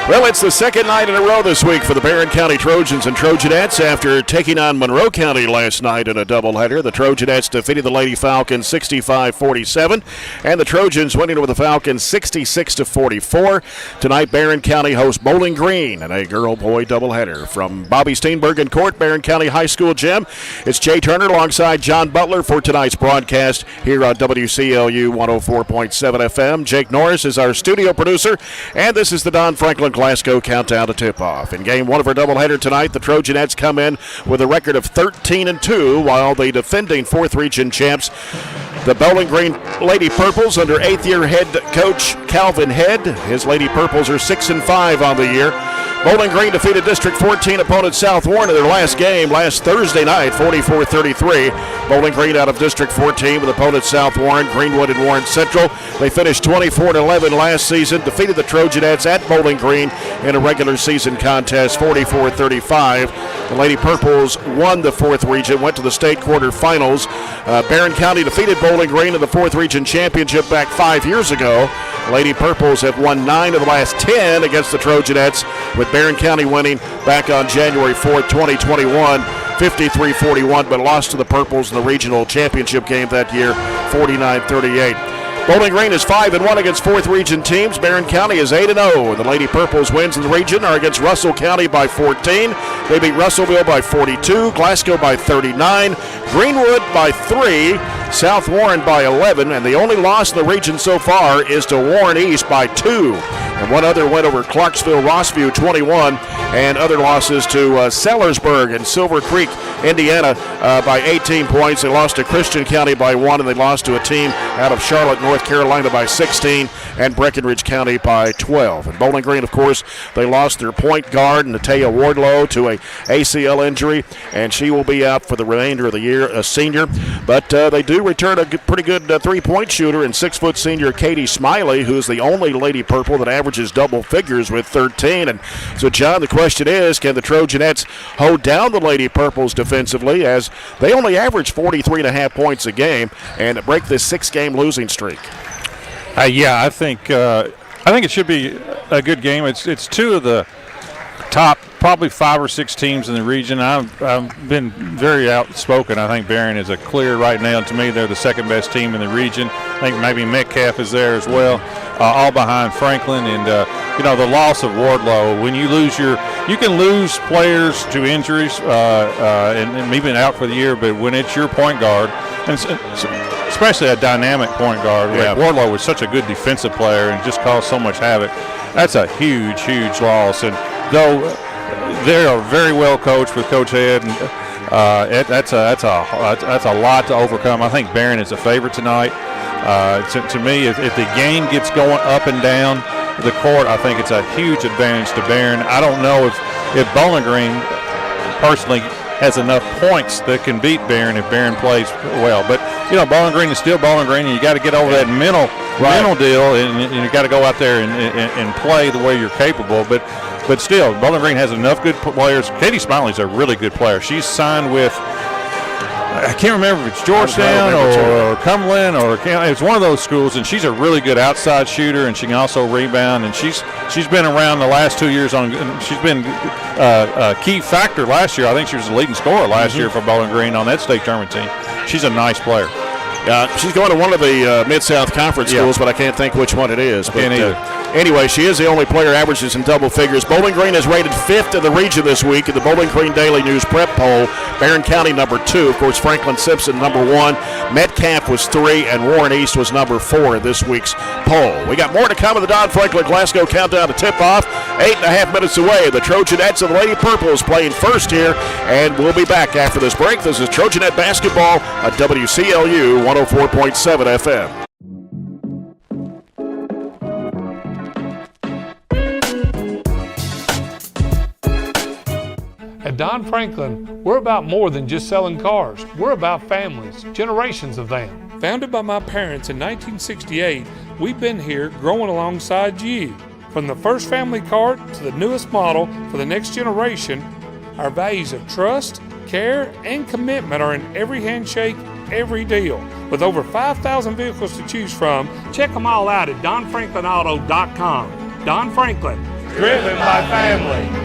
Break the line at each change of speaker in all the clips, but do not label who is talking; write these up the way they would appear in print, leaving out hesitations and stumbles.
Well, it's the second night in a row this week for the Barren County Trojans and Trojanettes after taking on Monroe County last night in a doubleheader. The Trojanettes defeated the Lady Falcons 65-47, and the Trojans winning over the Falcons 66-44. Tonight, Barren County hosts Bowling Green in a girl-boy doubleheader. From Bobby Steenbergen Court, Barren County High School Gym, it's Jay Turner alongside John Butler for tonight's broadcast here on WCLU 104.7 FM. Jake Norris is our studio producer, and this is the Don Franklin Glasgow countdown to tip-off. In game one of our doubleheader tonight, the Trojanettes come in with a record of 13-2, while the defending 4th Region champs, the Bowling Green Lady Purples, under 8th-year head coach Calvin Head. His Lady Purples are 6-5 on the year. Bowling Green defeated District 14 opponent South Warren in their last game last Thursday night, 44-33. Bowling Green out of District 14 with opponent South Warren, Greenwood, and Warren Central. They finished 24-11 last season, defeated the Trojanettes at Bowling Green in a regular season contest, 44-35. The Lady Purples won the 4th Region, went to the state quarterfinals. Barren County defeated Bowling Green in the 4th Region Championship back 5 years ago. Lady Purples have won 9 of the last 10 against the Trojanettes, with Barren County winning back on January 4th, 2021, 53-41, but lost to the Purples in the regional championship game that year, 49-38. Bowling Green is 5-1 against 4th Region teams. Barren County is 8-0. The Lady Purples wins in the region are against Russell County by 14. They beat Russellville by 42, Glasgow by 39, Greenwood by 3, South Warren by 11, and the only loss in the region so far is to Warren East by 2. And one other win over Clarksville Rossview 21, and other losses to Sellersburg and Silver Creek, Indiana by 18 points. They lost to Christian County by 1, and they lost to a team out of Charlotte, North Carolina by 16, and Breckenridge County by 12. And Bowling Green, of course, they lost their point guard, Natea Wardlow, to a ACL injury, and she will be out for the remainder of the year, a senior. But they do return a pretty good three-point shooter in 6-foot senior Katie Smiley, who's the only Lady Purple that averages double figures with 13. And so, John, the question is, can the Trojanettes hold down the Lady Purples defensively, as they only average 43.5 points a game, and break this 6-game losing streak?
I think it should be a good game. It's two of the top probably 5 or 6 teams in the region. I've been very outspoken. I think Barren is a clear right now. To me, they're the second best team in the region. I think maybe Metcalf is there as well, all behind Franklin. And the loss of Wardlow, when you lose you can lose players to injuries and maybe out for the year, but when it's your point guard, and especially a dynamic point guard. Like Wardlow was such a good defensive player and just caused so much havoc. That's a huge, huge loss. And though they are very well coached with Coach Ed, and that's a lot to overcome. I think Barren is a favorite tonight. To me, if the game gets going up and down the court, I think it's a huge advantage to Barren. I don't know if Bowling Green personally has enough points that can beat Barren if Barren plays well. But, Bowling Green is still Bowling Green, and you got to get over that mental deal, and you got to go out there and play the way you're capable. But still, Bowling Green has enough good players. Katie Smiley's a really good player. She's signed with, I can't remember if it's Georgetown or Cumberland or it's one of those schools, and she's a really good outside shooter, and she can also rebound. And she's been around the last 2 years she's been a key factor last year. I think she was the leading scorer last year for Bowling Green on that state tournament team. She's a nice player.
She's going to one of the Mid-South Conference schools, but I can't think which one it is. But,
can't either.
Anyway, she is the only player averages in double figures. Bowling Green is rated 5th in the region this week in the Bowling Green Daily News Prep Poll. Barren County number 2. Of course, Franklin Simpson number 1. Metcalf was 3, and Warren East was number 4 in this week's poll. We got more to come in the Don Franklin Glasgow Countdown to tip-off. 8.5 minutes away. The Trojanettes and the Lady Purples playing first here, and we'll be back after this break. This is Trojanet basketball on WCLU 104.7 FM.
At Don Franklin, we're about more than just selling cars. We're about families, generations of them. Founded by my parents in 1968, we've been here growing alongside you. From the first family car to the newest model for the next generation, our values of trust, care, and commitment are in every handshake, every deal. With over 5,000 vehicles to choose from, check them all out at DonFranklinAuto.com. Don Franklin, driven by family.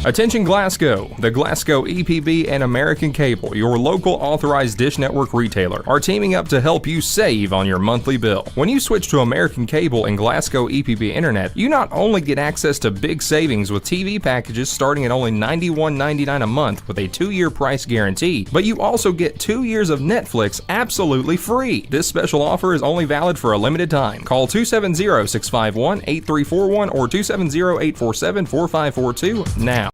Attention Glasgow! The Glasgow EPB and American Cable, your local authorized Dish Network retailer, are teaming up to help you save on your monthly bill. When you switch to American Cable and Glasgow EPB Internet, you not only get access to big savings with TV packages starting at only $91.99 a month with a 2-year price guarantee, but you also get 2 years of Netflix absolutely free. This special offer is only valid for a limited time. Call 270-651-8341 or 270-847-4542 now.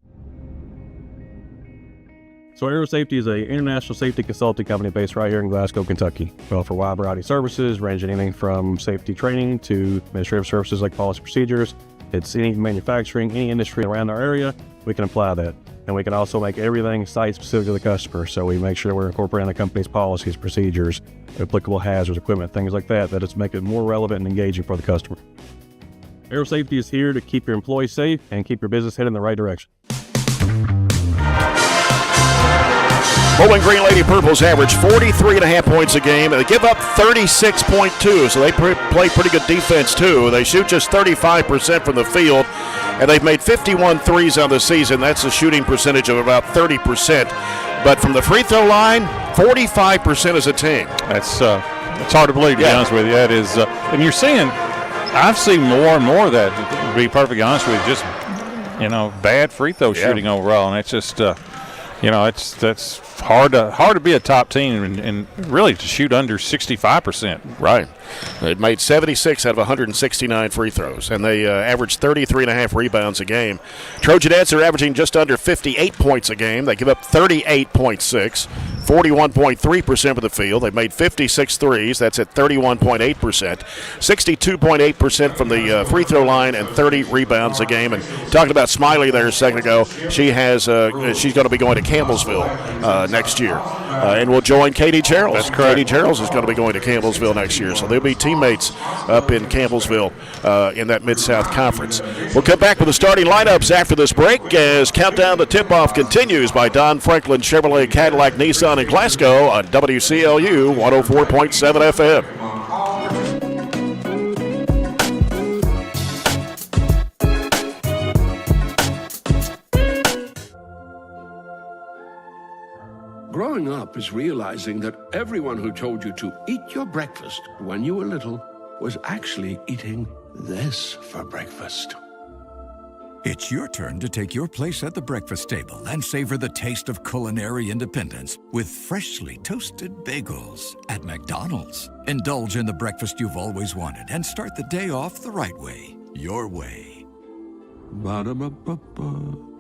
So Aero Safety is an international safety consulting company based right here in Glasgow, Kentucky. We offer a wide variety of services, ranging anything from safety training to administrative services like policy procedures. It's any manufacturing, any industry around our area, we can apply that. And we can also make everything site-specific to the customer. So we make sure we're incorporating the company's policies, procedures, applicable hazards, equipment, things like that, that it's make it more relevant and engaging for the customer. Aero Safety is here to keep your employees safe and keep your business headed in the right direction.
Bowling Green Lady Purples average 43.5 points a game, and they give up 36.2, so they play pretty good defense too. They shoot just 35% from the field, and they've made 51 threes on the season. That's a shooting percentage of about 30%. But from the free throw line, 45% as a team.
It's hard to believe, to be honest with you. That is, and you're seeing, I've seen more and more of that, to be perfectly honest with you, just, bad free throw shooting overall, and it's just, that's hard to be a top team and really to shoot under 65%.
Right. They made 76 out of 169 free throws, and they averaged 33.5 rebounds a game. Trojanettes are averaging just under 58 points a game. They give up 38.6, 41.3% of the field. They've made 56 threes. That's at 31.8%. 62.8% from the free throw line and 30 rebounds a game. And talking about Smiley there a second ago, she has she's going to be going to Campbellsville next year, and will join Katie Charles.
That's correct.
Katie Charles is going to be going to Campbellsville next year, so they'll be teammates up in Campbellsville in that Mid-South Conference. We'll come back with the starting lineups after this break as Countdown to Tip-Off continues by Don Franklin Chevrolet Cadillac Nissan in Glasgow on WCLU 104.7 FM.
Growing up is realizing that everyone who told you to eat your breakfast when you were little was actually eating this for breakfast.
It's your turn to take your place at the breakfast table and savor the taste of culinary independence with freshly toasted bagels at McDonald's. Indulge in the breakfast you've always wanted and start the day off the right way, your way.
Ba-da-ba-ba-ba.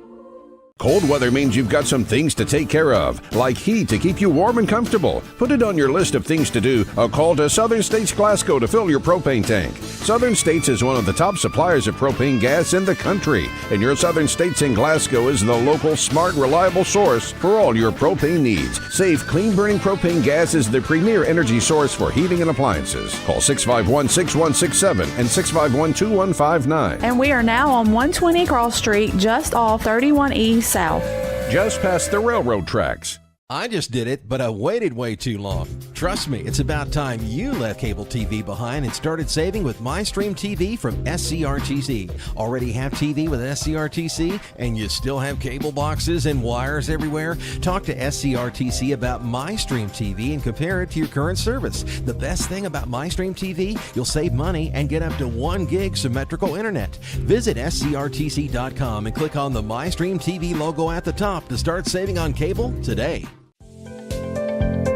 Cold weather means you've got some things to take care of, like heat to keep you warm and comfortable. Put it on your list of things to do. A call to Southern States Glasgow to fill your propane tank. Southern States is one of the top suppliers of propane gas in the country, and your Southern States in Glasgow is the local, smart, reliable source for all your propane needs. Safe, clean-burning propane gas is the premier energy source for heating and appliances. Call 651-6167 and 651-2159.
And we are now on 120 Cross Street, just off 31 East South.
Just past the railroad tracks.
I just did it, but I waited way too long. Trust me, it's about time you left cable TV behind and started saving with MyStream TV from SCRTC. Already have TV with SCRTC and you still have cable boxes and wires everywhere? Talk to SCRTC about MyStream TV and compare it to your current service. The best thing about MyStream TV, you'll save money and get up to 1 gig symmetrical internet. Visit scrtc.com and click on the MyStream TV logo at the top to start saving on cable today.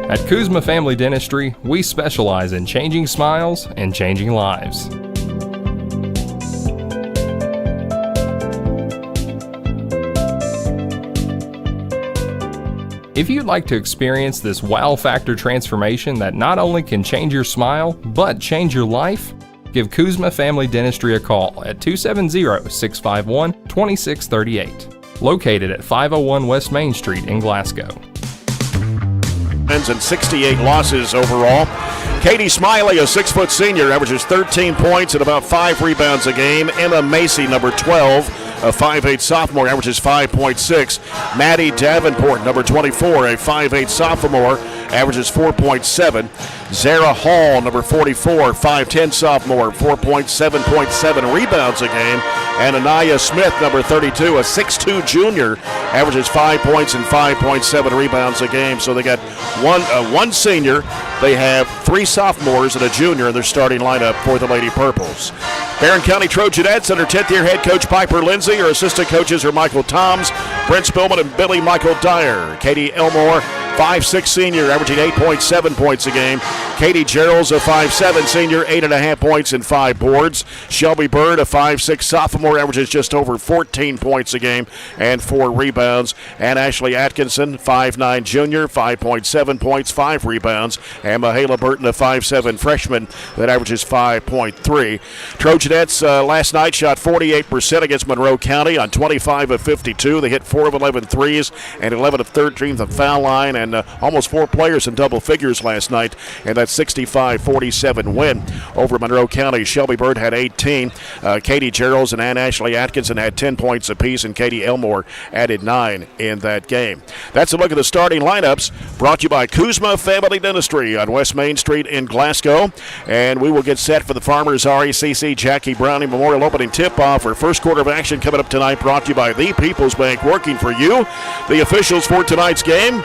At Kuzma Family Dentistry, we specialize in changing smiles and changing lives. If you'd like to experience this wow factor transformation that not only can change your smile, but change your life, give Kuzma Family Dentistry a call at 270-651-2638, located at 501 West Main Street in Glasgow.
And 68 losses overall. Katie Smiley, a 6-foot senior, averages 13 points and about 5 rebounds a game. Emma Macy, number 12, a 5'8 sophomore, averages 5.6. Maddie Davenport, number 24, a 5'8 sophomore, averages 4.7. Zara Hall, number 44, 5'10 sophomore, 7.7 rebounds a game. And Anaya Smith, number 32, a 6'2 junior, averages 5 points and 5.7 rebounds a game. So they got one senior, they have 3 sophomores and a junior in their starting lineup for the Lady Purples. Barren County Trojanettes under 10th year head coach Piper Lindsay. Her assistant coaches are Michael Toms, Brent Spillman, and Billy Michael Dyer. Katie Elmore, 5'6 senior, averaging 8.7 points a game. Katie Gerald's a 5'7 senior, 8.5 points and 5 boards. Shelby Bird, a 5'6 sophomore, averages just over 14 points a game and 4 rebounds. And Ashley Atkinson, 5'9 junior, 5.7 points, 5 rebounds. And Mahala Burton, a 5'7 freshman that averages 5.3. Trojanettes last night shot 48% against Monroe County on 25 of 52. They hit 4 of 11 threes and 11 of 13 from the foul line, and almost 4 players in double figures last night, and that 65-47 win over Monroe County. Shelby Bird had 18. Katie Geralds and Ann Ashley Atkinson had 10 points apiece, and Katie Elmore added 9 in that game. That's a look at the starting lineups, brought to you by Kuzma Family Dentistry on West Main Street in Glasgow. And we will get set for the Farmers RECC Jackie Browning Memorial Opening Tip-Off. Our first quarter of action coming up tonight, brought to you by the People's Bank, working for you. The officials for tonight's game,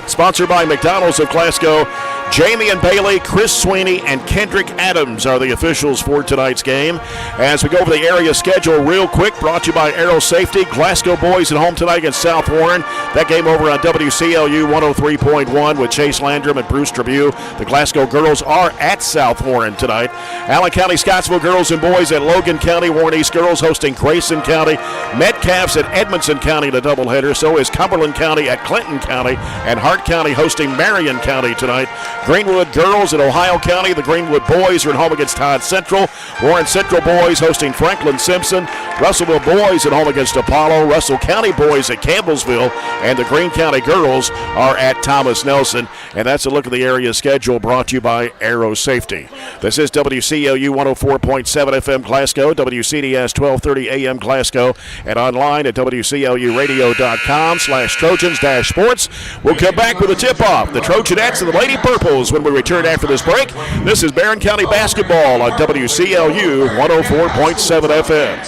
sponsored by McDonald's of Glasgow. Jamie and Bailey, Chris Sweeney, and Kendrick Adams are the officials for tonight's game. As we go over the area schedule real quick, brought to you by Aero Safety. Glasgow boys at home tonight against South Warren. That game over on WCLU 103.1 with Chase Landrum and Bruce Tribune. The Glasgow girls are at South Warren tonight. Allen County Scottsville girls and boys at Logan County. Warren East girls hosting Grayson County. Metcalf's at Edmonson County in a doubleheader. So is Cumberland County at Clinton County. And Hart County hosting Marion County tonight. Greenwood girls at Ohio County. The Greenwood boys are at home against Todd Central. Warren Central boys hosting Franklin Simpson. Russellville boys at home against Apollo. Russell County boys at Campbellsville. And the Greene County girls are at Thomas Nelson. And that's a look at the area schedule, brought to you by Aero Safety. This is WCLU 104.7 FM Glasgow, WCDS 1230 AM Glasgow, and online at WCLUradio.com/Trojans-Sports. We'll come back with a tip-off. The Trojanettes and the Lady Purples when we return after this break. This is Barren County Basketball on WCLU 104.7 FM.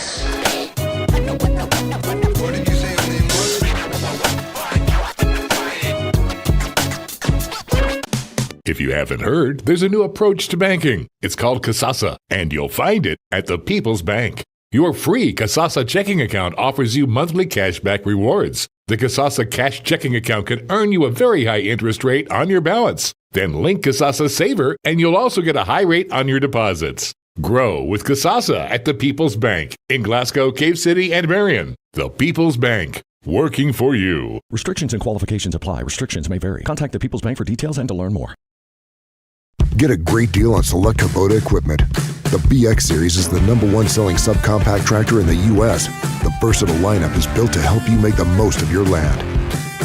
If you haven't heard, there's a new approach to banking. It's called Kasasa, and you'll find it at the People's Bank. Your free Kasasa checking account offers you monthly cashback rewards. The Kasasa cash checking account can earn you a very high interest rate on your balance. Then link Kasasa Saver, and you'll also get a high rate on your deposits. Grow with Kasasa at the People's Bank in Glasgow, Cave City, and Barren. The People's Bank, working for you.
Restrictions and qualifications apply. Restrictions may vary. Contact the People's Bank for details and to learn more.
Get a great deal on select Kubota equipment. The BX Series is the #1 selling subcompact tractor in the U.S. The versatile lineup is built to help you make the most of your land.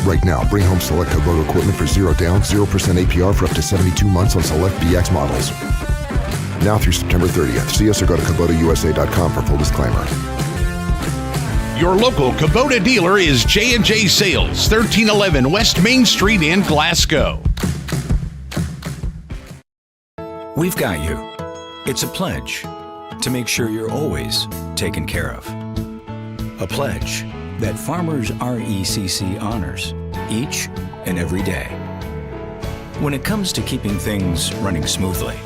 Right now, bring home select Kubota equipment for 0 down, 0% APR for up to 72 months on select BX models. Now through September 30th. See us or go to KubotaUSA.com for full disclaimer.
Your local Kubota dealer is J&J Sales, 1311 West Main Street in Glasgow.
We've got you. It's a pledge to make sure you're always taken care of. A pledge that Farmers RECC honors each and every day. When it comes to keeping things running smoothly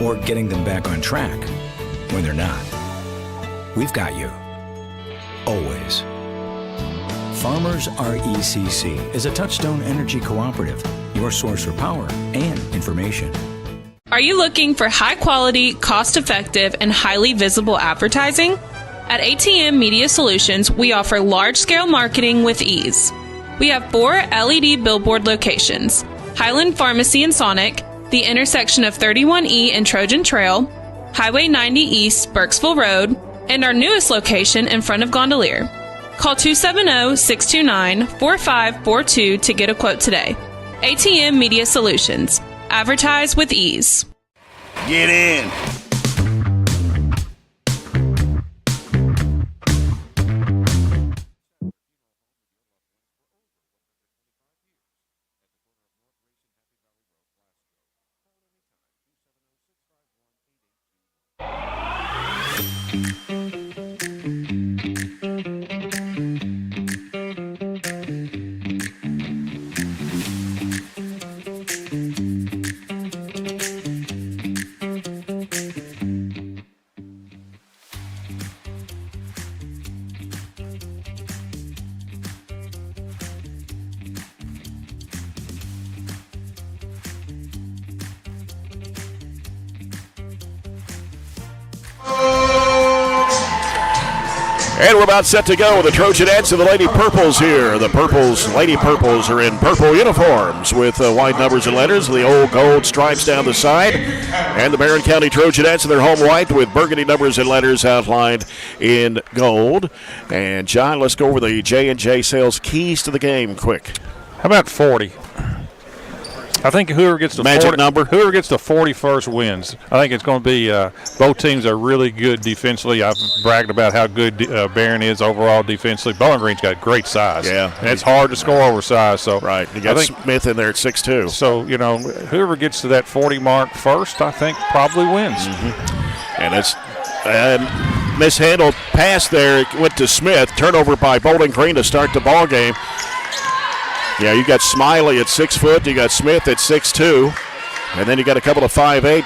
or getting them back on track when they're not, we've got you. Always. Farmers RECC is a Touchstone Energy Cooperative, your source for power and information.
Are you looking for high-quality, cost-effective, and highly visible advertising? At ATM Media Solutions, we offer large-scale marketing with ease. We have 4 LED billboard locations: Highland Pharmacy in Sonic, the intersection of 31E and Trojan Trail, Highway 90 East, Burkesville Road, and our newest location in front of Gondolier. Call 270-629-4542 to get a quote today. ATM Media Solutions. Advertise with ease.
Get in.
And we're about set to go with the Trojanettes and the Lady Purples here. The Lady Purples are in purple uniforms with white numbers and letters, the old gold stripes down the side. And the Barren County Trojanettes in their home white with burgundy numbers and letters outlined in gold. And John, let's go over the J&J Sales keys to the game quick.
How about 40? I think whoever gets the whoever gets the 41st wins. I think it's going to be both teams are really good defensively. I've bragged about how good Barren is overall defensively. Bowling Green's got great size.
Yeah,
and it's hard to score over size. So
right, you got Smith in there at 6'2".
So whoever gets to that 40 mark first, I think probably wins.
Mm-hmm. And it's mishandled pass there. It went to Smith. Turnover by Bowling Green to start the ball game. Yeah, you got Smiley at 6 foot. You got Smith at 6'2", and then you got a couple of 5'8"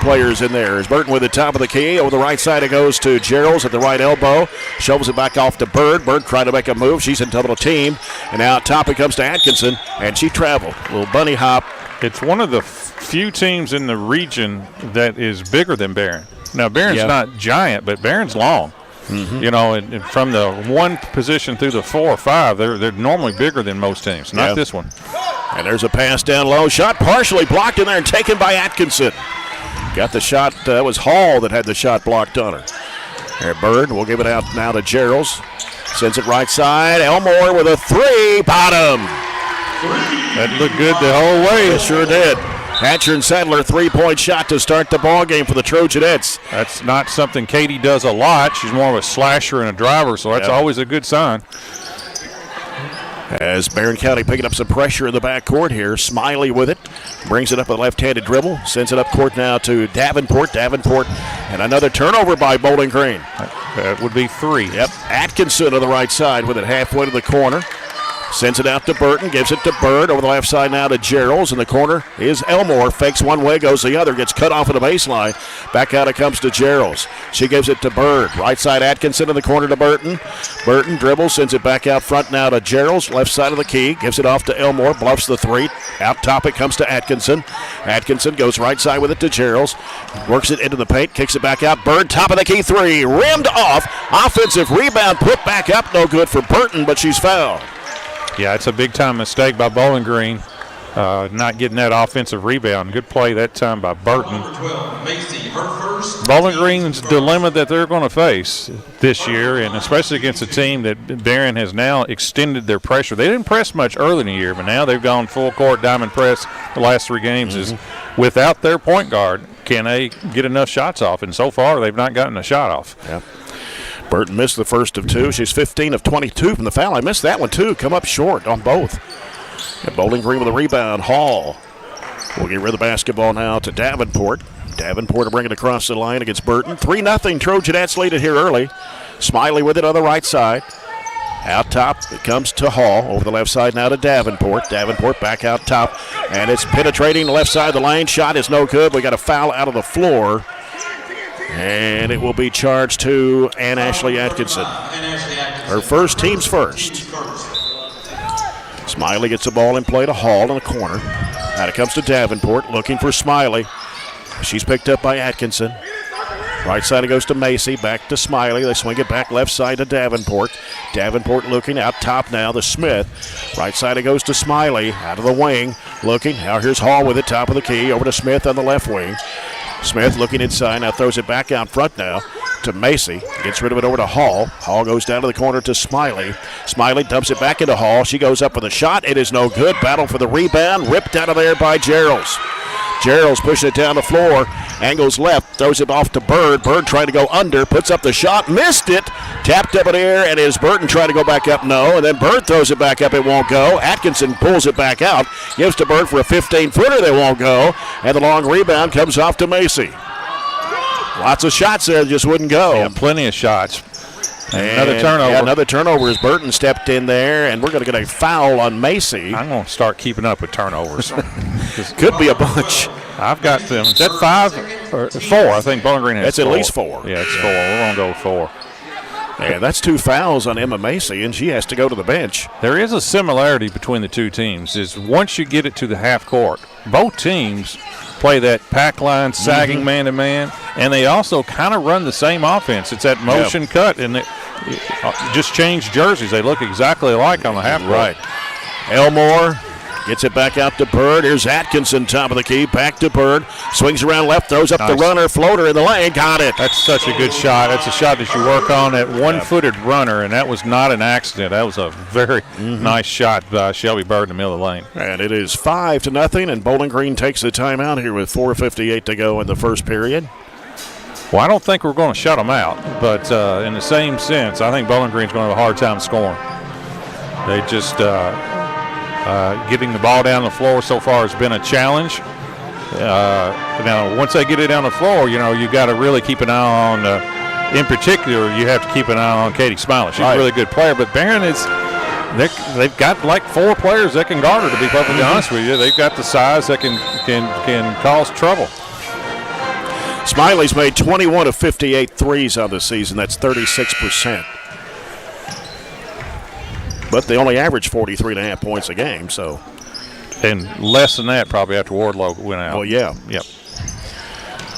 players in there. As Burton with the top of the key. Over the right side, it goes to Gerald's at the right elbow. Shovels it back off to Bird. Bird trying to make a move. She's in double team. And now top it comes to Atkinson, and she traveled. A little bunny hop.
It's one of the few teams in the region that is bigger than Barren. Now, Barren's not giant, but Barren's long. Mm-hmm. And from the 1 position through the 4 or 5, they're normally bigger than most teams. Not this one.
And there's a pass down low. Shot partially blocked in there and taken by Atkinson. Got the shot. That was Hall that had the shot blocked on her. There, Bird will give it out now to Gerald's. Sends it right side. Elmore with a 3. Bottom.
That looked good the whole way.
It sure did. Hatcher and Sadler, 3-point shot to start the ball game for the Trojanettes.
That's not something Katie does a lot. She's more of a slasher and a driver, so that's always a good sign.
As Barren County picking up some pressure in the backcourt here. Smiley with it. Brings it up with a left-handed dribble. Sends it up court now to Davenport. And another turnover by Bowling Green.
That would be 3.
Yep. Atkinson on the right side with it halfway to the corner. Sends it out to Burton, gives it to Bird. Over the left side now to Gerald's. In the corner is Elmore. Fakes one way, goes the other. Gets cut off at the baseline. Back out it comes to Gerald's. She gives it to Bird. Right side Atkinson in the corner to Burton. Burton dribbles, sends it back out front now to Gerald's. Left side of the key. Gives it off to Elmore. Bluffs the three. Out top it comes to Atkinson. Atkinson goes right side with it to Gerald's. Works it into the paint. Kicks it back out. Bird, top of the key three. Rimmed off. Offensive rebound put back up. No good for Burton, but she's fouled.
Yeah, it's a big-time mistake by Bowling Green, not getting that offensive rebound. Good play that time by Burton. Bowling Green's dilemma that they're going to face this year, and especially against a team that Barren has now extended their pressure. They didn't press much early in the year, but now they've gone full court diamond press the last three games. Is without their point guard, can they get enough shots off? And so far, they've not gotten a shot off.
Yeah. Burton missed the first of two. She's 15 of 22 from the foul. I missed that one, too. Come up short on both. And Bowling Green with a rebound. Hall will get rid of the basketball now to Davenport. Davenport to bring it across the line against Burton. 3-0. Trojanettes lead it here early. Smiley with it on the right side. Out top, it comes to Hall. Over the left side now to Davenport. Davenport back out top. And it's penetrating the left side of the lane. Shot is no good. We got a foul out of the floor. And it will be charged to Ann Ashley Atkinson. Her first, team's first. Smiley gets the ball in play to Hall in the corner. Now it comes to Davenport, looking for Smiley. She's picked up by Atkinson. Right side it goes to Macy, back to Smiley. They swing it back left side to Davenport. Davenport looking out top now to Smith. Right side it goes to Smiley, out of the wing, looking. Now here's Hall with it, top of the key, over to Smith on the left wing. Smith looking inside, now throws it back out front now to Macy. Gets rid of it over to Hall. Hall goes down to the corner to Smiley. Smiley dumps it back into Hall. She goes up with a shot. It is no good. Battle for the rebound. Ripped out of there by Gerald's. Gerald's pushing it down the floor. Angles left. Throws it off to Bird. Bird trying to go under. Puts up the shot. Missed it. Tapped up in the air. And is Burton trying to go back up? No. And then Bird throws it back up. It won't go. Atkinson pulls it back out. Gives to Bird for a 15-footer. They won't go. And the long rebound comes off to Macy. Lots of shots there, just wouldn't go.
Yeah, plenty of shots. And another turnover.
Yeah, another turnover as Burton stepped in there, and we're going to get a foul on Macy.
I'm going to start keeping up with turnovers.
Could be a bunch.
I've got them. Is that 5 or 4? I think Bowling Green has
That's
4.
At least 4.
Yeah, it's 4. We're going to go 4.
Yeah, that's 2 fouls on Emma Macy, and she has to go to the bench.
There is a similarity between the two teams. Is once you get it to the half court, both teams play that pack line, sagging man-to-man, and they also kind of run the same offense. It's that motion cut, and it just change jerseys. They look exactly alike on the half court.
Right. Elmore gets it back out to Bird. Here's Atkinson, top of the key. Back to Bird. Swings around left, throws up the runner, floater in the lane. Got it.
That's such a good shot. That's a shot that you work on, that one-footed runner, and that was not an accident. That was a very nice shot by Shelby Bird in the middle of the lane.
And it is 5-0, and Bowling Green takes the timeout here with 4:58 to go in the first period.
Well, I don't think we're going to shut them out, but in the same sense, I think Bowling Green's going to have a hard time scoring. They just getting the ball down the floor so far has been a challenge. Now, once they get it down the floor, you got to really keep an eye on, in particular, you have to keep an eye on Katie Smiley. She's a really good player, but Barren they've got like 4 players that can guard her, to be perfectly honest with you. They've got the size that can cause trouble.
Smiley's made 21 of 58 threes on the season. That's 36%. But they only average 43.5 points a game, so.
And less than that probably after Wardlow went out.
Oh, yeah.
Yep.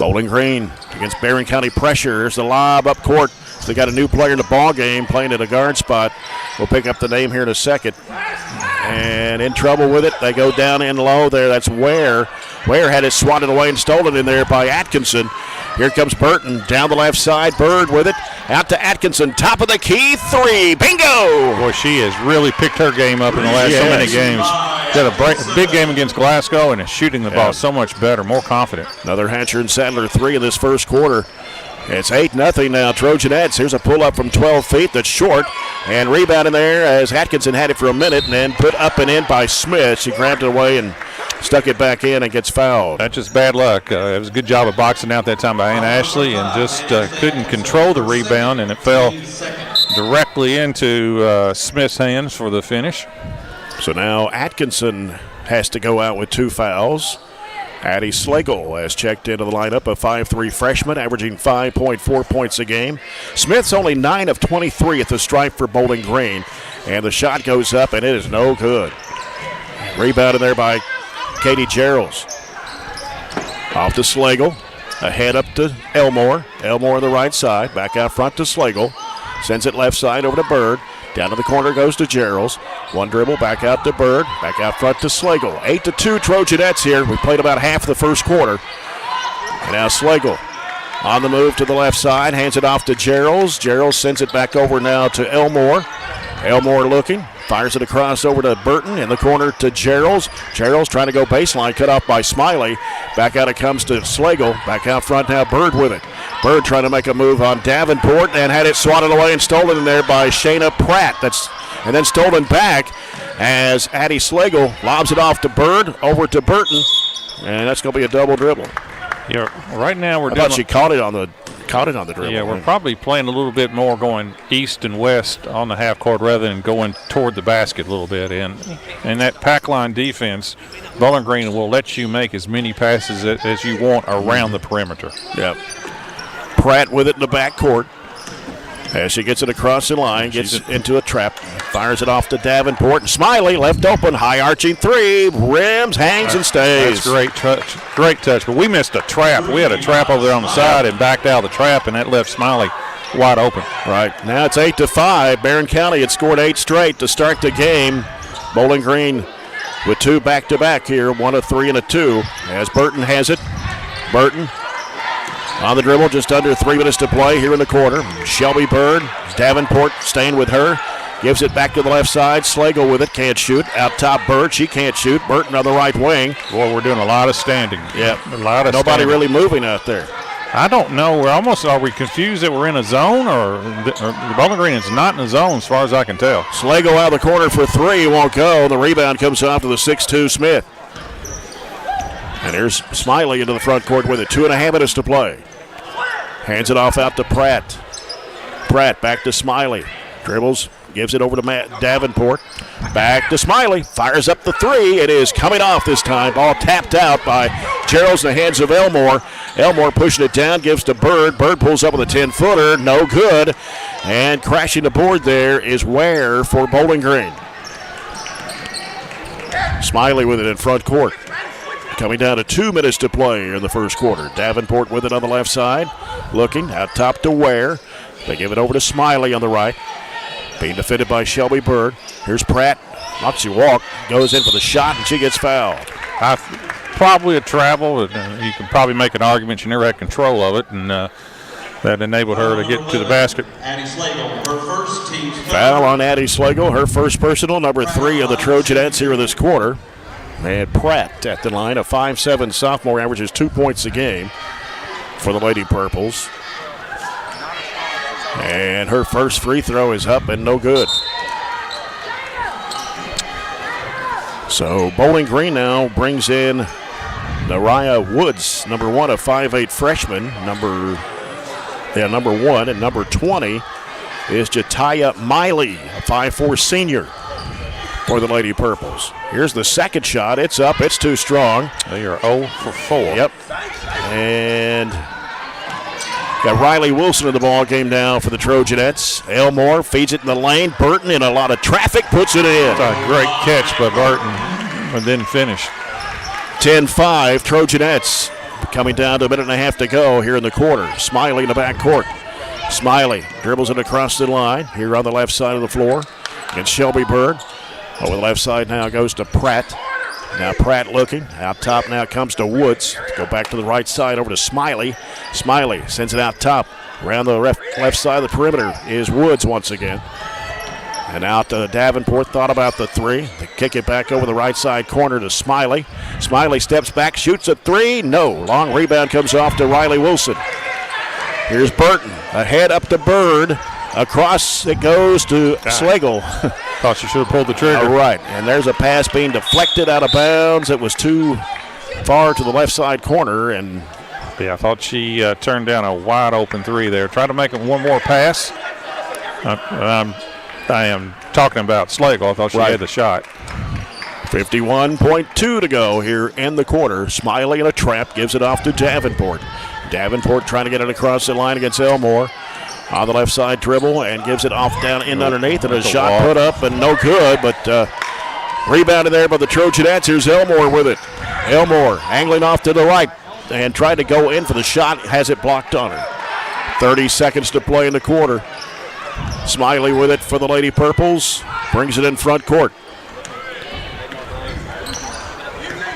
Bowling Green against Barren County pressure. There's the lob up court. So they got a new player in the ball game playing at a guard spot. We'll pick up the name here in a second. And in trouble with it. They go down in low there. That's Ware. Ware had it swatted away and stolen in there by Atkinson. Here comes Burton down the left side. Bird with it. Out to Atkinson. Top of the key. 3. Bingo!
Boy, she has really picked her game up in the last so many games. She had a big game against Glasgow and is shooting the ball so much better, more confident.
Another Hatcher and Sadler 3 in this first quarter. It's 8-0 now, Trojanettes. Here's a pull-up from 12 feet that's short. And rebound in there as Atkinson had it for a minute and then put up and in by Smith. She grabbed it away and stuck it back in and gets fouled.
That's just bad luck. It was a good job of boxing out that time by Ann Ashley and just couldn't control the rebound, and it fell directly into Smith's hands for the finish.
So now Atkinson has to go out with 2 fouls. Addie Slagle has checked into the lineup, a 5'3" freshman, averaging 5.4 points a game. Smith's only 9 of 23 at the stripe for Bowling Green. And the shot goes up, and it is no good. Rebounded there by Katie Geralds. Off to Slagle. Ahead up to Elmore. Elmore on the right side. Back out front to Slagle. Sends it left side over to Bird. Down to the corner goes to Geralds. One dribble, back out to Bird. Back out front to Slagle. 8-2 Trojanettes here. We played about half of the first quarter. And now Slagle on the move to the left side. Hands it off to Geralds. Geralds sends it back over now to Elmore. Elmore looking. Fires it across over to Burton. In the corner to Geralds. Geralds trying to go baseline. Cut off by Smiley. Back out it comes to Slagle. Back out front now Bird with it. Bird trying to make a move on Davenport and had it swatted away and stolen in there by Shayna Pratt. And then stolen back as Addie Slagle lobs it off to Bird, over to Burton, and that's going to be a double dribble.
Yeah, right now we're
I thought she caught it on the dribble.
Yeah, we're probably playing a little bit more going east and west on the half court rather than going toward the basket a little bit. And that pack line defense, Bowling Green will let you make as many passes as you want around the perimeter.
Yep. Pratt with it in the backcourt. As she gets it across the line, gets into a trap, fires it off to Davenport. And Smiley left open, high arching 3, rims, hangs, and stays.
That's great touch. But we missed a trap. We had a trap over there on the side and backed out of the trap, and that left Smiley wide open.
Right. Now it's 8-5. Barren County had scored 8 straight to start the game. Bowling Green with 2 back-to-back here, 1 of 3 and a 2. As Burton has it. Burton on the dribble, just under 3 minutes to play here in the quarter. Shelby Bird, Davenport staying with her. Gives it back to the left side. Slagle with it, can't shoot. Out top Bird, she can't shoot. Burton on the right wing.
Boy, we're doing a lot of standing.
Yeah,
Nobody
standing. Really moving out there.
I don't know. Are we confused that we're in a zone or Bowling Green is not in a zone as far as I can tell.
Slagle out of the corner for 3, won't go. The rebound comes off to the 6'2 Smith. And here's Smiley into the front court with it. 2.5 minutes to play. Hands it off out to Pratt. Pratt back to Smiley. Dribbles, gives it over to Davenport. Back to Smiley. Fires up the 3. It is coming off this time. Ball tapped out by Geralds in the hands of Elmore. Elmore pushing it down, gives to Bird. Bird pulls up with a 10-footer. No good. And crashing the board there is Ware for Bowling Green. Smiley with it in front court. Coming down to 2 minutes to play in the first quarter. Davenport with it on the left side. Looking out top to Ware. They give it over to Smiley on the right. Being defended by Shelby Bird. Here's Pratt. Knocks you walk. Goes in for the shot, and she gets fouled.
Probably a travel. You can probably make an argument she never had control of it, and that enabled her to get to the basket.
Foul on Addie Slagle. Her first personal, number 3 of the Trojanettes here in this quarter. And Pratt at the line, a 5'7" sophomore, averages 2 points a game for the Lady Purples. And her first free throw is up and no good. So Bowling Green now brings in Nariah Woods, number 1, a 5'8" freshman. Number 1, and number 20 is Jataya Miley, a 5'4" senior for the Lady Purples. Here's the second shot. It's up. It's too strong.
They are 0 for 4.
Yep. And got Riley Wilson in the ball game now for the Trojanettes. Elmore feeds it in the lane. Burton in a lot of traffic puts it in.
That's a great catch by Burton, but didn't finish.
10-5 Trojanettes. Coming down to a minute and a half to go here in the quarter. Smiley in the back court. Smiley dribbles it across the line here on the left side of the floor against Shelby Bird. Over the left side now goes to Pratt. Now Pratt looking. Out top now comes to Woods. Go back to the right side over to Smiley. Smiley sends it out top. Around the left side of the perimeter is Woods once again. And out to Davenport. Thought about the 3. They kick it back over the right side corner to Smiley. Smiley steps back, shoots a 3. No. Long rebound comes off to Riley Wilson. Here's Burton. Ahead up to Bird. Across it goes to Slagle.
Thought she should have pulled the trigger.
All right, and there's a pass being deflected out of bounds. It was too far to the left side corner. And
yeah, I thought she turned down a wide open 3 there. Try to make it one more pass. I am talking about Slagle. I thought she had the shot.
51.2 to go here in the quarter. Smiley in a trap, gives it off to Davenport. Davenport trying to get it across the line against Elmore. On the left side dribble and gives it off down in underneath, and a shot put up and no good, but rebounded there by the Trojanettes. Here's Elmore with it. Elmore angling off to the right and tried to go in for the shot, has it blocked on her. 30 seconds to play in the quarter. Smiley with it for the Lady Purples, brings it in front court.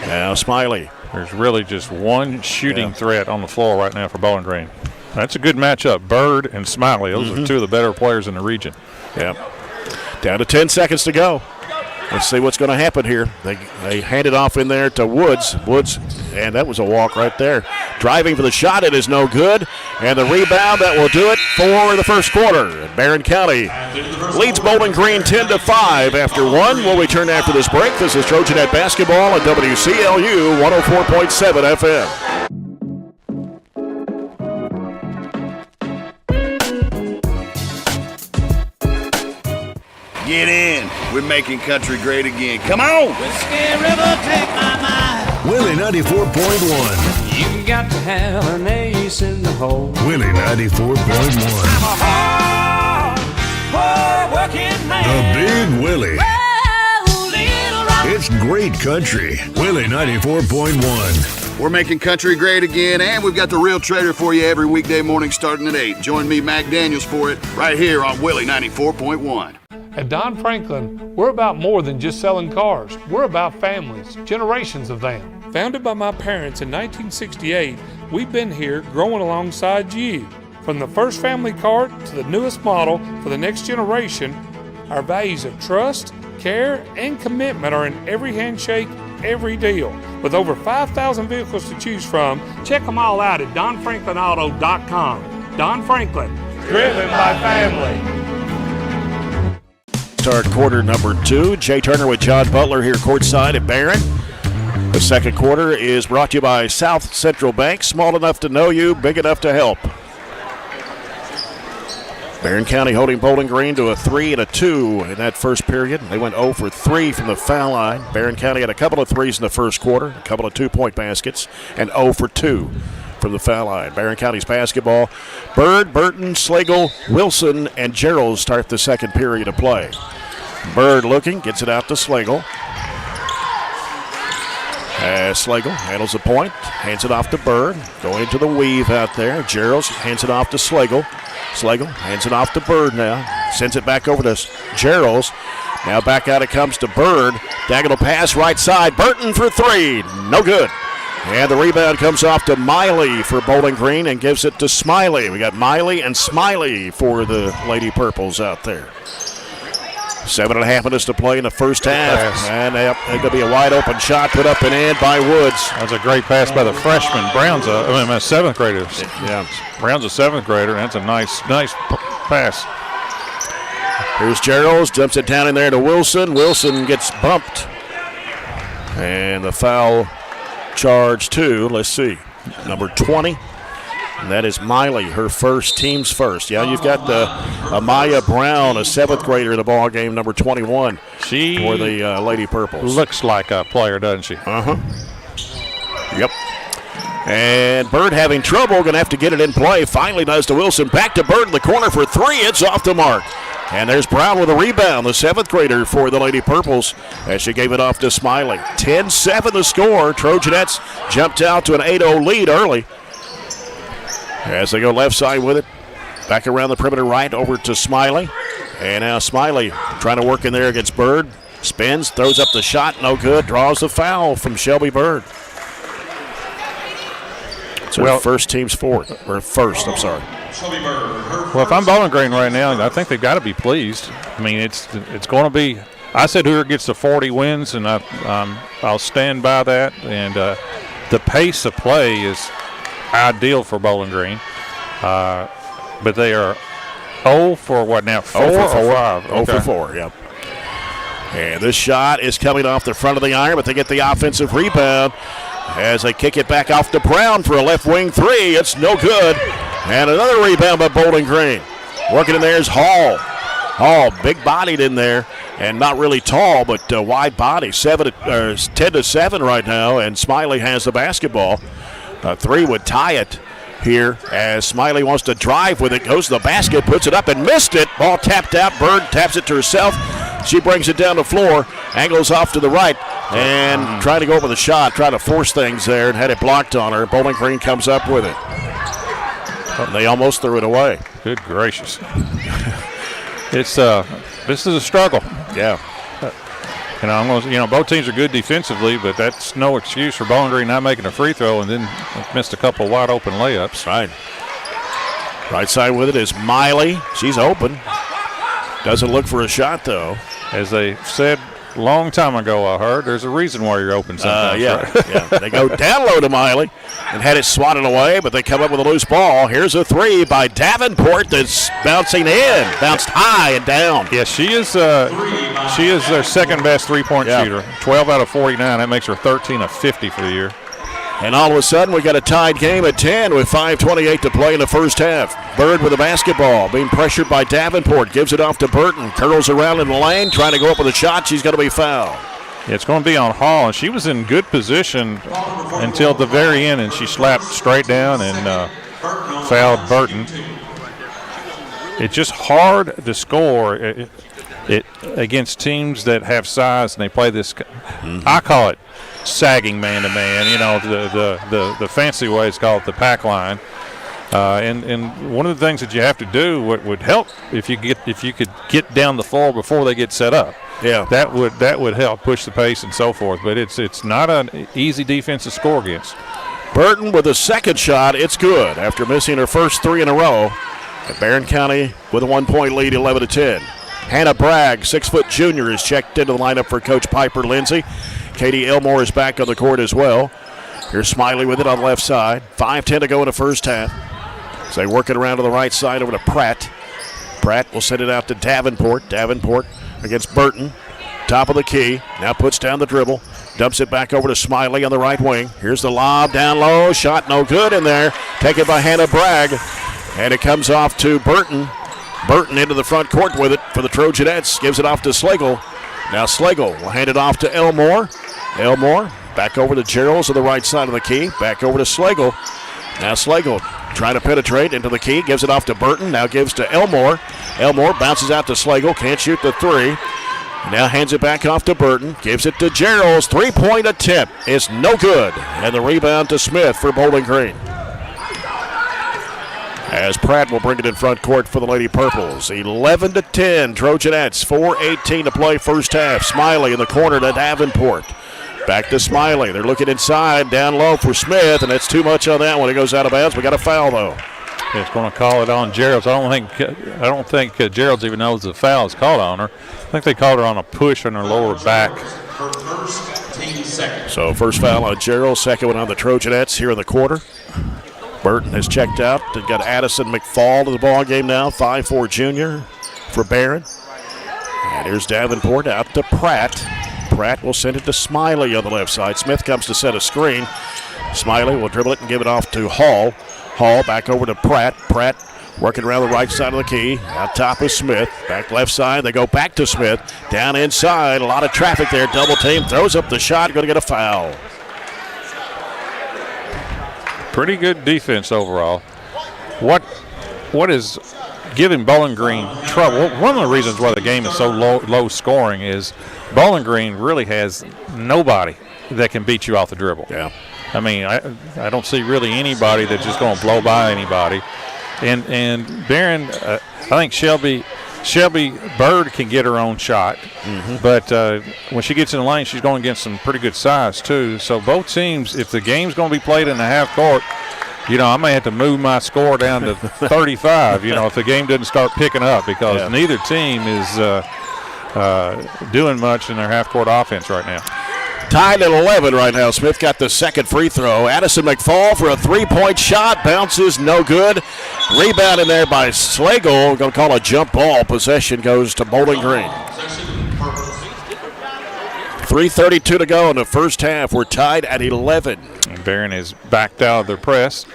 Now Smiley.
There's really just one shooting threat on the floor right now for Bowling Green. That's a good matchup. Bird and Smiley. Those are two of the better players in the region.
Yep. Down to 10 seconds to go. Let's see what's going to happen here. They hand it off in there to Woods. Woods, and that was a walk right there. Driving for the shot. It is no good. And the rebound, that will do it for the first quarter. Barren County leads Bowling Green 10-5 after one. We'll return after this break. This is Trojanet basketball at WCLU 104.7 FM.
Get in. We're making country great again. Come on.
Whiskey River, take my mind.
Willie 94.1.
You got to have an ace in the hole.
Willie 94.1.
I'm a hard working man.
The Big Willie. It's great country. Willie 94.1.
We're making country great again, and we've got the Real Trader for you every weekday morning starting at 8. Join me, Mac Daniels, for it right here on Willie 94.1.
At Don Franklin, we're about more than just selling cars. We're about families, generations of them. Founded by my parents in 1968, we've been here growing alongside you. From the first family car to the newest model for the next generation, our values of trust, care, and commitment are in every handshake, every deal. With over 5,000 vehicles to choose from, check them all out at DonFranklinAuto.com. Don Franklin, driven by family.
Start quarter number 2. Jay Turner with John Butler here courtside at Barren. The second quarter is brought to you by South Central Bank. Small enough to know you, big enough to help. Barren County holding Bowling Green to a 3 and a 2 in that first period. They went 0 for 3 from the foul line. Barren County had a couple of threes in the first quarter, a couple of 2-point baskets, and 0 for 2 from the foul line. Barren County's basketball. Bird, Burton, Slagle, Wilson, and Gerald start the second period of play. Bird looking, gets it out to Slagle. Slagle handles the point, hands it off to Bird. Going into the weave out there. Gerald hands it off to Slagle. Slagle hands it off to Bird now. Sends it back over to Gerald. Now back out it comes to Bird. Diagonal pass right side. Burton for 3. No good. And the rebound comes off to Miley for Bowling Green and gives it to Smiley. We got Miley and Smiley for the Lady Purples out there. 7.5 minutes to play in the first half. And it's going to be a wide open shot put up and in by Woods.
That's a great pass by the freshman. Brown's a seventh grader.
Yeah.
Brown's a seventh grader. That's a nice pass.
Here's Gerald, dumps it down in there to Wilson. Wilson gets bumped. And the foul charge to, let's see, number 20. And that is Miley, her first, team's first. Yeah, you've got Amaya Brown, a seventh grader in the ball game, number 21 for the Lady Purples.
Looks like a player, doesn't she?
Uh-huh. Yep. And Bird having trouble, going to have to get it in play. Finally does to Wilson. Back to Bird in the corner for 3. It's off the mark. And there's Brown with a rebound, the seventh grader for the Lady Purples, as she gave it off to Smiley. 10-7 the score. Trojanettes jumped out to an 8-0 lead early. As they go left side with it. Back around the perimeter right over to Smiley. And now Smiley trying to work in there against Bird. Spins, throws up the shot, no good. Draws the foul from Shelby Bird. So first, I'm sorry.
Well, if I'm Bowling Green right now, I think they've got to be pleased. I mean, it's going to be. I said whoever gets to 40 wins, and I'll stand by that. And the pace of play is ideal for Bowling Green, but they are 0 for what now? 4 or 5?
0 for 4. Yep. And this shot is coming off the front of the iron, but they get the offensive rebound as they kick it back off to Brown for a left wing 3. It's no good. And another rebound by Bowling Green. Working in there is Hall. Hall, big-bodied in there, and not really tall, but wide body. 10-7 right now, and Smiley has the basketball. 3 would tie it here as Smiley wants to drive with it, goes to the basket, puts it up and missed it. Ball tapped out. Bird taps it to herself. She brings it down the floor, angles off to the right, and trying to go up with a shot, trying to force things there, and had it blocked on her. Bowling Green comes up with it. They almost threw it away.
Good gracious. This is a struggle.
Yeah.
Both teams are good defensively, but that's no excuse for Bowling Green not making a free throw and then missed a couple wide open layups.
Right side with it is Miley. She's open. Doesn't look for a shot, though.
As they said a long time ago, I heard, there's a reason why you're open sometimes.
Yeah. They go down low to Miley and had it swatted away, but they come up with a loose ball. Here's a 3 by Davenport that's bouncing in. Bounced high and down.
Yeah, she is their second best three-point shooter. 12 out of 49. That makes her 13 of 50 for the year.
And all of a sudden, we got a tied game at 10 with 5:28 to play in the first half. Bird with the basketball, being pressured by Davenport. Gives it off to Burton. Curls around in the lane, trying to go up with a shot. She's going to be fouled.
It's going to be on Hall, and she was in good position until the very end, and she slapped straight down and fouled Burton. It's just hard to score it against teams that have size, and they play this. I call it sagging man-to-man. The fancy way is called the pack line. And one of the things that you have to do, what would help if you could get down the floor before they get set up.
Yeah,
that would help push the pace and so forth. But it's not an easy defense to score against.
Burton with a second shot. It's good after missing her first 3 in a row. And Barren County with a 1-point lead, 11-10. Hannah Bragg, 6-foot junior, is checked into the lineup for Coach Piper Lindsay. Katie Elmore is back on the court as well. Here's Smiley with it on the left side. 5:10 to go in the first half. So they work it around to the right side over to Pratt. Pratt will send it out to Davenport. Davenport against Burton. Top of the key. Now puts down the dribble. Dumps it back over to Smiley on the right wing. Here's the lob down low. Shot no good in there. Taken by Hannah Bragg. And it comes off to Burton. Burton into the front court with it for the Trojanettes. Gives it off to Slagle. Now Slagle will hand it off to Elmore. Elmore back over to Gerald's on the right side of the key. Back over to Slagle. Now Slagle trying to penetrate into the key. Gives it off to Burton. Now gives to Elmore. Elmore bounces out to Slagle. Can't shoot the 3. Now hands it back off to Burton. Gives it to Gerald's. 3-point attempt is no good. And the rebound to Smith for Bowling Green. As Pratt will bring it in front court for the Lady Purples. 11-10, Trojanettes, 4:18 to play first half. Smiley in the corner to Davenport. Back to Smiley. They're looking inside, down low for Smith, and that's too much on that one. It goes out of bounds. We got a foul, though.
It's going to call it on Gerald's. I don't think Gerald's even knows the foul is called on her. I think they called her on a push on her lower back.
So first foul on Gerald, second one on the Trojanettes here in the quarter. Burton has checked out. They've got Addison McFall to the ball game now, 5'4" junior for Barren. And here's Davenport out to Pratt. Pratt will send it to Smiley on the left side. Smith comes to set a screen. Smiley will dribble it and give it off to Hall. Hall back over to Pratt. Pratt working around the right side of the key. Out top is Smith. Back left side. They go back to Smith. Down inside. A lot of traffic there. Double team. Throws up the shot. Going to get a foul.
Pretty good defense overall. What is giving Bowling Green trouble? One of the reasons why the game is so low scoring is Bowling Green really has nobody that can beat you off the dribble.
Yeah.
I mean, I don't see really anybody that's just going to blow by anybody. And Barren, I think Shelby Bird can get her own shot, but when she gets in the lane, she's going against some pretty good size too. So both teams, if the game's going to be played in the half court, I may have to move my score down to 35. If the game doesn't start picking up, because neither team is doing much in their half court offense right now.
Tied at 11 right now. Smith got the second free throw. Addison McFall for a 3-point shot. Bounces, no good. Rebound in there by Slagle. Going to call a jump ball. Possession goes to Bowling Green. 3:32 to go in the first half. We're tied at 11.
And Barren is backed out of their press.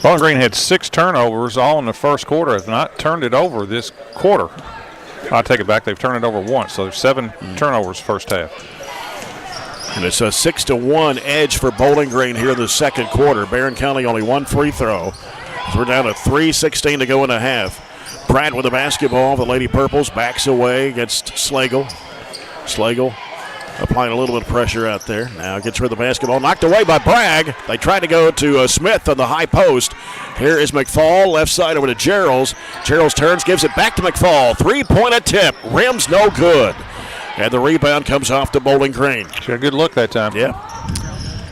Bowling Green had 6 turnovers all in the first quarter. Has not turned it over this quarter. I take it back. They've turned it over once, so there's 7 turnovers first half.
And it's a 6-1 edge for Bowling Green here in the second quarter. Barren County only 1 free throw. So we're down to 3:16 to go in the half. Pratt with the basketball. The Lady Purples backs away against Slagle. Slagle applying a little bit of pressure out there. Now gets rid of the basketball. Knocked away by Bragg. They tried to go to Smith on the high post. Here is McFall. Left side over to Gerald's. Gerald's turns, gives it back to McFall. Three-point attempt. Rim's no good. And the rebound comes off to Bowling Green.
Sure, good look that time.
Yeah.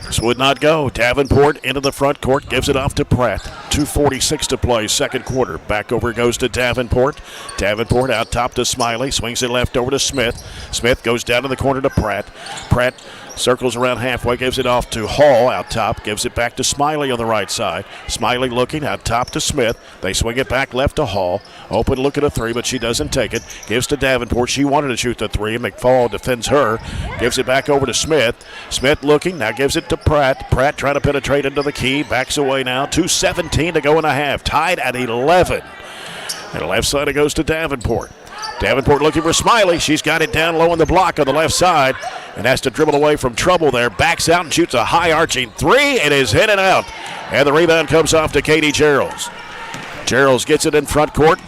This would not go. Davenport into the front court, gives it off to Pratt. 2:46 to play, second quarter. Back over goes to Davenport. Davenport out top to Smiley. Swings it left over to Smith. Smith goes down to the corner to Pratt. Pratt circles around halfway, gives it off to Hall out top, gives it back to Smiley on the right side. Smiley looking out top to Smith. They swing it back left to Hall. Open look at a three, but she doesn't take it. Gives to Davenport. She wanted to shoot the three. McFall defends her. Gives it back over to Smith. Smith looking, now gives it to Pratt. Pratt trying to penetrate into the key. Backs away now. 2:17 to go in a half. Tied at 11. And the left side it goes to Davenport. Davenport looking for Smiley. She's got it down low on the block on the left side and has to dribble away from trouble there. Backs out and shoots a high arching three. It is hit and out. And the rebound comes off to Katie Geralds. Geralds gets it in front court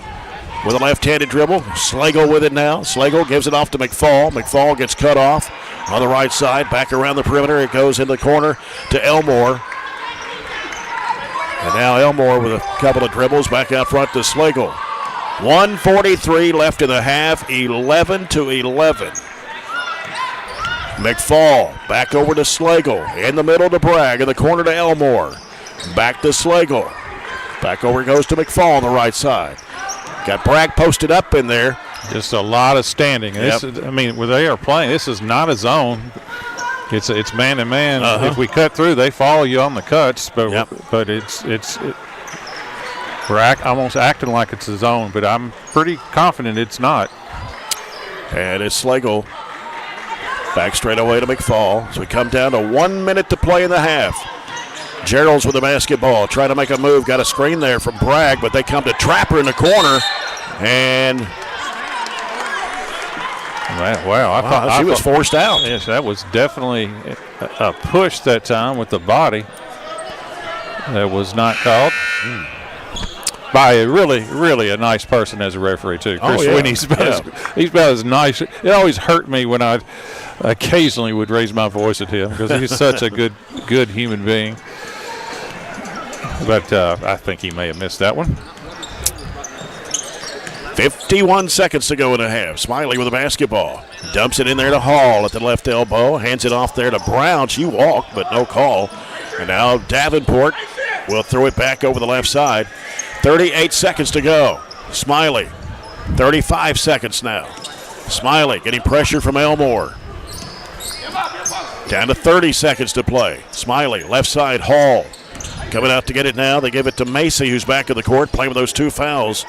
with a left-handed dribble. Slagle with it now. Slagle gives it off to McFall. McFall gets cut off on the right side. Back around the perimeter. It goes in the corner to Elmore. And now Elmore with a couple of dribbles back out front to Slagle. 1:43 left in the half, 11-11. McFall back over to Slagle. In the middle to Bragg. In the corner to Elmore. Back to Slagle. Back over goes to McFall on the right side. Got Bragg posted up in there.
Just a lot of standing.
Yep.
This is, I mean, where they are playing, this is not a zone. It's man to man. If we cut through, they follow you on the cuts, but we're almost acting like it's a zone, but I'm pretty confident it's not.
And it's Slagle back straight away to McFall. So we come down to 1 minute to play in the half. Gerald's with the basketball, trying to make a move. Got a screen there from Bragg, but they come to trap her in the corner. And
wow, I thought
she was forced out.
Yes, that was definitely a push that time with the body. That was not called. By a really a nice person as a referee too. Chris Sweeney's he's about as nice. It always hurt me when I occasionally would raise my voice at him because he's such a good human being. But I think he may have missed that one.
51 seconds to go in a half. Smiley with the basketball. Dumps it in there to Hall at the left elbow. Hands it off there to Brown. She walked, but no call. And now Davenport will throw it back over the left side. 38 seconds to go. Smiley, 35 seconds now. Smiley getting pressure from Elmore. Down to 30 seconds to play. Smiley, left side, Hall. Coming out to get it now. They give it to Macy, who's back in the court, playing with those two fouls.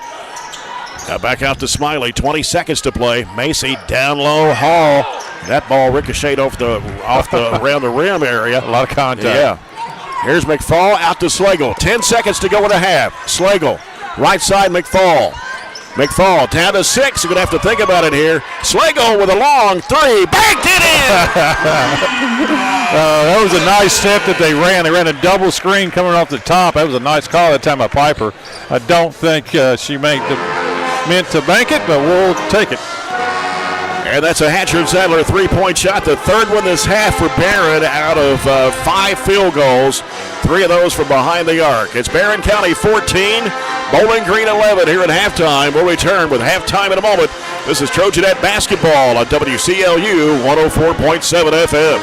Now back out to Smiley, 20 seconds to play. Macy down low, Hall. That ball ricocheted off the around the rim area.
A lot of contact.
Yeah. Here's McFall out to Slagle. 10 seconds to go in a half. Slagle, right side McFall. McFall down to 6. You're going to have to think about it here. Slagle with a long three. Banked it in!
That was a nice step that they ran. They ran a double screen coming off the top. That was a nice call that time by Piper. I don't think she meant to bank it, but we'll take it.
And that's a Hatcher Sadler three-point shot. The third one this half for Barren out of 5 field goals. 3 of those from behind the arc. It's Barren County 14, Bowling Green 11 here at halftime. We'll return with halftime in a moment. This is Trojanette basketball on WCLU 104.7 FM.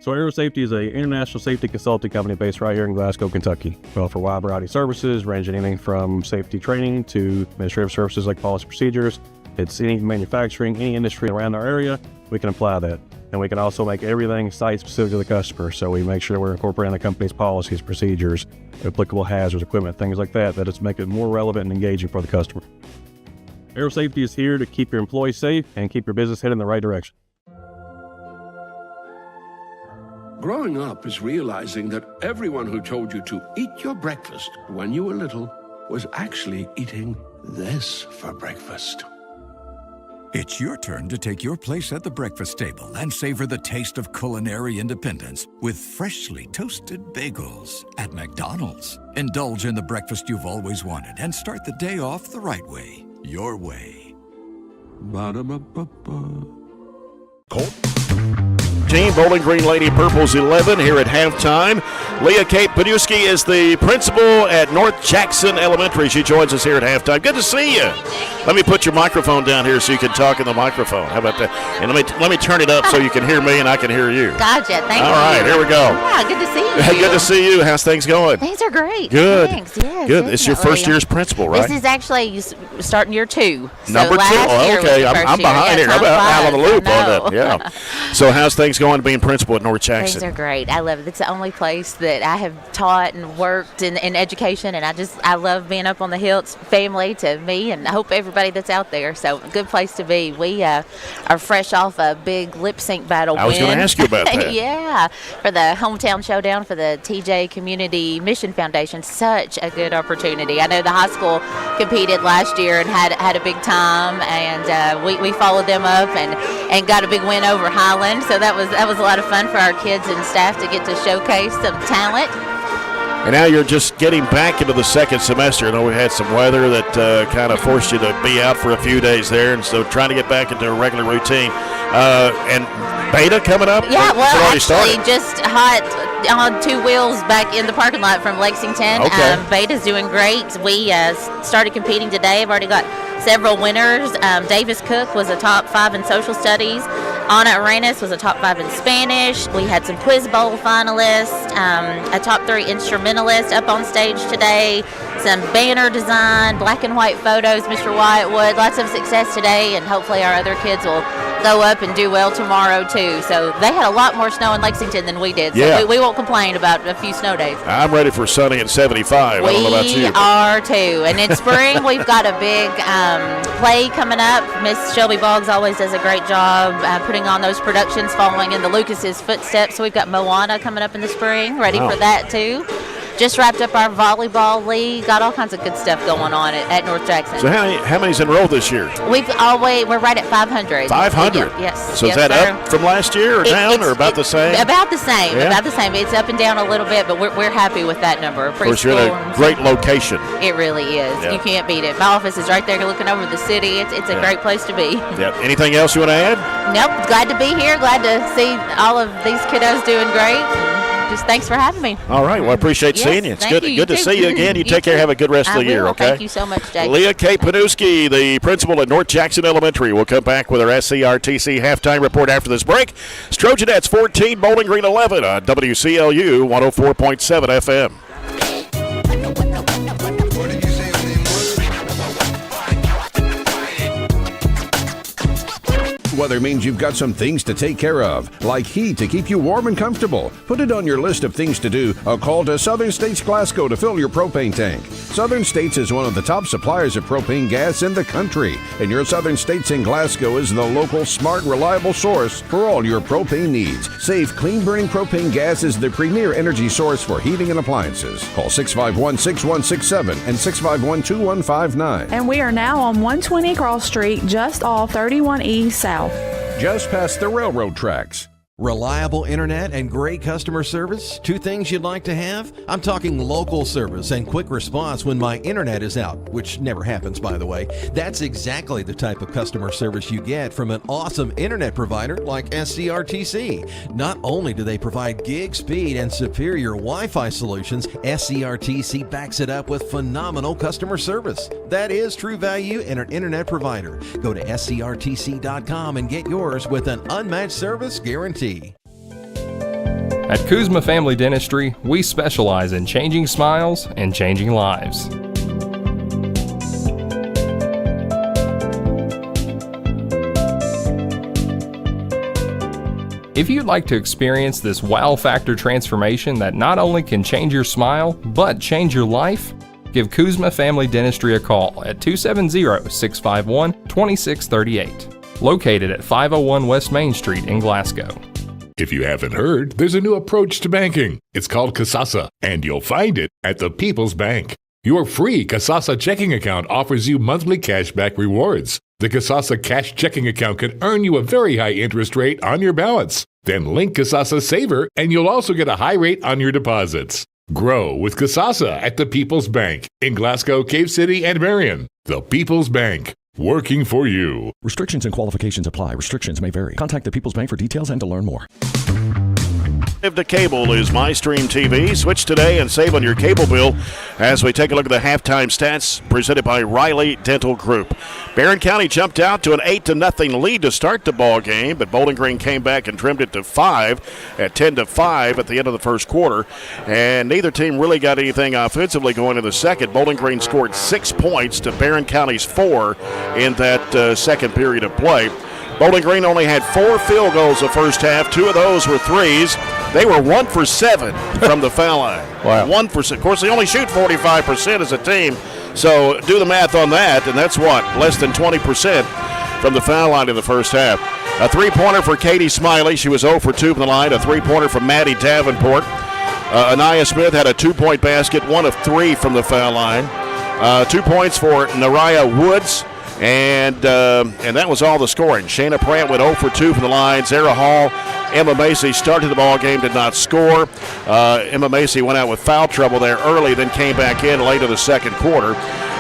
So Aero Safety is an international safety consulting company based right here in Glasgow, Kentucky. We offer a wide variety of services, ranging anything from safety training to administrative services like policy procedures. It's any manufacturing, any industry around our area, we can apply that. And we can also make everything site-specific to the customer. So we make sure we're incorporating the company's policies, procedures, applicable hazards, equipment, things like that, that it's make it more relevant and engaging for the customer. Aero Safety is here to keep your employees safe and keep your business headed in the right direction.
Growing up is realizing that everyone who told you to eat your breakfast when you were little was actually eating this for breakfast.
It's your turn to take your place at the breakfast table and savor the taste of culinary independence with freshly toasted bagels at McDonald's. Indulge in the breakfast you've always wanted and start the day off the right way, your way.
Ba-da-ba-ba-ba.
Colt. Team Bowling Green Lady Purples 11 here at halftime. Leah Kate Paduski is the principal at North Jackson Elementary. She joins us here at halftime. Good to see you. Let me put your microphone down here so you can talk in the microphone. How about that? And let me turn it up so you can hear me and I can hear you.
Gotcha. Thank you.
All right, here we go.
Yeah, good to see you.
Good to see you. How's things going?
Things are great.
Good.
Thanks. Yes,
good. It's your first year as principal, right?
This is actually starting year 2. So
Number 2. Oh, okay. I'm behind here. I'm out on the loop on that. Yeah. So how's things going being principal at North Jackson?
Things are great. I love it. It's the only place that I have taught and worked in education, and I love being up on the hill. It's family to me, and I hope everybody that's out there. So a good place to be. We are fresh off a big lip sync battle win.
I was going to ask you about that.
Yeah, for the hometown showdown for the TJ Community Mission Foundation. Such a good opportunity. I know the high school competed last year and had a big time, and we followed them up and got a big win over Highland. So that was a lot of fun for our kids and staff to get to showcase some talent.
And now you're just getting back into the second semester. I know we had some weather that kind of forced you to be out for a few days there, and so trying to get back into a regular routine. And beta coming up?
Yeah, well, actually, just hot on 2 wheels back in the parking lot from Lexington.
Okay.
Beta's doing great. We started competing today. I've already got several winners. Davis Cook was a top 5 in social studies. Ana Arenas was a top 5 in Spanish. We had some Quiz Bowl finalists, a top 3 instrumentalist up on stage today, some banner design, black and white photos, Mr. Wyattwood. Lots of success today, and hopefully our other kids will go up and do well tomorrow too. So they had a lot more snow in Lexington than we did, so
yeah.
we won't complain about a few snow days.
I'm ready for sunny and 75. I don't know about you.
We are too. And in spring, we've got a big play coming up. Miss Shelby Boggs always does a great job putting on those productions following in the Lucas's footsteps. So we've got Moana coming up in the spring, ready for that too. Just wrapped up our volleyball league. Got all kinds of good stuff going on at North Jackson.
So how many's enrolled this year?
We're right at 500.
500?
Yes.
So is that up from last year or down or about the same?
About the same.
Yeah.
About the same. It's up and down a little bit, but we're happy with that number.
Of course, you're in a great location.
It really is.
Yeah.
You can't beat it. My office is right there looking over the city. It's a great place to be.
Yeah. Anything else you want to add?
Nope. Glad to be here. Glad to see all of these kiddos doing great. Just thanks for having me.
All right. Well, I appreciate seeing you. It's good to see you again. You take care. Have a good rest of the year, okay?
Thank you so much, Jake.
Leah K. Paduski, the principal at North Jackson Elementary. We'll come back with our SCRTC halftime report after this break. It's Trojanettes 14, Bowling Green 11 on WCLU 104.7 FM.
Weather means you've got some things to take care of, like heat to keep you warm and comfortable. Put it on your list of things to do. A call to Southern States Glasgow to fill your propane tank. Southern States is one of the top suppliers of propane gas in the country, and your Southern States in Glasgow is the local, smart, reliable source for all your propane needs. Safe, clean-burning propane gas is the premier energy source for heating and appliances. Call 651-6167 and 651-2159.
And we are now on 120 Cross Street, just off 31E South.
Just past the railroad tracks.
Reliable internet and great customer service, 2 things you'd like to have? I'm talking local service and quick response when my internet is out, which never happens, by the way. That's exactly the type of customer service you get from an awesome internet provider like SCRTC. Not only do they provide gig speed and superior Wi-Fi solutions, SCRTC backs it up with phenomenal customer service. That is true value in an internet provider. Go to scrtc.com and get yours with an unmatched service guarantee.
At Kuzma Family Dentistry, we specialize in changing smiles and changing lives. If you'd like to experience this wow factor transformation that not only can change your smile, but change your life, give Kuzma Family Dentistry a call at 270-651-2638. Located at 501 West Main Street in Glasgow.
If you haven't heard, there's a new approach to banking. It's called Kasasa, and you'll find it at the People's Bank. Your free Kasasa checking account offers you monthly cashback rewards. The Kasasa Cash checking account can earn you a very high interest rate on your balance. Then link Kasasa Saver, and you'll also get a high rate on your deposits. Grow with Kasasa at the People's Bank in Glasgow, Cave City, and Barren. The People's Bank, working for you.
Restrictions and qualifications apply. Restrictions may vary. Contact the People's Bank for details and to learn more.
To cable is MyStream TV. Switch today and save on your cable bill as we take a look at the halftime stats presented by Riley Dental Group. Barren County jumped out to an 8-0 lead to start the ball game, but Bowling Green came back and trimmed it to 5 at 10-5 at the end of the first quarter. And neither team really got anything offensively going in the second. Bowling Green scored 6 points to Barren County's 4 in that second period of play. Bowling Green only had 4 field goals the first half. 2 of those were threes. They were 1 for 7 from the foul line.
Wow.
1 for 7. Of course, they only shoot 45% as a team. So do the math on that, and that's what? Less than 20% from the foul line in the first half. A three-pointer for Katie Smiley. She was 0 for 2 from the line. A three-pointer from Maddie Davenport. Anaya Smith had a 2-point basket, 1 of 3 from the foul line. 2 points for Naraya Woods. And that was all the scoring. Shayna Pratt went 0 for 2 from the line. Zara Hall, Emma Macy started the ball game, did not score. Emma Macy went out with foul trouble there early, then came back in late in the second quarter.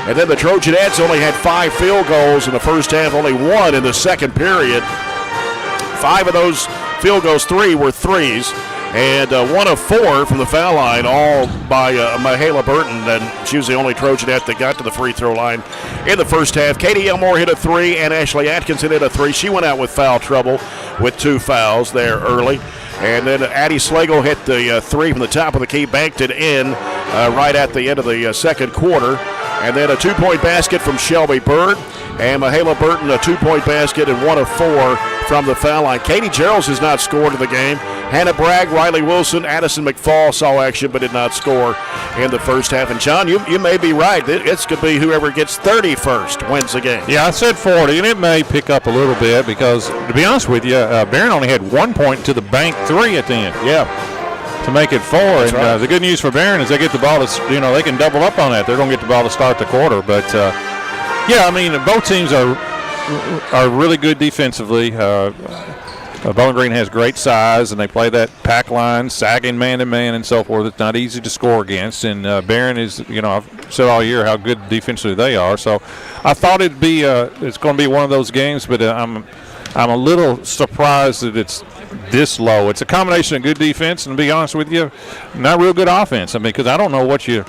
And then the Trojanettes only had 5 field goals in the first half, only 1 in the second period. 5 of those field goals, 3 were threes. And 1 of 4 from the foul line, all by Mahala Burton. And she was the only Trojanette that got to the free throw line in the first half. Katie Elmore hit a 3, and Ashley Atkinson hit a 3. She went out with foul trouble with 2 fouls there early. And then Addie Slagle hit the 3 from the top of the key, banked it in right at the end of the second quarter. And then a 2-point basket from Shelby Bird. And Mahala Burton, a 2-point basket and 1 of 4 from the foul line. Katie Geralds has not scored in the game. Hannah Bragg, Riley Wilson, Addison McFall saw action but did not score in the first half. And, John, you may be right. It's going to be whoever gets 30 first wins the game.
Yeah, I said 40, and it may pick up a little bit because, to be honest with you, Barren only had 1 point to the bank 3 at the end.
Yeah.
To make it 4.
That's
and
right.
The good news for Barren is they get the ball to, they can double up on that. They're going to get the ball to start the quarter. But, yeah, I mean, both teams are really good defensively. Bowling Green has great size, and they play that pack line, sagging man-to-man and so forth. It's not easy to score against. And Barren is, I've said all year how good defensively they are. So I thought it'd be it's going to be one of those games, but I'm a little surprised that it's this low. It's a combination of good defense and, to be honest with you, not real good offense. I mean, because I don't know what when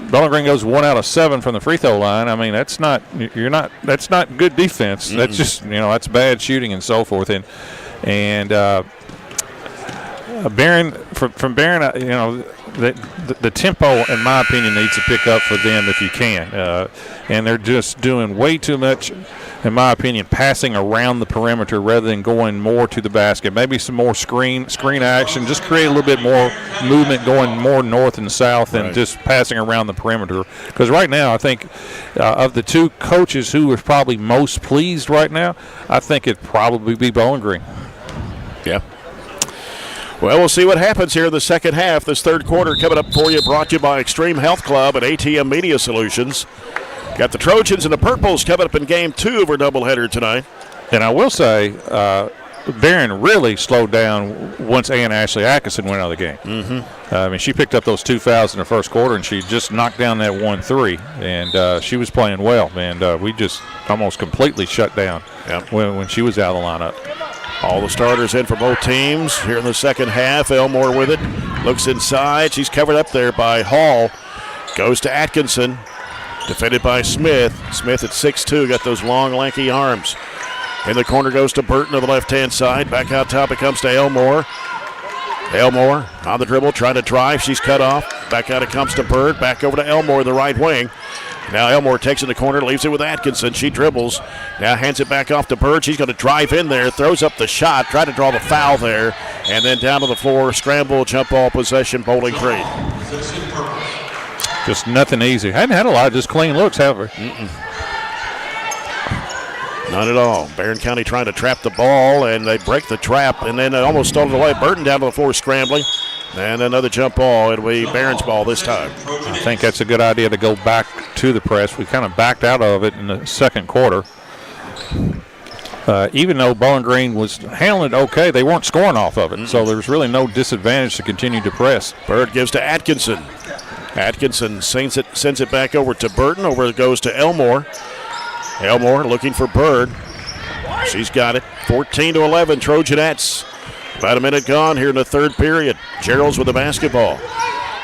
Bowling Green goes 1 out of 7 from the free throw line, I mean, that's not good defense. Mm-hmm. That's just, that's bad shooting and so forth. And Barren, from Barren, the tempo, in my opinion, needs to pick up for them if you can. And they're just doing way too much, in my opinion, passing around the perimeter rather than going more to the basket. Maybe some more screen action, just create a little bit more movement going more north and south than just passing around the perimeter. Because right now, I think of the 2 coaches who are probably most pleased right now, I think it'd probably be Bowling Green.
Yeah. Well, we'll see what happens here in the second half. This third quarter coming up for you, brought to you by Extreme Health Club and ATM Media Solutions. Got the Trojans and the Purples coming up in Game 2 of our doubleheader tonight.
And I will say, Barren really slowed down once Ashley Atkinson went out of the game.
Mm-hmm.
I mean, she picked up those 2 fouls in the first quarter, and she just knocked down that 1-3. And she was playing well, and we just almost completely shut down when she was out of the lineup.
All the starters in for both teams here in the second half. Elmore with it. Looks inside. She's covered up there by Hall. Goes to Atkinson. Defended by Smith. Smith at 6'2", got those long, lanky arms. In the corner goes to Burton on the left-hand side. Back out top it comes to Elmore. Elmore on the dribble, trying to drive. She's cut off. Back out it comes to Bird. Back over to Elmore, the right wing. Now Elmore takes it in the corner, leaves it with Atkinson. She dribbles. Now hands it back off to Bird. She's going to drive in there, throws up the shot, try to draw the foul there, and then down to the floor, scramble, jump ball possession, Bowling Green.
Just nothing easy. Hadn't had a lot of just clean looks, have we?
None at all. Barren County trying to trap the ball, and they break the trap, and then they almost stole it away. Burton down to the floor scrambling, and another jump ball. It'll be Barron's ball this time.
I think that's a good idea to go back to the press. We kind of backed out of it in the second quarter. Even though Bowling Green was handling it okay, they weren't scoring off of it, so there was really no disadvantage to continue to press.
Bird gives to Atkinson. Atkinson sends it back over to Burton. Over it goes to Elmore. Elmore looking for Bird. She's got it. 14-11, Trojanettes. About a minute gone here in the third period. Gerald's with the basketball.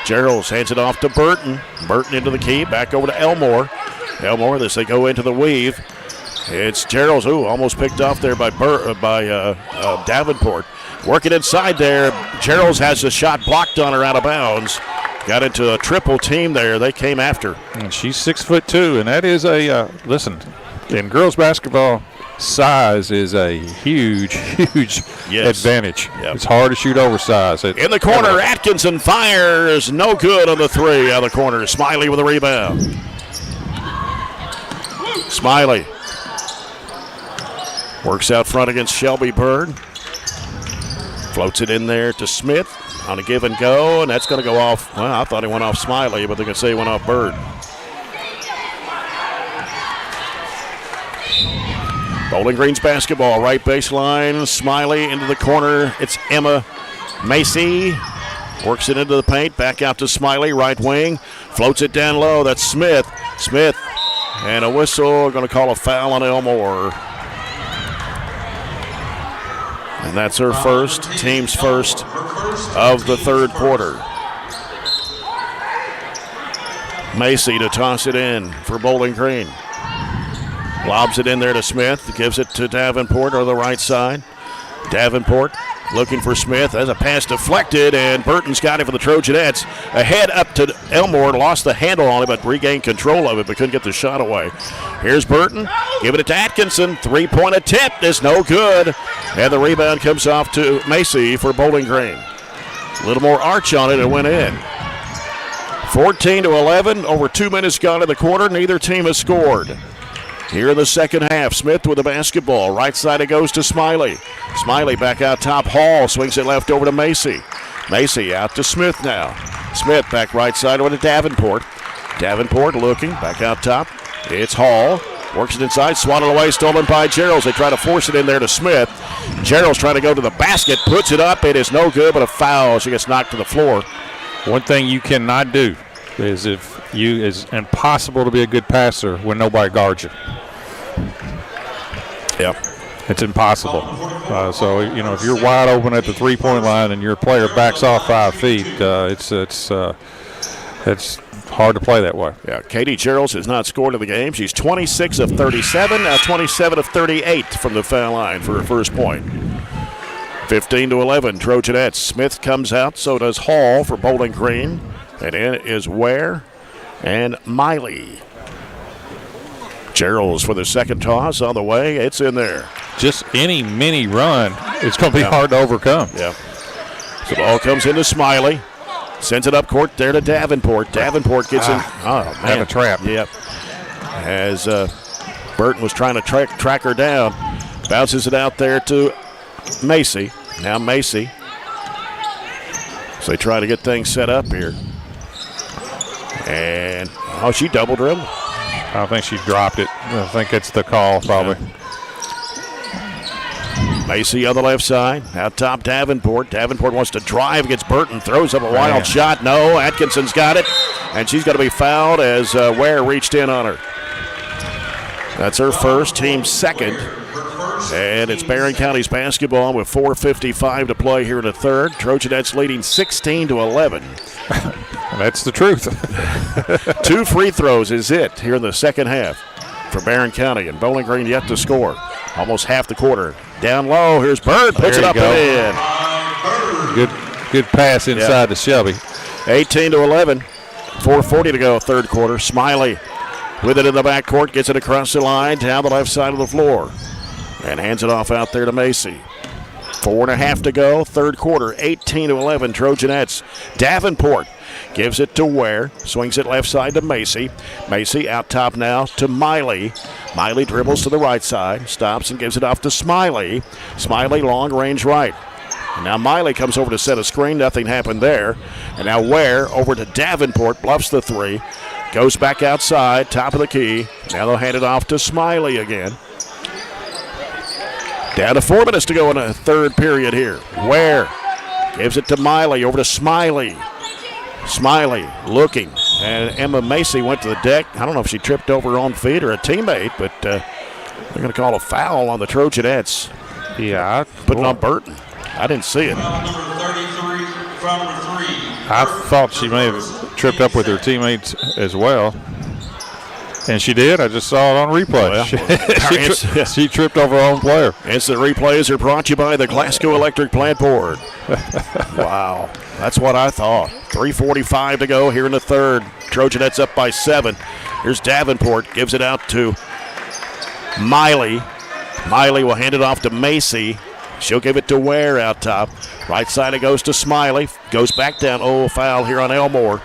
Gerald's hands it off to Burton. Burton into the key. Back over to Elmore. Elmore, as they go into the weave. It's Gerald's. Ooh, almost picked off there by Davenport. Working inside there. Gerald's has the shot blocked on her out of bounds. Got into a triple team there. They came after.
And she's 6'2", and that is a listen. In girls basketball, size is a huge advantage.
Yep.
It's hard to shoot oversized.
In the corner, Atkinson fires. No good on the three out of the corner. Smiley with a rebound. Smiley works out front against Shelby Bird. Floats it in there to Smith on a give and go, and that's going to go off. Well, I thought he went off Smiley, but they're going to say he went off Bird. Bowling Green's basketball, right baseline. Smiley into the corner. It's Emma Macy. Works it into the paint. Back out to Smiley, right wing. Floats it down low. That's Smith. Smith. And a whistle. Going to call a foul on Elmore. And that's her first, team's first of the third quarter. Macy to toss it in for Bowling Green. Lobs it in there to Smith. Gives it to Davenport on the right side. Davenport looking for Smith. As a pass deflected, and Burton's got it for the Trojanettes. Ahead up to Elmore. Lost the handle on it, but regained control of it, but couldn't get the shot away. Here's Burton. Giving it to Atkinson. Three-point attempt is no good. And the rebound comes off to Macy for Bowling Green. A little more arch on it and went in. 14-11. Over 2 minutes gone in the quarter. Neither team has scored. Here in the second half, Smith with the basketball. Right side it goes to Smiley. Smiley back out top. Hall swings it left over to Macy. Macy out to Smith now. Smith back right side over to Davenport. Davenport looking back out top. It's Hall. Works it inside. Swatted away. Stolen by Gerald's. They try to force it in there to Smith. Gerald's trying to go to the basket. Puts it up. It is no good, but a foul. She gets knocked to the floor.
One thing you cannot do is it's impossible to be a good passer when nobody guards you.
Yep.
It's impossible. So, if you're wide open at the three-point line and your player backs off 5 feet, it's hard to play that way.
Yeah, Katie Gerald's has not scored in the game. She's 26 of 37, now 27 of 38 from the foul line for her first point. 15-11, Trojanettes. Smith comes out, so does Hall for Bowling Green. And in is Ware and Miley. Gerald's for the second toss on the way. It's in there.
Just any mini run, it's going to be hard to overcome.
Yeah. So the ball comes into Smiley. Sends it up court there to Davenport. Davenport gets in. Oh, man.
Have a trap.
Yep. As Burton was trying to track her down. Bounces it out there to Macy. Now Macy. So they try to get things set up here. And, she double dribbled.
I think she dropped it. I think it's the call, probably.
Yeah. Macy on the left side. Out top, Davenport. Davenport wants to drive against Burton. Throws up a wild shot. No, Atkinson's got it. And she's going to be fouled as Ware reached in on her. That's her first, team second. And it's Barren County's basketball with 4:55 to play here in the third. Trojanettes leading 16-11.
That's the truth.
2 free throws is it here in the second half for Barren County, and Bowling Green yet to score. Almost half the quarter. Down low, here's Bird, puts it up and in.
Good pass inside to Shelby.
18-11. 4:40 to go, third quarter. Smiley with it in the backcourt, gets it across the line, down the left side of the floor, and hands it off out there to Macy. 4.5 to go, third quarter. 18-11, Trojanettes. Davenport gives it to Ware, swings it left side to Macy. Macy out top now to Miley. Miley dribbles to the right side, stops and gives it off to Smiley. Smiley long range right. And now Miley comes over to set a screen. Nothing happened there. And now Ware over to Davenport, bluffs the three. Goes back outside, top of the key. Now they'll hand it off to Smiley again. Down to 4 minutes to go in the third period here. Ware gives it to Miley, over to Smiley. Smiley looking. And Emma Macy went to the deck. I don't know if she tripped over her own feet or a teammate, but they're going to call a foul on the Trojanettes.
Yeah.
Putting on Burton. I didn't see it.
I thought she may have tripped up with her teammates as well. And she did. I just saw it on replay.
Well,
she tripped over her own player.
Instant replays are brought to you by the Glasgow Electric Plant Board. Wow. That's what I thought. 3:45 to go here in the third. Trojanettes up by 7. Here's Davenport. Gives it out to Miley. Miley will hand it off to Macy. She'll give it to Ware out top. Right side it goes to Smiley. Goes back down. Oh, foul here on Elmore.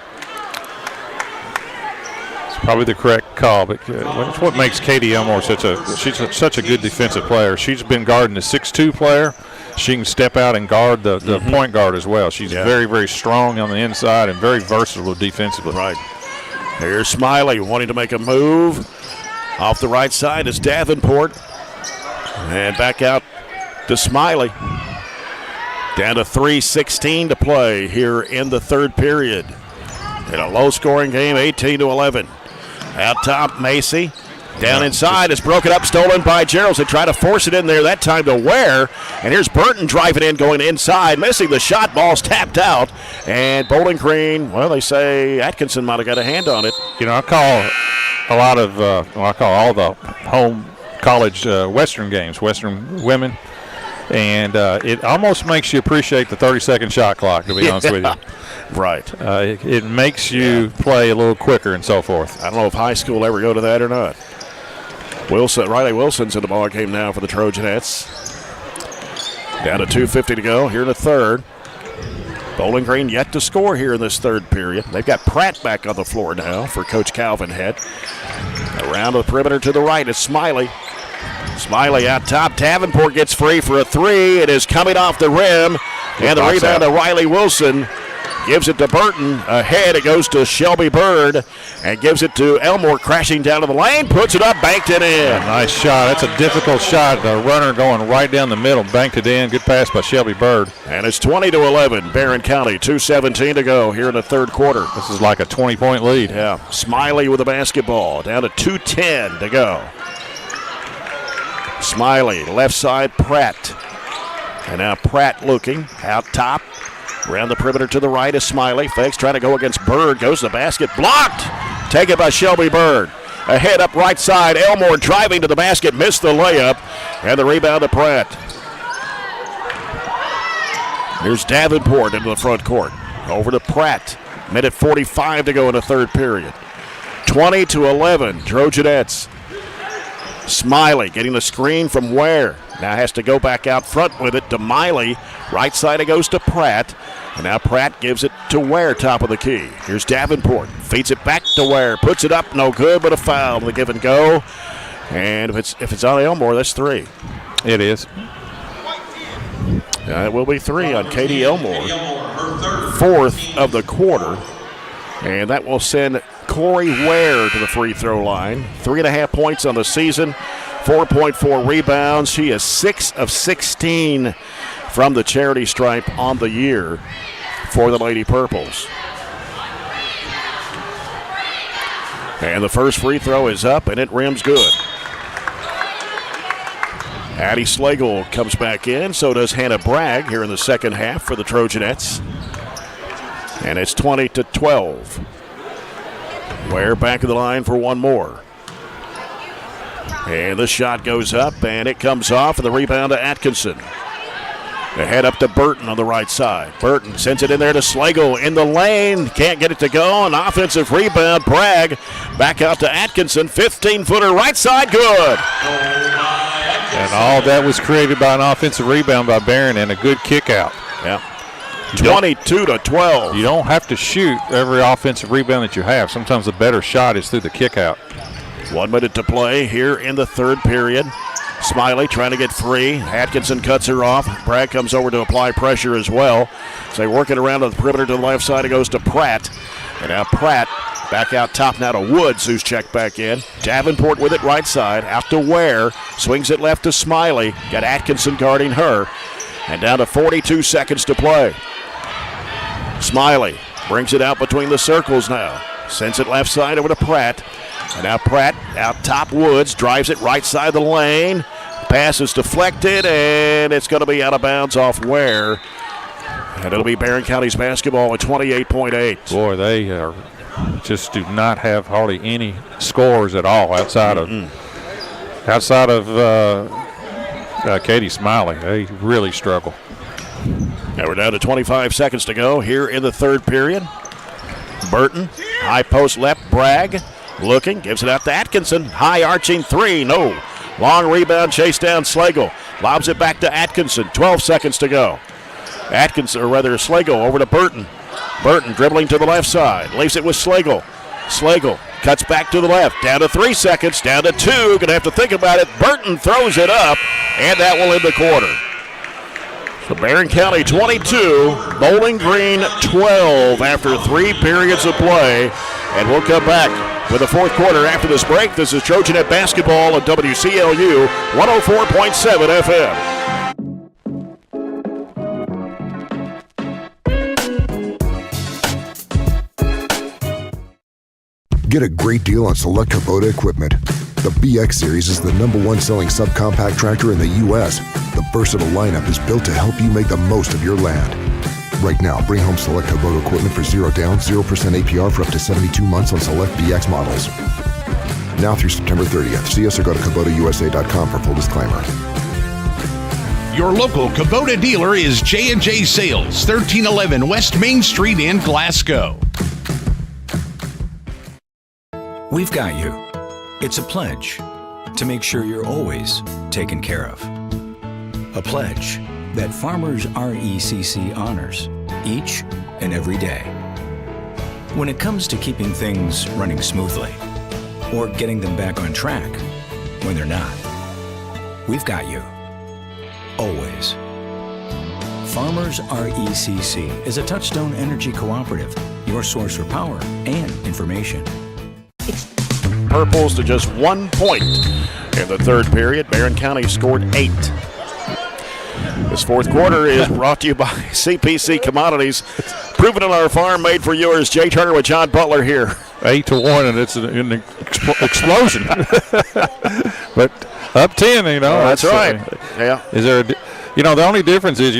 Probably the correct call, but it's what makes Katie Elmore such a good defensive player. She's been guarding the 6'2" player. She can step out and guard the point guard as well. She's very, very strong on the inside and very versatile defensively.
Right. Here's Smiley wanting to make a move. Off the right side is Davenport. And back out to Smiley. Down to 3:16 to play here in the third period. In a low-scoring game, 18-11. Out top, Macy. Down inside, it's broken up, stolen by Gerald. They try to force it in there, that time to Ware. And here's Burton driving in, going inside, missing the shot. Ball's tapped out. And Bowling Green, well, they say Atkinson might have got a hand on it.
You know, I call all the home college Western games, Western women. And it almost makes you appreciate the 30-second shot clock, to be honest with you.
Right.
It makes you play a little quicker and so forth.
I don't know if high school ever go to that or not. Riley Wilson's in the ball game now for the Trojanettes. Down to 2:50 to go here in the third. Bowling Green yet to score here in this third period. They've got Pratt back on the floor now for Coach Calvin Head. Around the perimeter to the right is Smiley. Smiley out top. Davenport gets free for a three. It is coming off the rim. And the rebound to Riley Wilson. Gives it to Burton. Ahead it goes to Shelby Bird. And gives it to Elmore crashing down to the lane. Puts it up, banked it in.
Nice shot. That's a difficult shot. The runner going right down the middle. Banked it in. Good pass by Shelby Bird.
And it's 20-11. Barren County. 2:17 to go here in the third quarter.
This is like a 20-point lead.
Yeah. Smiley with the basketball. Down to 2:10 to go. Smiley, left side, Pratt. And now Pratt looking, out top. Around the perimeter to the right is Smiley. Fakes, trying to go against Bird. Goes to the basket, blocked. Taken by Shelby Bird. Ahead up right side, Elmore driving to the basket, missed the layup. And the rebound to Pratt. Here's Davenport into the front court. Over to Pratt. Minute 45 to go in the third period. 20-11, Trojanettes. Smiley getting the screen from Ware. Now has to go back out front with it to Miley. Right side it goes to Pratt. And now Pratt gives it to Ware, top of the key. Here's Davenport. Feeds it back to Ware. Puts it up, no good, but a foul. The give and go. And if it's on Elmore, that's 3.
It is.
It will be 3 on Katie Elmore. 4th of the quarter. And that will send Corey Ware to the free throw line. 3.5 points on the season, 4.4 rebounds. She is 6 of 16 from the charity stripe on the year for the Lady Purples. And the first free throw is up, and it rims good. Addie Slagle comes back in, so does Hannah Bragg here in the second half for the Trojanettes. And it's 20-12. Ware back of the line for one more. And the shot goes up, and it comes off, and the rebound to Atkinson. They head up to Burton on the right side. Burton sends it in there to Slagle in the lane. Can't get it to go. An offensive rebound. Bragg back out to Atkinson. 15-footer right side. Good.
And all that was created by an offensive rebound by Barren and a good kick out.
Yeah. 22-12.
You don't have to shoot every offensive rebound that you have. Sometimes the better shot is through the kick out.
1 minute to play here in the third period. Smiley trying to get free. Atkinson cuts her off. Bragg comes over to apply pressure as well. So they work it around to the perimeter to the left side. It goes to Pratt. And now Pratt back out top now to Woods, who's checked back in. Davenport with it right side. Out to Ware. Swings it left to Smiley. Got Atkinson guarding her. And down to 42 seconds to play. Smiley brings it out between the circles now. Sends it left side over to Pratt. And now Pratt out top. Woods drives it right side of the lane. Pass is deflected, and it's going to be out of bounds off Ware. And it'll be Barren County's basketball at 28.8.
Boy, they are just do not have hardly any scores at all outside of Katie Smiley. They really struggle.
Now we're down to 25 seconds to go here in the third period. Burton, high post left, Bragg looking, gives it out to Atkinson. High arching three, no. Long rebound, chase down Slagle. Lobs it back to Atkinson, 12 seconds to go. Slagle over to Burton. Burton dribbling to the left side, leaves it with Slagle. Slagle cuts back to the left, down to 3 seconds, down to 2. Gonna have to think about it. Burton throws it up, and that will end the quarter. So Barren County 22, Bowling Green 12 after 3 periods of play. And we'll come back with the fourth quarter after this break. This is Trojanet basketball at WCLU 104.7 FM.
Get a great deal on select Kubota equipment. The BX Series is the #1 selling subcompact tractor in the U.S. The versatile lineup is built to help you make the most of your land. Right now, bring home select Kubota equipment for 0 down, 0% APR for up to 72 months on select BX models. Now through September 30th. See us or go to KubotaUSA.com for full disclaimer.
Your local Kubota dealer is J&J Sales, 1311 West Main Street in Glasgow.
We've got you. It's a pledge to make sure you're always taken care of. A pledge that Farmers RECC honors each and every day. When it comes to keeping things running smoothly or getting them back on track when they're not, we've got you. Always. Farmers RECC is a Touchstone Energy Cooperative, your source for power and information.
Purples to just 1 point in the third period. Barren County scored 8. This fourth quarter is brought to you by CPC Commodities. Proven on our farm, made for yours. Jay Turner with John Butler here.
8-1, and it's an explosion. But up 10,
that's right. Yeah.
Is there the only difference is,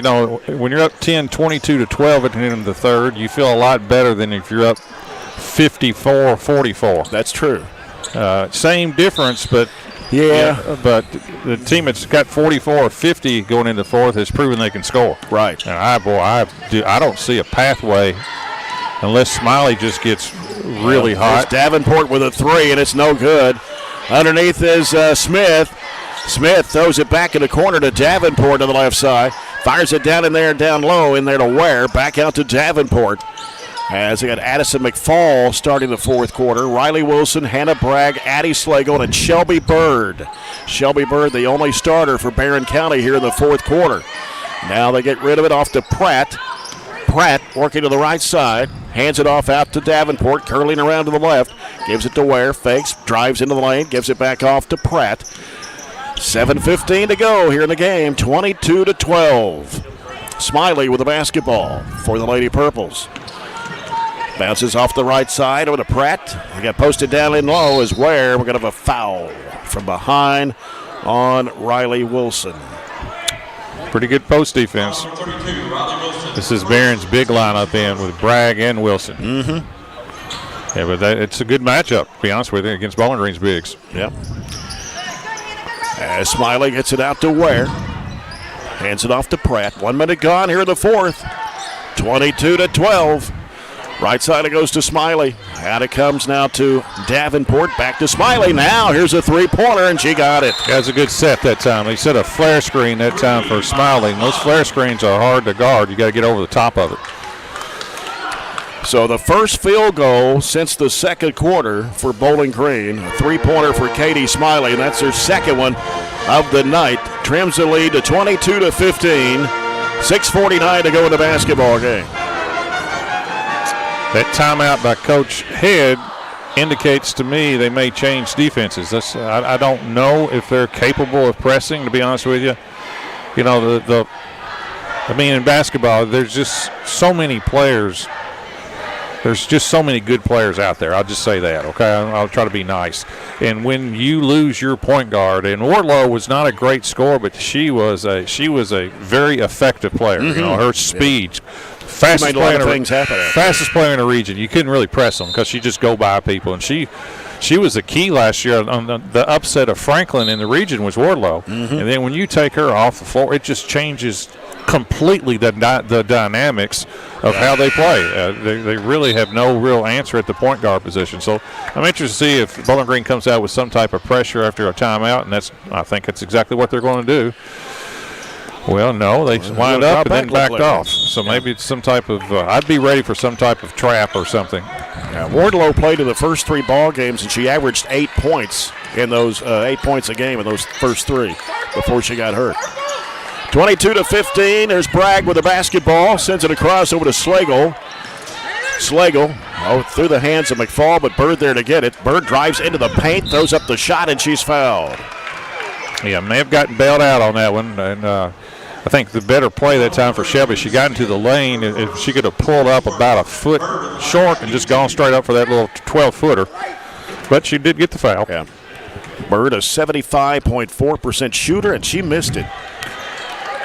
when you're up 10, 22-12 at the end of the third, you feel a lot better than if you're up 54-44.
That's true.
Same difference, but but the team that's got 44 or 50 going into the fourth has proven they can score.
Right.
And I don't see a pathway unless Smiley just gets really hot.
Davenport with a 3, and it's no good. Underneath is Smith. Smith throws it back in the corner to Davenport on the left side. Fires it down in there, down low, in there to Ware. Back out to Davenport. As they got Addison McFall starting the fourth quarter. Riley Wilson, Hannah Bragg, Addie Slagle, and Shelby Bird. Shelby Bird, the only starter for Barren County here in the fourth quarter. Now they get rid of it off to Pratt. Pratt working to the right side. Hands it off out to Davenport, curling around to the left. Gives it to Ware, fakes, drives into the lane, gives it back off to Pratt. 7:15 to go here in the game, 22-12. Smiley with the basketball for the Lady Purples. Bounces off the right side over to Pratt. He got posted down in low as Ware. We're going to have a foul from behind on Riley Wilson.
Pretty good post defense. This is Barron's big lineup in with Bragg and Wilson.
Mm-hmm.
Yeah, but it's a good matchup, to be honest with you, against Bowling Green's bigs.
Yep. As Smiley gets it out to Ware. Hands it off to Pratt. 1 minute gone here in the fourth. 22-12. Right side it goes to Smiley. Out it comes now to Davenport. Back to Smiley. Now here's a three-pointer, and she got it.
That was a good set that time. He set a flare screen that time for Smiley. And those flare screens are hard to guard. You got to get over the top of it.
So the first field goal since the second quarter for Bowling Green. A three-pointer for Katie Smiley, and that's her second one of the night. Trims the lead to 22-15. 6:49 to go in the basketball game.
That timeout by Coach Head indicates to me they may change defenses. I don't know if they're capable of pressing, to be honest with you. You know, in basketball, there's just so many players. There's just so many good players out there. I'll just say that, okay? I'll try to be nice. And when you lose your point guard, and Wardlow was not a great scorer, but she was a very effective player.
Mm-hmm.
You know, her speed.
Yeah.
Fastest
player
in the region. You couldn't really press them because she just go by people. And she was the key last year on the upset of Franklin in the region was Wardlow.
Mm-hmm.
And then when you take her off the floor, it just changes completely the dynamics of how they play. They really have no real answer at the point guard position. So I'm interested to see if Bowling Green comes out with some type of pressure after a timeout, and I think that's exactly what they're going to do. Well, no, they wound up and then backed off. So maybe it's some type of I'd be ready for some type of trap or something.
Yeah, Wardlow played in the first three ball games, and she averaged 8 points in those 8 points a game in those first three before she got hurt. 22-15. There's Bragg with the basketball. Sends it across over to Slagle. Slagle through the hands of McFall, but Bird there to get it. Bird drives into the paint, throws up the shot, and she's fouled.
Yeah, may have gotten bailed out on that one. And I think the better play that time for Shelby, she got into the lane. If she could have pulled up about a foot short and just gone straight up for that little 12-footer. But she did get the foul.
Yeah. Bird, a 75.4% shooter, and she missed it.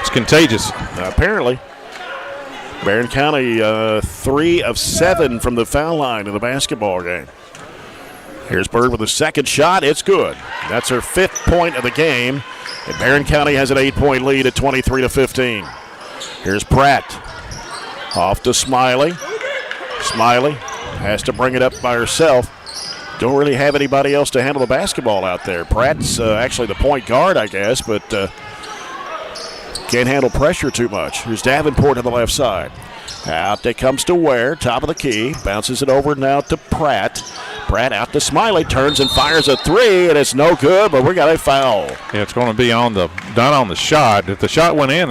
It's contagious.
Apparently. Barren County 3 of 7 from the foul line in the basketball game. Here's Bird with a second shot. It's good. That's her 5th point of the game. And Barren County has an 8-point lead at 23-15. Here's Pratt. Off to Smiley. Smiley has to bring it up by herself. Don't really have anybody else to handle the basketball out there. Pratt's actually the point guard, I guess, but can't handle pressure too much. Here's Davenport on the left side. Out it comes to Ware, top of the key. Bounces it over now to Pratt. Pratt out to Smiley, turns and fires a three, and it's no good, but we got a foul.
Yeah, it's going to be not on the shot. If the shot went in,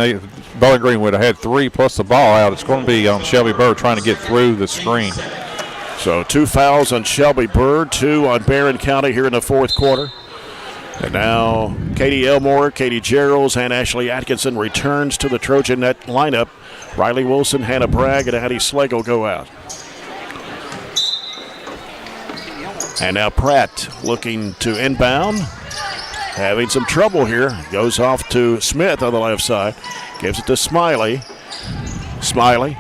Bowling Green would have had 3 plus the ball out. It's going to be on Shelby Bird trying to get through the screen.
So 2 fouls on Shelby Bird, 2 on Barren County here in the fourth quarter. And now Katie Elmore, Katie Geralds, and Ashley Atkinson returns to the Trojanet lineup. Riley Wilson, Hannah Bragg, and Addie Slagle go out. And now Pratt looking to inbound. Having some trouble here. Goes off to Smith on the left side. Gives it to Smiley. Smiley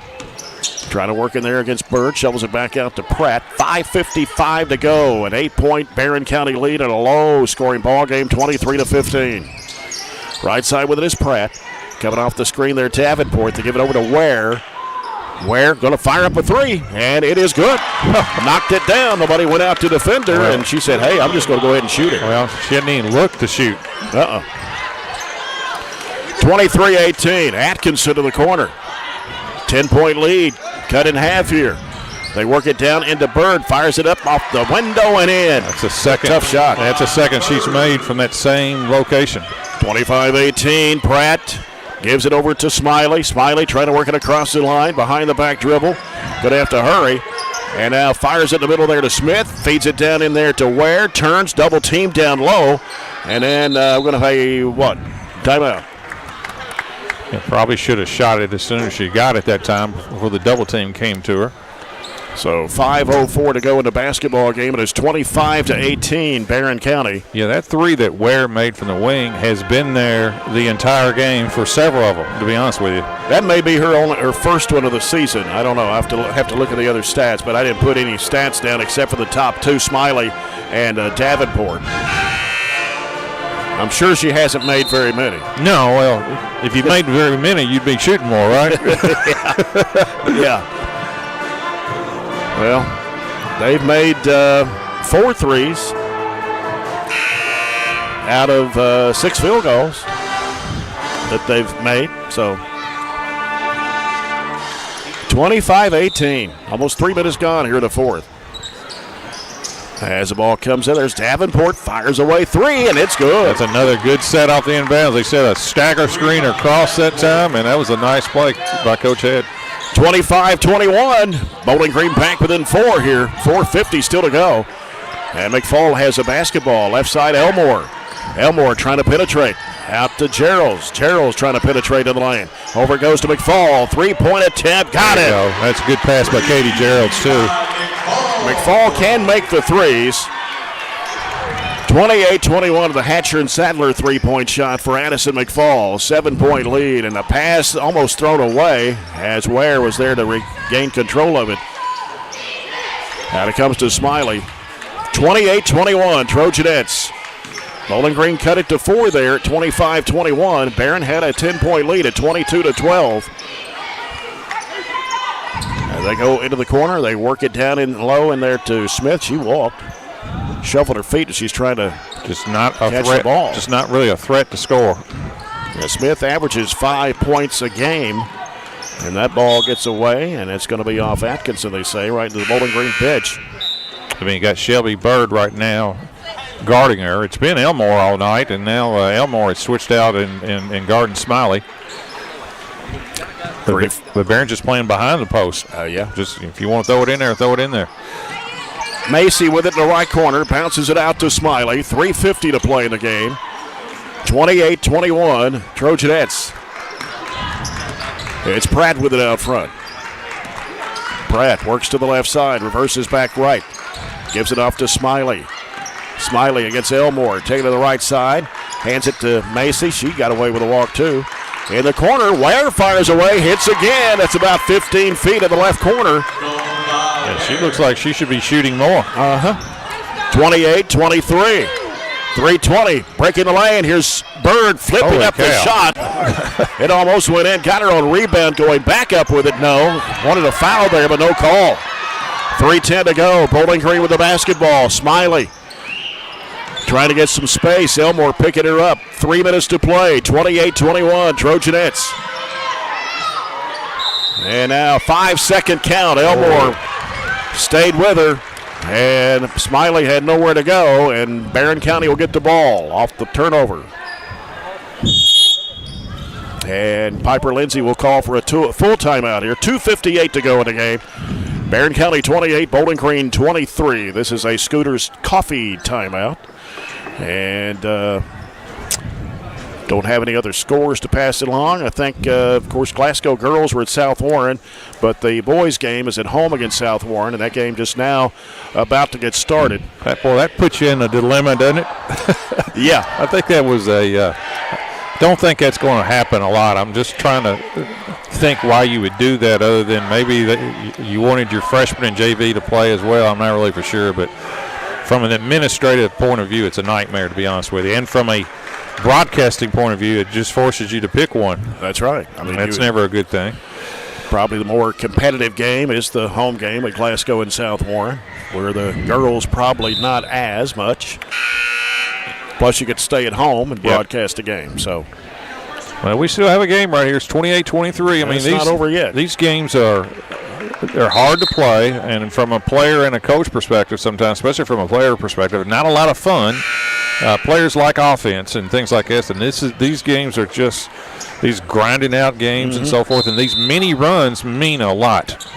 trying to work in there against Bird. Shovels it back out to Pratt. 5:55 to go. An 8-point Barren County lead in a low-scoring ball game, 23-15. Right side with it is Pratt. Coming off the screen there, Davenport to give it over to Ware. Ware going to fire up a three, and it is good. Knocked it down. Nobody went out to defend her, and she said, hey, I'm just going to go ahead and shoot it.
Well, she didn't even look to shoot.
23-18. Atkinson to the corner. 10-point lead. Cut in half here. They work it down into Bird. Fires it up off the window and in.
That's a second.
Tough shot.
That's a second she's made from that same location.
25-18. Pratt gives it over to Smiley. Smiley trying to work it across the line. Behind the back dribble. Going to have to hurry. And now fires it in the middle there to Smith. Feeds it down in there to Ware. Turns. Double team down low. And then we're going to pay what? Timeout.
Yeah, probably should have shot it as soon as she got it that time before the double team came to her.
So 5:04 to go in the basketball game. It is 25-18, Barren County.
Yeah, that three that Ware made from the wing has been there the entire game for several of them, to be honest with you.
That may be her first one of the season. I don't know. I have to look at the other stats, but I didn't put any stats down except for the top 2, Smiley and Davenport. I'm sure she hasn't made very many.
No, well, if you made very many, you'd be shooting more, right?
Yeah. Well, they've made 4 threes out of 6 field goals that they've made. So 25-18. Almost 3 minutes gone here in the fourth. As the ball comes in, there's Davenport, fires away 3, and it's good.
That's another good set off the inbounds. They set a stagger screen across that time, and that was a nice play by Coach Head.
25-21. Bowling Green back within 4 here. 4:50 still to go. And McFall has a basketball. Left side, Elmore. Elmore trying to penetrate. Out to Gerald's. Gerald's trying to penetrate in the lane. Over goes to McFall. 3-point attempt. Got it.
Go. That's a good pass by Katie Gerald's, too.
McFall can make the threes. 28-21 of the Hatcher and Sadler 3-point shot for Addison McFall. 7-point lead, and the pass almost thrown away as Ware was there to regain control of it. Now it comes to Smiley. 28-21, Trojanettes. Bowling Green cut it to 4 there at 25-21. Barren had a 10-point lead at 22-12. As they go into the corner, they work it down in low in there to Smith. She walked, shuffled her feet as she's trying to
just not a
catch
threat,
the ball.
Just not really a threat to score.
Yeah, Smith averages 5 points a game, and that ball gets away, and it's going to be off Atkinson, they say, right into the Bowling Green bench.
I mean, you got Shelby Bird right now guarding her. It's been Elmore all night, and now Elmore has switched out and guarding Smiley. But Barron just playing behind the post.
Yeah.
Just if you want to throw it in there, throw it in there.
Macy with it in the right corner, bounces it out to Smiley. 3:50 to play in the game. 28-21, Trojanettes. It's Pratt with it out front. Pratt works to the left side, reverses back right. Gives it off to Smiley. Smiley against Elmore, taking it to the right side. Hands it to Macy. She got away with a walk, too. In the corner, Ware fires away, hits again. That's about 15 feet in the left corner.
Yeah, she looks like she should be shooting more.
28-23. 3:20, breaking the lane. Here's Bird flipping up the shot. It almost went in. Got her on rebound, going back up with it. No. Wanted a foul there, but no call. 3:10 to go. Bowling Green with the basketball. Smiley trying to get some space. Elmore picking her up. 3 minutes to play. 28-21, Trojanettes. And now 5-second count. Elmore stayed with her. And Smiley had nowhere to go, and Barron County will get the ball off the turnover. And Piper Lindsay will call for a full timeout here. 2:58 to go in the game. Barron County 28, Bowling Green 23. This is a Scooters Coffee timeout. And don't have any other scores to pass it along. I think, of course, Glasgow girls were at South Warren, but the boys' game is at home against South Warren, and that game just now about to get started.
That puts you in a dilemma, doesn't it?
Yeah.
I think that was don't think that's going to happen a lot. I'm just trying to think why you would do that other than maybe that you wanted your freshman and JV to play as well. I'm not really for sure, but from an administrative point of view, it's a nightmare, to be honest with you. And from a broadcasting point of view, it just forces you to pick one.
That's right. I mean,
that's never a good thing.
Probably the more competitive game is the home game at Glasgow and South Warren, where the girls probably not as much. Plus, you could stay at home and broadcast a game. So,
well, we still have a game right here. It's 28-23. I mean,
it's not over yet.
These games they're hard to play, and from a player and a coach perspective sometimes, especially from a player perspective, not a lot of fun. Players like offense and things like this, and these games are just these grinding out games and so forth, and these mini runs mean a lot.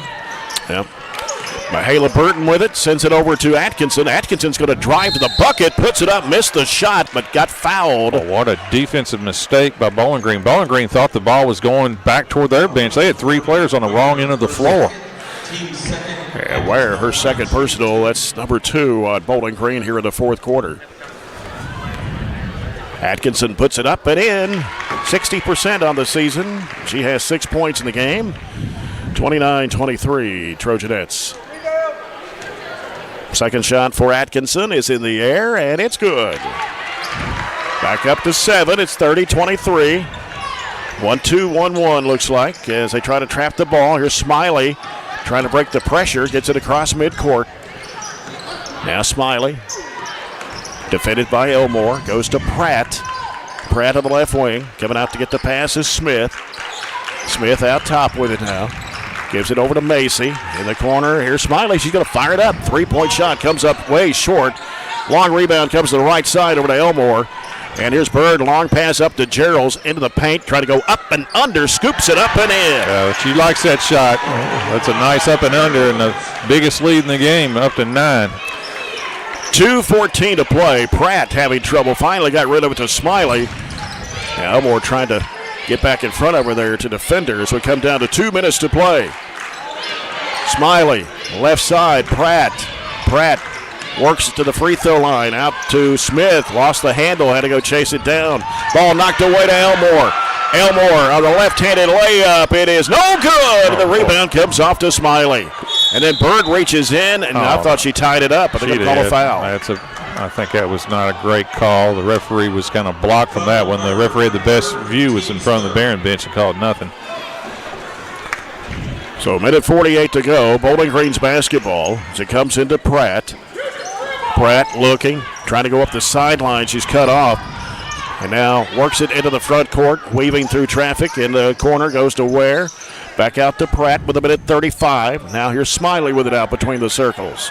Yep. Mahala Burton with it, sends it over to Atkinson. Atkinson's going to drive to the bucket, puts it up, missed the shot, but got fouled.
Oh, what a defensive mistake by Bowling Green. Bowling Green thought the ball was going back toward their bench. They had 3 players on the wrong end of the floor.
And Ware, her second personal, that's number 2 on Bowling Green here in the fourth quarter. Atkinson puts it up and in. 60% on the season. She has 6 points in the game. 29-23, Trojanettes. Second shot for Atkinson is in the air, and it's good. Back up to 7. It's 30-23. 1-2-1-1 looks like as they try to trap the ball. Here's Smiley trying to break the pressure. Gets it across midcourt. Now Smiley. Defended by Elmore. Goes to Pratt. Pratt on the left wing. Coming out to get the pass is Smith. Smith out top with it now. Gives it over to Macy. In the corner, here's Smiley. She's going to fire it up. Three-point shot comes up way short. Long rebound comes to the right side over to Elmore. And here's Bird. Long pass up to Gerald's into the paint. Trying to go up and under. Scoops it up and in.
She likes that shot. That's a nice up and under and the biggest lead in the game, up to 9.
2:14 to play. Pratt having trouble. Finally got rid of it to Smiley. Now Elmore trying to get back in front of her there to defenders. We come down to 2 minutes to play. Smiley, left side, Pratt. Pratt works it to the free throw line. Out to Smith. Lost the handle. Had to go chase it down. Ball knocked away to Elmore. Elmore on the left-handed layup. It is no good. The rebound comes off to Smiley. And then Bird reaches in, and I thought she tied it up. But they're going to call a foul.
I think that was not a great call. The referee was kind of blocked from that one. The referee had the best view was in front of the Barren bench and called nothing.
So 1:48 to go. Bowling Green's basketball as it comes into Pratt. Pratt looking, trying to go up the sideline. She's cut off. And now works it into the front court, weaving through traffic. In the corner goes to Ware. Back out to Pratt with 1:35. Now here's Smiley with it out between the circles.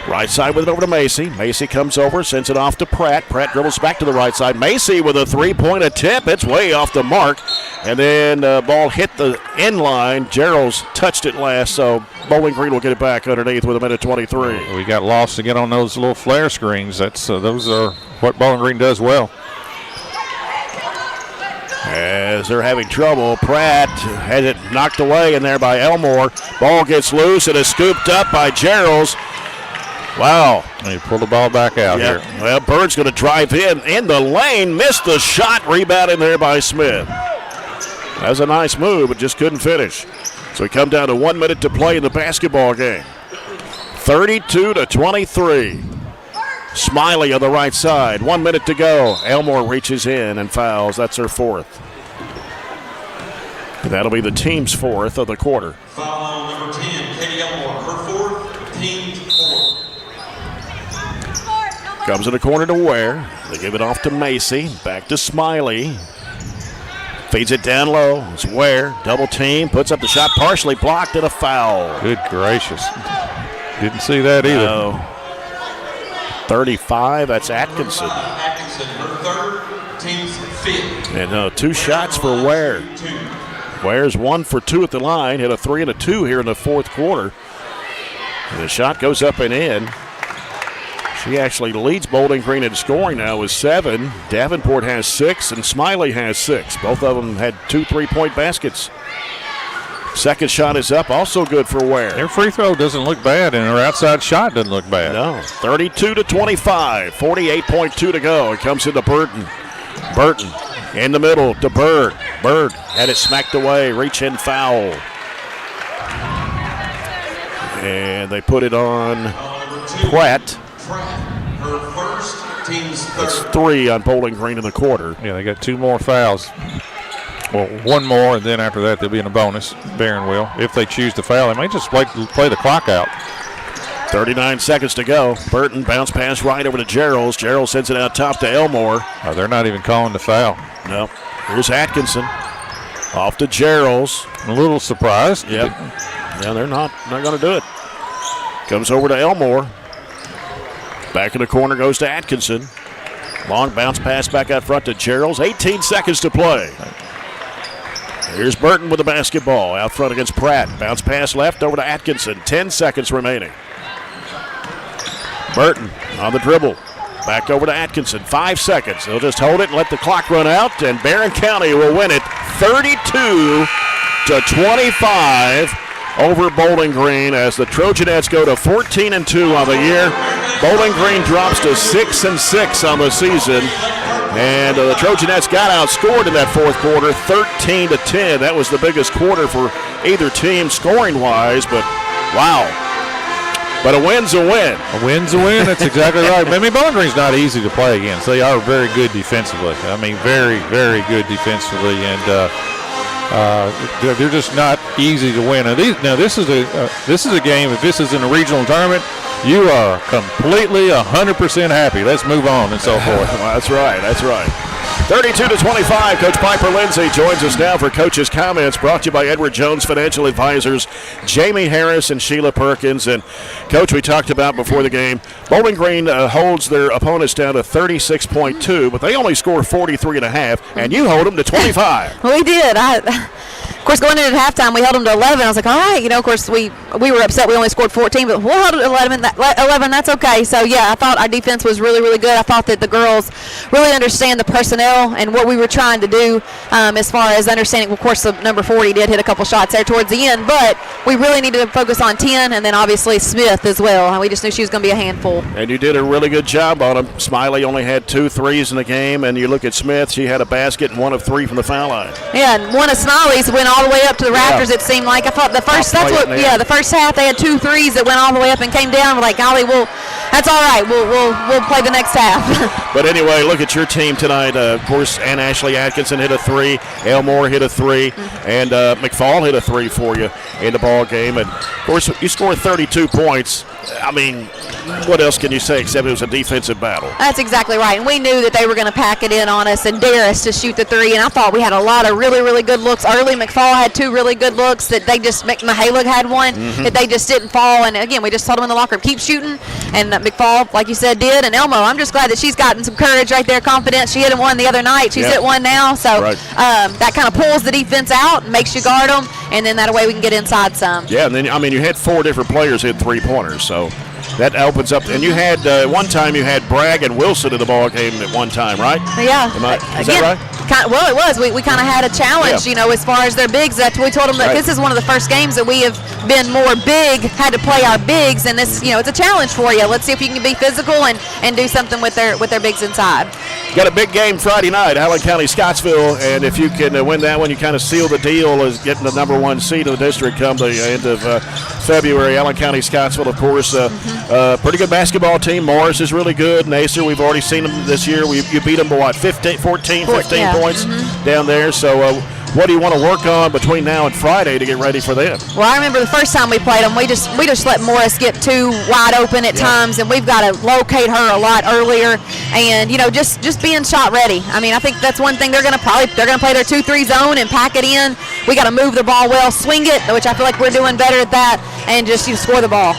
Right side with it over to Macy. Macy comes over, sends it off to Pratt. Pratt dribbles back to the right side. Macy with a three-point attempt. It's way off the mark. And then ball hit the end line. Gerald's touched it last, so Bowling Green will get it back underneath with 1:23.
We got lost again on those little flare screens. Those are what Bowling Green does well.
As they're having trouble, Pratt has it knocked away in there by Elmore. Ball gets loose and is scooped up by Gerald's. Wow.
He pulled the ball back out here.
Well, Bird's going to drive in the lane, missed the shot, rebound in there by Smith. That was a nice move, but just couldn't finish. So we come down to 1 minute to play in the basketball game. 32-23. Smiley on the right side. 1 minute to go. Elmore reaches in and fouls. That's her fourth. That'll be the team's fourth of the quarter.
Foul on number 10, Katie Elmore. Her fourth, team's fourth.
Comes in the corner to Ware. They give it off to Macy. Back to Smiley. Feeds it down low. It's Ware. Double team. Puts up the shot. Partially blocked and a foul.
Good gracious. Didn't see that either.
No. 35. That's Atkinson.
Atkinson, her third, team's fifth.
And 2 shots for Ware. Ware's 1 for 2 at the line. Hit a 3 and a 2 here in the fourth quarter. And the shot goes up and in. She actually leads Bowling Green in scoring now with 7. Davenport has 6, and Smiley has 6. Both of them had 2 3-point baskets. Second shot is up, also good for Ware.
Their free throw doesn't look bad, and her outside shot doesn't look bad.
No, 32-25, 48.2 to go. It comes into Burton. Burton in the middle to Bird. Bird had it smacked away, reach in foul. And they put it on Pratt.
Her first, team's third.
It's 3 on Bowling Green in the quarter.
Yeah, they got 2 more fouls. Well, 1 more, and then after that they'll be in a bonus. Barren will, if they choose to foul. They might just play the clock out.
39 seconds to go. Burton bounce pass right over to Gerald. Gerald sends it out top to Elmore.
They're not even calling the foul.
No. Here's Atkinson. Off to Gerald's.
A little surprised.
Yep. Yeah, they're not going to do it. Comes over to Elmore. Back in the corner goes to Atkinson. Long bounce pass back out front to Gerald's. 18 seconds to play. Here's Burton with the basketball out front against Pratt. Bounce pass left over to Atkinson. 10 seconds remaining. Burton on the dribble. Back over to Atkinson. 5 seconds. They'll just hold it and let the clock run out, and Barren County will win it 32-25 over Bowling Green as the Trojanettes go to 14-2 on the year. Bowling Green drops to 6-6 on the season. And the Trojanettes got outscored in that fourth quarter, 13-10. That was the biggest quarter for either team scoring-wise, but wow. But a win's a win.
A win's a win. That's exactly right. I mean, Bowling Green's not easy to play against. They are very good defensively. I mean, very, very good defensively, and they're just not easy to win. Now this is a game. If this is in a regional tournament, you are completely 100% happy. Let's move on and so forth.
Well, that's right. 32-25. Coach Piper Lindsay joins us now for Coach's Comments, brought to you by Edward Jones Financial Advisors, Jamie Harris and Sheila Perkins. And, Coach, we talked about before the game, Bowling Green holds their opponents down to 36.2, but they only score 43.5, and you hold them to 25.
We did. Of course, going in at halftime, we held them to 11. I was like, all right, of course, we were upset we only scored 14, but we'll hold it to 11. That's okay. So, yeah, I thought our defense was really, really good. I thought that the girls really understand the personnel and what we were trying to do as far as understanding. Of course, the number 40 did hit a couple shots there towards the end, but we really needed to focus on 10 and then obviously Smith as well. We just knew she was going to be a handful.
And you did a really good job on them. Smiley only had 2 threes in the game, and you look at Smith, she had a basket and 1 of 3 from the foul line.
Yeah, and one of Smiley's went all the way up to the rafters, it seemed like. I thought the first half they had 2 threes that went all the way up and came down. We're like, golly, that's all right. We'll play the next half.
But anyway, look at your team tonight. Of course, Ann Ashley Atkinson hit a 3, Elmore hit a 3, and McFall hit a 3 for you in the ball game. And of course, you scored 32 points. I mean, what else can you say except it was a defensive battle?
That's exactly right. And we knew that they were going to pack it in on us and dare us to shoot the 3. And I thought we had a lot of really, really good looks early. McFall had 2 really good looks that they just, Mihalig had one that they just didn't fall. And again, we just told them in the locker room, keep shooting. And McFall, like you said, did. And Elmo, I'm just glad that she's gotten some courage right there, confidence. She hit one the other night. She's hit one now. So that kind of pulls the defense out, makes you guard them, and then that way we can get inside some.
Yeah, and then, I mean, you had 4 different players hit 3-pointers, so that opens up. And you had, one time you had Bragg and Wilson in the ball game at one time, right?
Yeah.
Is that right?
Well, it was. We kind of had a challenge, as far as their bigs. We told them that this is one of the first games that we have been more big, had to play our bigs, and this, it's a challenge for you. Let's see if you can be physical and do something with their bigs inside.
Got a big game Friday night, Allen County, Scottsville, and if you can win that one, you kind of seal the deal as getting the number 1 seed in the district come the end of February. Allen County, Scottsville, of course, pretty good basketball team. Morris is really good. Nacer, we've already seen them this year. You beat them by what, 15 points down there. So what do you want to work on between now and Friday to get ready for them?
Well, I remember the first time we played them, we just let Morris get too wide open at times, and we've got to locate her a lot earlier, and just being shot ready. I mean, I think that's one thing they're going to play their 2-3 zone and pack it in. We got to move the ball well, swing it, which I feel like we're doing better at that, and just score the ball.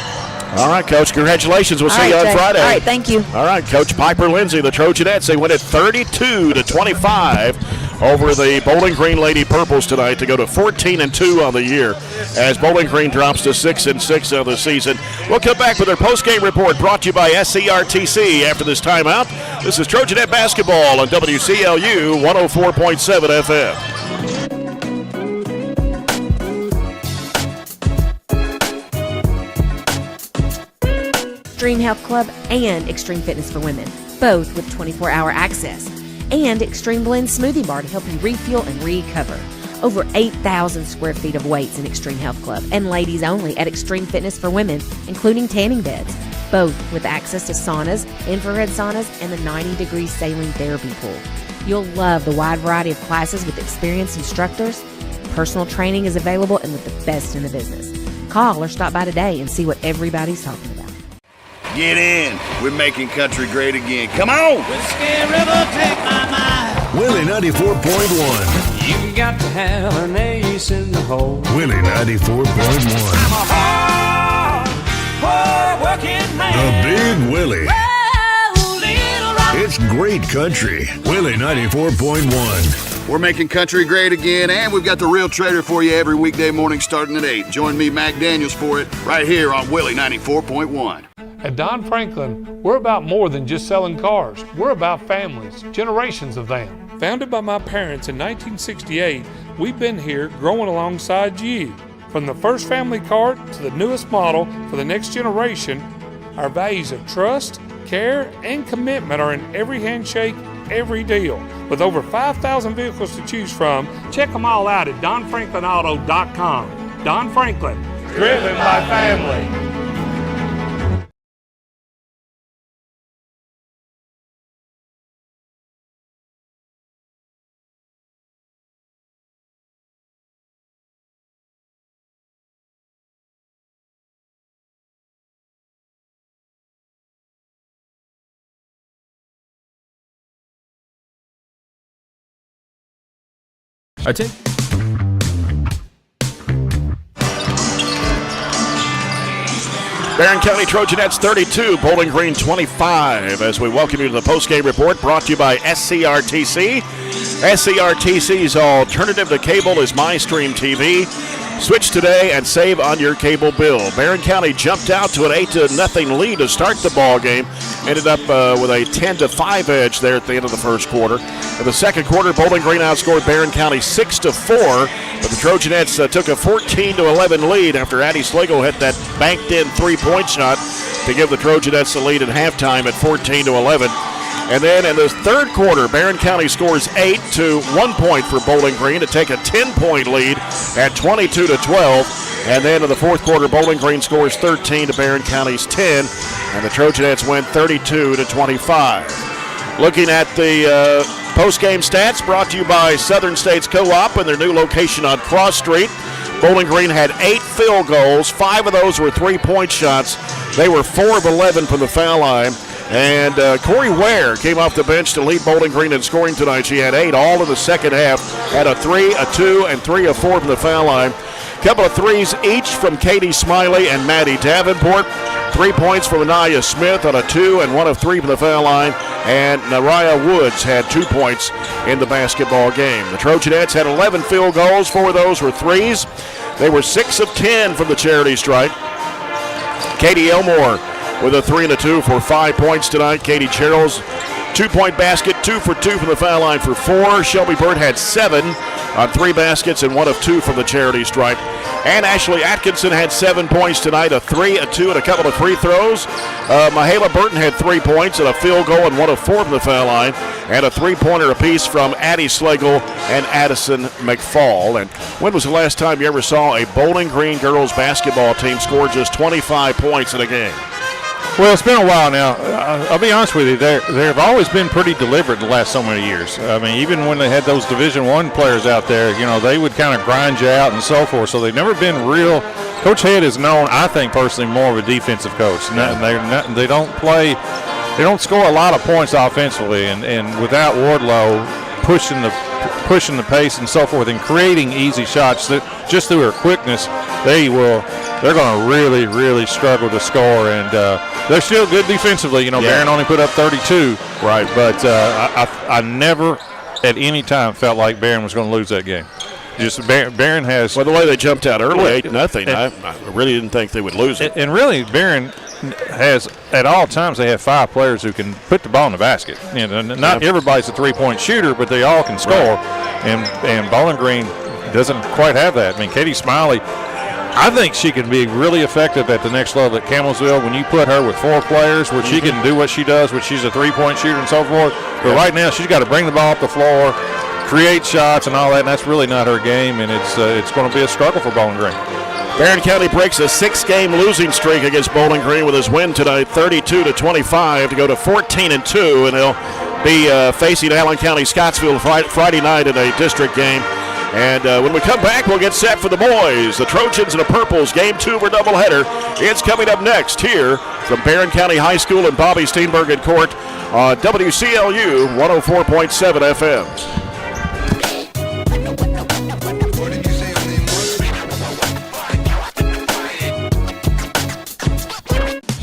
All right, Coach, congratulations. We'll see you on Friday.
All right, thank you.
All right, Coach Piper Lindsay, the Trojanettes, they win at 32-25 over the Bowling Green Lady Purples tonight to go to 14-2 on the year as Bowling Green drops to 6-6 on the season. We'll come back with our post-game report brought to you by SCRTC after this timeout. This is Trojanet basketball on WCLU 104.7 FM.
Extreme Health Club and Extreme Fitness for Women, both with 24-hour access. And Extreme Blend Smoothie Bar to help you refuel and recover. Over 8,000 square feet of weights in Extreme Health Club and ladies only at Extreme Fitness for Women, including tanning beds, both with access to saunas, infrared saunas, and the 90-degree saline therapy pool. You'll love the wide variety of classes with experienced instructors. Personal training is available and with the best in the business. Call or stop by today and see what everybody's talking about.
Get in. We're making country great again. Come on.
Whiskey River, take my mind.
Willie 94.1.
You got to have an ace in the hole.
Willie 94.1.
I'm a hard working man.
The Big Willie.
Oh, little rock.
It's great country. Willie 94.1.
We're making country great again, and we've got the Real Trader for you every weekday morning starting at 8. Join me, Mac Daniels, for it right here on Willie 94.1.
At Don Franklin, we're about more than just selling cars. We're about families, generations of them. Founded by my parents in 1968, we've been here growing alongside you. From the first family car to the newest model for the next generation, our values of trust, care, and commitment are in every handshake, every deal. With over 5,000 vehicles to choose from, check them all out at DonFranklinAuto.com. Don Franklin, driven by family.
Barren County Trojanettes 32, Bowling Green 25. As we welcome you to the postgame report brought to you by SCRTC. SCRTC's alternative to cable is MyStream TV. Switch today and save on your cable bill. Barren County jumped out to an 8-0 lead to start the ball game. Ended up with a 10-5 edge there at the end of the first quarter. In the second quarter, Bowling Green outscored Barren County 6-4, but the Trojanettes took a 14-11 lead after Addie Slagle hit that banked-in three-point shot to give the Trojanettes the lead at halftime at 14-11. And then in the third quarter, Barren County scores 8 to 1 point for Bowling Green to take a 10-point lead at 22-12. And then in the fourth quarter, Bowling Green scores 13 to Barren County's 10, and the Trojanettes win 32-25. Looking at the post-game stats brought to you by Southern States Co-op and their new location on Cross Street. Bowling Green had 8 field goals. 5 of those were three-point shots. They were 4 of 11 from the foul line. And Corey Ware came off the bench to lead Bowling Green in scoring tonight. She had 8 all in the second half. Had a 3, a 2, and 3 of 4 from the foul line. Couple of threes each from Katie Smiley and Maddie Davenport. 3 points from Anaya Smith on a 2 and 1 of 3 from the foul line. And Nariah Woods had 2 points in the basketball game. The Trojanettes had 11 field goals. 4 of those were threes. They were 6 of 10 from the charity stripe. Katie Elmore with a 3 and a 2 for 5 points tonight. Katie Cheryl's 2-point basket, 2 for 2 from the foul line for 4. Shelby Bird had 7 on 3 baskets and 1 of 2 from the charity stripe. And Ashley Atkinson had 7 points tonight, a 3, a 2, and a couple of free throws. Mahala Burton had 3 points and a field goal and 1 of 4 from the foul line. And a 3-pointer apiece from Addie Slagle and Addison McFall. And when was the last time you ever saw a Bowling Green girls basketball team score just 25 points in a game?
Well, it's been a while now. I'll be honest with you, they've always been pretty deliberate the last so many years. I mean, even when they had those Division I players out there, you know, they would kind of grind you out and so forth. So they've never been real. Coach Head is known, I think, personally, more of a defensive coach. They don't score a lot of points offensively, and without Wardlow pushing the pace and so forth and creating easy shots, that just through her quickness, they're going to really, really struggle to score. And they're still good defensively. You know, Barren only put up 32.
Right.
But I never at any time felt like Barren was going to lose that game. Just Barren has.
Well, the way they jumped out early, 8-0, I really didn't think they would lose it.
And really, Barren has, at all times, they have 5 players who can put the ball in the basket. You know, not everybody's a 3-point shooter, but they all can score. Right. And Bowling Green doesn't quite have that. I mean, Katie Smiley, I think she can be really effective at the next level at Campbellsville when you put her with 4 players where she can do what she does, which she's a 3-point shooter and so forth. But right now, she's got to bring the ball up the floor, create shots and all that, and that's really not her game, and it's going to be a struggle for Bowling Green.
Barren County breaks a 6-game losing streak against Bowling Green with his win tonight, 32-25, to go to 14-2, and they'll be facing Allen County Scottsville Friday night in a district game. And when we come back, we'll get set for the boys. The Trojans and the Purples, Game 2 of our doubleheader. It's coming up next here from Barren County High School and Bobby Steenbergen Court on WCLU 104.7 FM.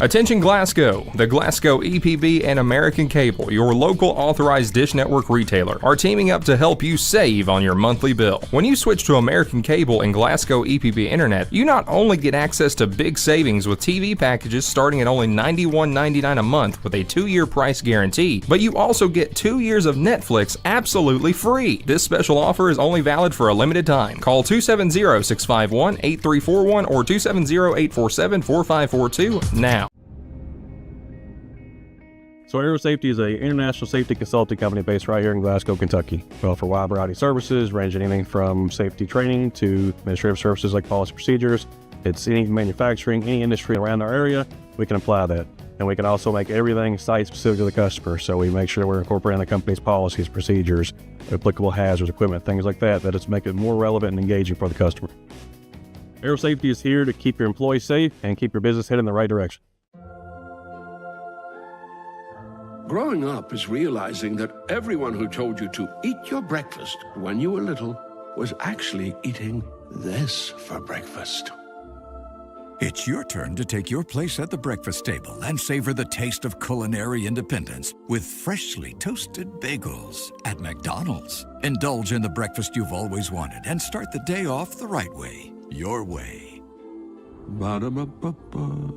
Attention Glasgow. The Glasgow EPB and American Cable, your local authorized dish network retailer, are teaming up to help you save on your monthly bill. When you switch to American Cable and Glasgow EPB Internet, you not only get access to big savings with TV packages starting at only $91.99 a month with a 2-year price guarantee, but you also get 2 years of Netflix absolutely free. This special offer is only valid for a limited time. Call 270-651-8341 or 270-847-4542 now.
So Aero Safety is an international safety consulting company based right here in Glasgow, Kentucky. We offer a wide variety of services, ranging anything from safety training to administrative services like policy procedures. It's any manufacturing, any industry around our area, we can apply that. And we can also make everything site-specific to the customer. So we make sure we're incorporating the company's policies, procedures, applicable hazards, equipment, things like that it's make it more relevant and engaging for the customer. Aero Safety is here to keep your employees safe and keep your business headed in the right direction.
Growing up is realizing that everyone who told you to eat your breakfast when you were little was actually eating this for breakfast.
It's your turn to take your place at the breakfast table and savor the taste of culinary independence with freshly toasted bagels at McDonald's. Indulge in the breakfast you've always wanted and start the day off the right way, your way.
Ba-da-ba-ba-ba.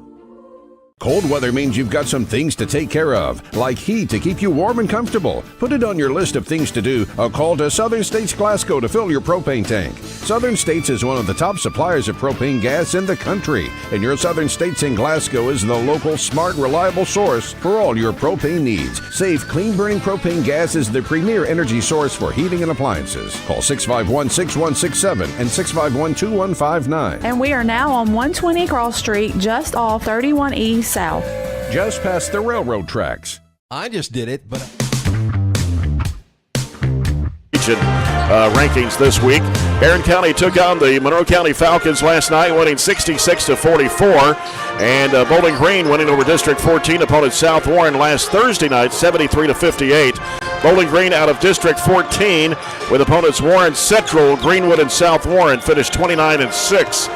Cold weather means you've got some things to take care of, like heat to keep you warm and comfortable. Put it on your list of things to do. A call to Southern States Glasgow to fill your propane tank. Southern States is one of the top suppliers of propane gas in the country, and your Southern States in Glasgow is the local, smart, reliable source for all your propane needs. Safe, clean-burning propane gas is the premier energy source for heating and appliances. Call 651-6167 and 651-2159.
And we are now on 120 Cross Street, just off 31E South.
Just past the railroad tracks.
I just did it, but...
Rankings this week. Barren County took on the Monroe County Falcons last night, winning 66-44. And Bowling Green winning over District 14 opponent South Warren last Thursday night, 73-58. Bowling Green out of District 14 with opponents Warren Central, Greenwood, and South Warren finished 29-6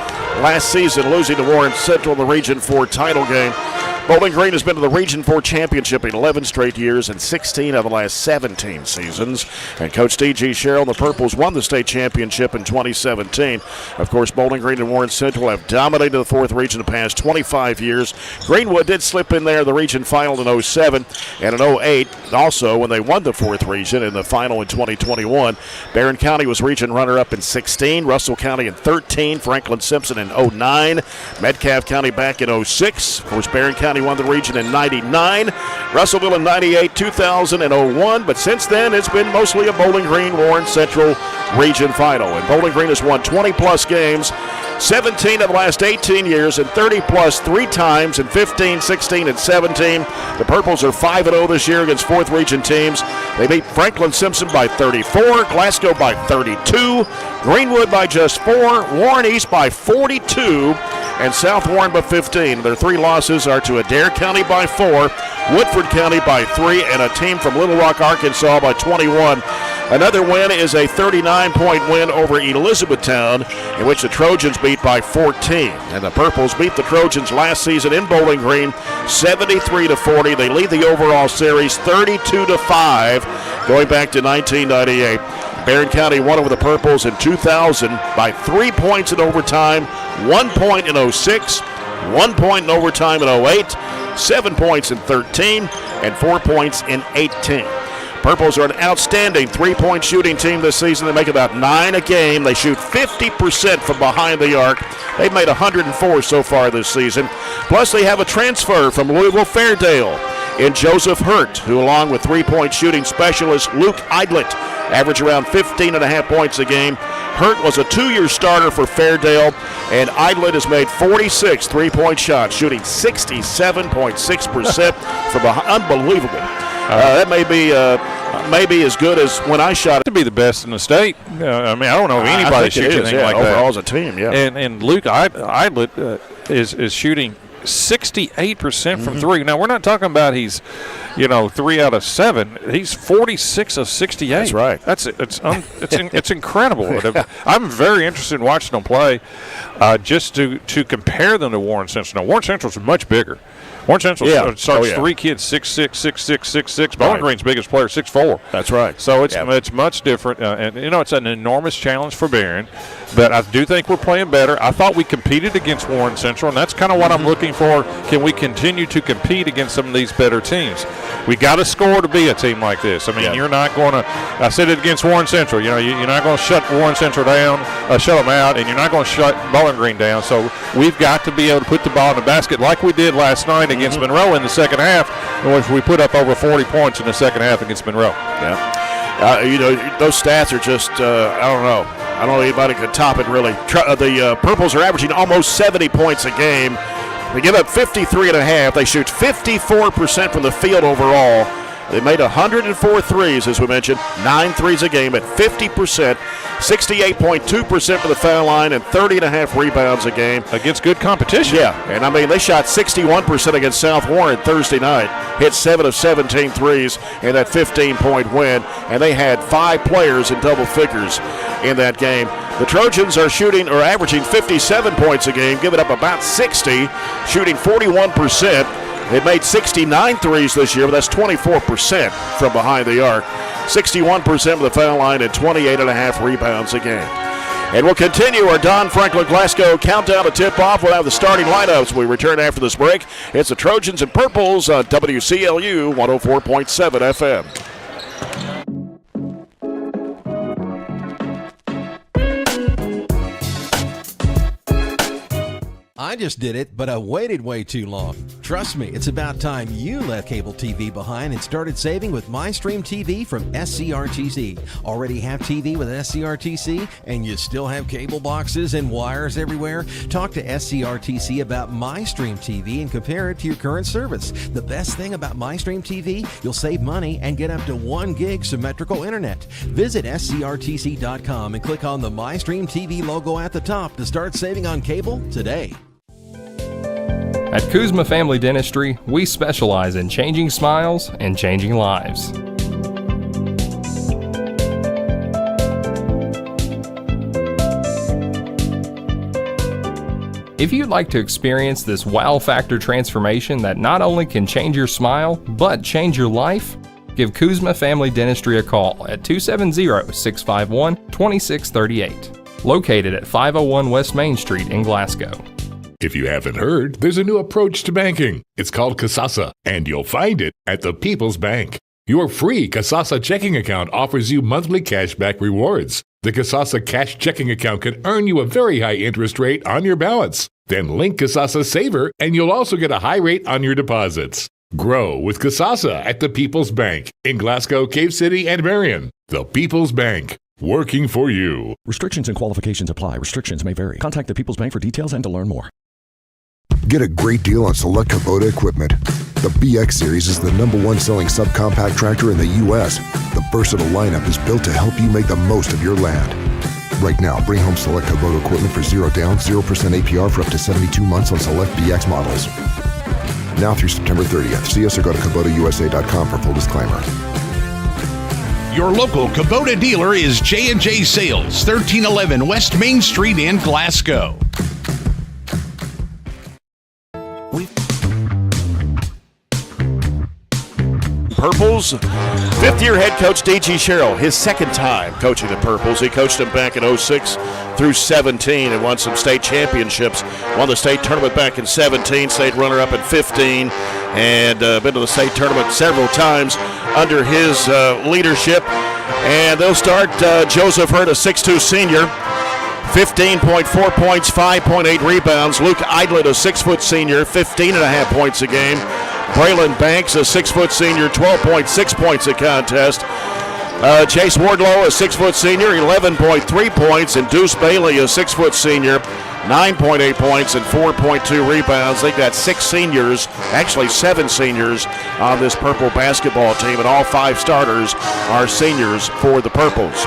last season, losing to Warren Central in the Region 4 title game. Bowling Green has been to the Region 4 championship in 11 straight years and 16 of the last 17 seasons. And Coach D.G. Sherrill and the Purples won the state championship in 2017. Of course, Bowling Green and Warren Central have dominated the 4th region the past 25 years. Greenwood did slip in there in the region final in 07 and in 08, also when they won the 4th region in the final in 2021. Barren County was region runner-up in 16, Russell County in 13, Franklin Simpson in 09, Metcalfe County back in 06. Of course, Barren County won the region in 99, Russellville in 98, 2000, and 01. But since then, it's been mostly a Bowling Green, Warren Central region final. And Bowling Green has won 20-plus games, 17 of the last 18 years, and 30-plus 3 times in 15, 16, and 17. The Purples are 5-0 this year against 4th region teams. They beat Franklin Simpson by 34, Glasgow by 32, Greenwood by just 4, Warren East by 42, and South Warren by 15. Their 3 losses are to Adair County by 4, Woodford County by 3, and a team from Little Rock, Arkansas by 21. Another win is a 39-point win over Elizabethtown, in which the Trojans beat by 14. And the Purples beat the Trojans last season in Bowling Green, 73-40. They lead the overall series 32-5, going back to 1998. Barren County won over the Purples in 2000 by 3 points in overtime, 1 point in 06, 1 point in overtime in 08, 7 points in 13, and 4 points in 18. Purples are an outstanding three-point shooting team this season. They make about 9 a game. They shoot 50% from behind the arc. They've made 104 so far this season. Plus, they have a transfer from Louisville Fairdale in Joseph Hurt, who, along with three-point shooting specialist Luke Eidlet, average around 15.5 points a game. Hurt was a 2-year starter for Fairdale, and Eidlet has made 46 three-point shots, shooting 67.6% from behind. Unbelievable. That may be as good as when I shot it.
To be the best in the state. I mean, I don't know if anybody shoots anything like that.
Overall as a team, yeah.
And Luke Eidlet is shooting 68% from 3. Now, we're not talking about he's, 3 out of 7. He's 46 of 68.
That's right.
It's incredible. I'm very interested in watching them play, just to compare them to Warren Central. Now, Warren Central's much bigger. Warren Central starts 3 kids 6'6", 6'6", 6'6". Bowling Green's biggest player 6'4".
That's right.
So it's much different, and it's an enormous challenge for Barren. But I do think we're playing better. I thought we competed against Warren Central, and that's kind of what I'm looking for. Can we continue to compete against some of these better teams? We got to score to be a team like this. I mean, you're not going to. I said it against Warren Central. You're not going to shut Warren Central down, shut them out, and you're not going to shut Bowling Green down. So we've got to be able to put the ball in the basket like we did last night against Monroe in the second half, in which we put up over 40 points in the second half against Monroe.
Yeah. Those stats are just, I don't know. I don't know anybody could top it, really. The Purples are averaging almost 70 points a game. They give up 53.5. They shoot 54% from the field overall. They made 104 threes, as we mentioned, 9 threes a game at 50%, 68.2% for the foul line, and 30.5 rebounds a game.
Against good competition.
Yeah, and I mean, they shot 61% against South Warren Thursday night, hit 7 of 17 threes in that 15-point win, and they had 5 players in double figures in that game. The Trojans are averaging 57 points a game, giving up about 60, shooting 41%. They've made 69 threes this year, but that's 24% from behind the arc. 61% of the foul line and 28.5 rebounds a game. And we'll continue our Don Franklin Glasgow countdown to tip-off. We'll have the starting lineups. We return after this break. It's the Trojans and Purples on WCLU 104.7 FM.
I just did it, but I waited way too long. Trust me, it's about time you left cable TV behind and started saving with MyStream TV from SCRTC. Already have TV with SCRTC and you still have cable boxes and wires everywhere? Talk to SCRTC about MyStream TV and compare it to your current service. The best thing about MyStream TV, you'll save money and get up to 1 gig symmetrical internet. Visit SCRTC.com and click on the MyStream TV logo at the top to start saving on cable today.
At Kuzma Family Dentistry, we specialize in changing smiles and changing lives. If you'd like to experience this wow factor transformation that not only can change your smile, but change your life, give Kuzma Family Dentistry a call at 270-651-2638. Located at 501 West Main Street in Glasgow.
If you haven't heard, there's a new approach to banking. It's called Kasasa, and you'll find it at the People's Bank. Your free Kasasa checking account offers you monthly cashback rewards. The Kasasa Cash checking account can earn you a very high interest rate on your balance. Then link Kasasa Saver, and you'll also get a high rate on your deposits. Grow with Kasasa at the People's Bank in Glasgow, Cave City, and Barren. The People's Bank. Working for you.
Restrictions and qualifications apply. Restrictions may vary. Contact the People's Bank for details and to learn more.
Get a great deal on select Kubota equipment. The BX Series is the #1 selling subcompact tractor in the U.S. The versatile lineup is built to help you make the most of your land. Right now, bring home select Kubota equipment for 0 down, 0% APR for up to 72 months on select BX models. Now through September 30th. See us or go to KubotaUSA.com for full disclaimer.
Your local Kubota dealer is J&J Sales, 1311 West Main Street in Glasgow.
Purples, fifth-year head coach D.G. Sherrill, his second time coaching the Purples. He coached them back in 06 through 17 and won some state championships. Won the state tournament back in 17, state runner-up in 15, and been to the state tournament several times under his leadership. And they'll start Joseph Hurd, a 6'2 senior, 15.4 points, 5.8 rebounds. Luke Idlet, a 6' senior, 15.5 points a game. Braylon Banks, a 6' senior, 12.6 points a contest. Chase Wardlow, a 6' senior, 11.3 points. And Deuce Bailey, a 6' senior, 9.8 points and 4.2 rebounds. They've got 6 seniors, actually 7 seniors on this Purple basketball team, and all 5 starters are seniors for the Purples.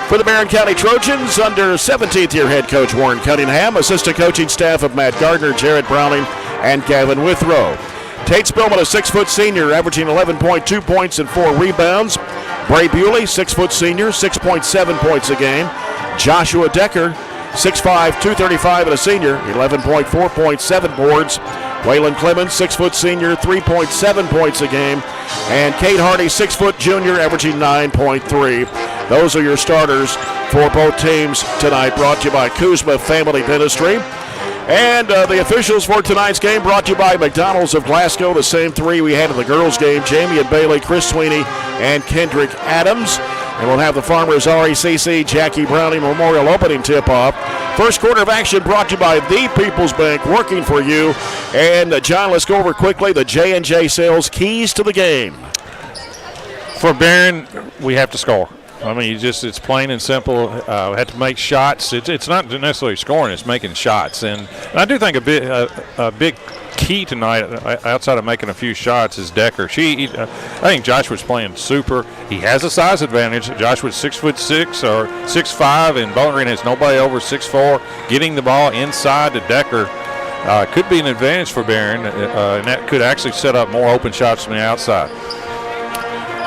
For the Barren County Trojans, under 17th-year head coach Warren Cunningham, assistant coaching staff of Matt Gardner, Jared Browning, and Gavin Withrow. Tate Spillman, a 6' senior, averaging 11.2 points and 4 rebounds. Bray Bewley, 6' senior, 6.7 points a game. Joshua Decker, 6'5", 235 and a senior, 11.4 points, 7 boards. Waylon Clemens, 6' senior, 3.7 points a game. And Kate Hardy, 6' junior, averaging 9.3. Those are your starters for both teams tonight, brought to you by Kuzma Family Dentistry. And the officials for tonight's game brought to you by McDonald's of Glasgow, the same 3 we had in the girls' game, Jamie and Bailey, Chris Sweeney, and Kendrick Adams. And we'll have the Farmers RECC Jackie Browning Memorial opening tip-off. First quarter of action brought to you by the People's Bank, working for you. And, John, let's go over quickly the J&J Sales keys to the game.
For Barren, we have to score. I mean, it's plain and simple. Had to make shots. It's not necessarily scoring; it's making shots. And I do think a big key tonight, outside of making a few shots, is Decker. I think Joshua's playing super. He has a size advantage. Joshua's 6'6" or 6'5", and Bowling Green has nobody over 6'4". Getting the ball inside to Decker could be an advantage for Barren, and that could actually set up more open shots from the outside.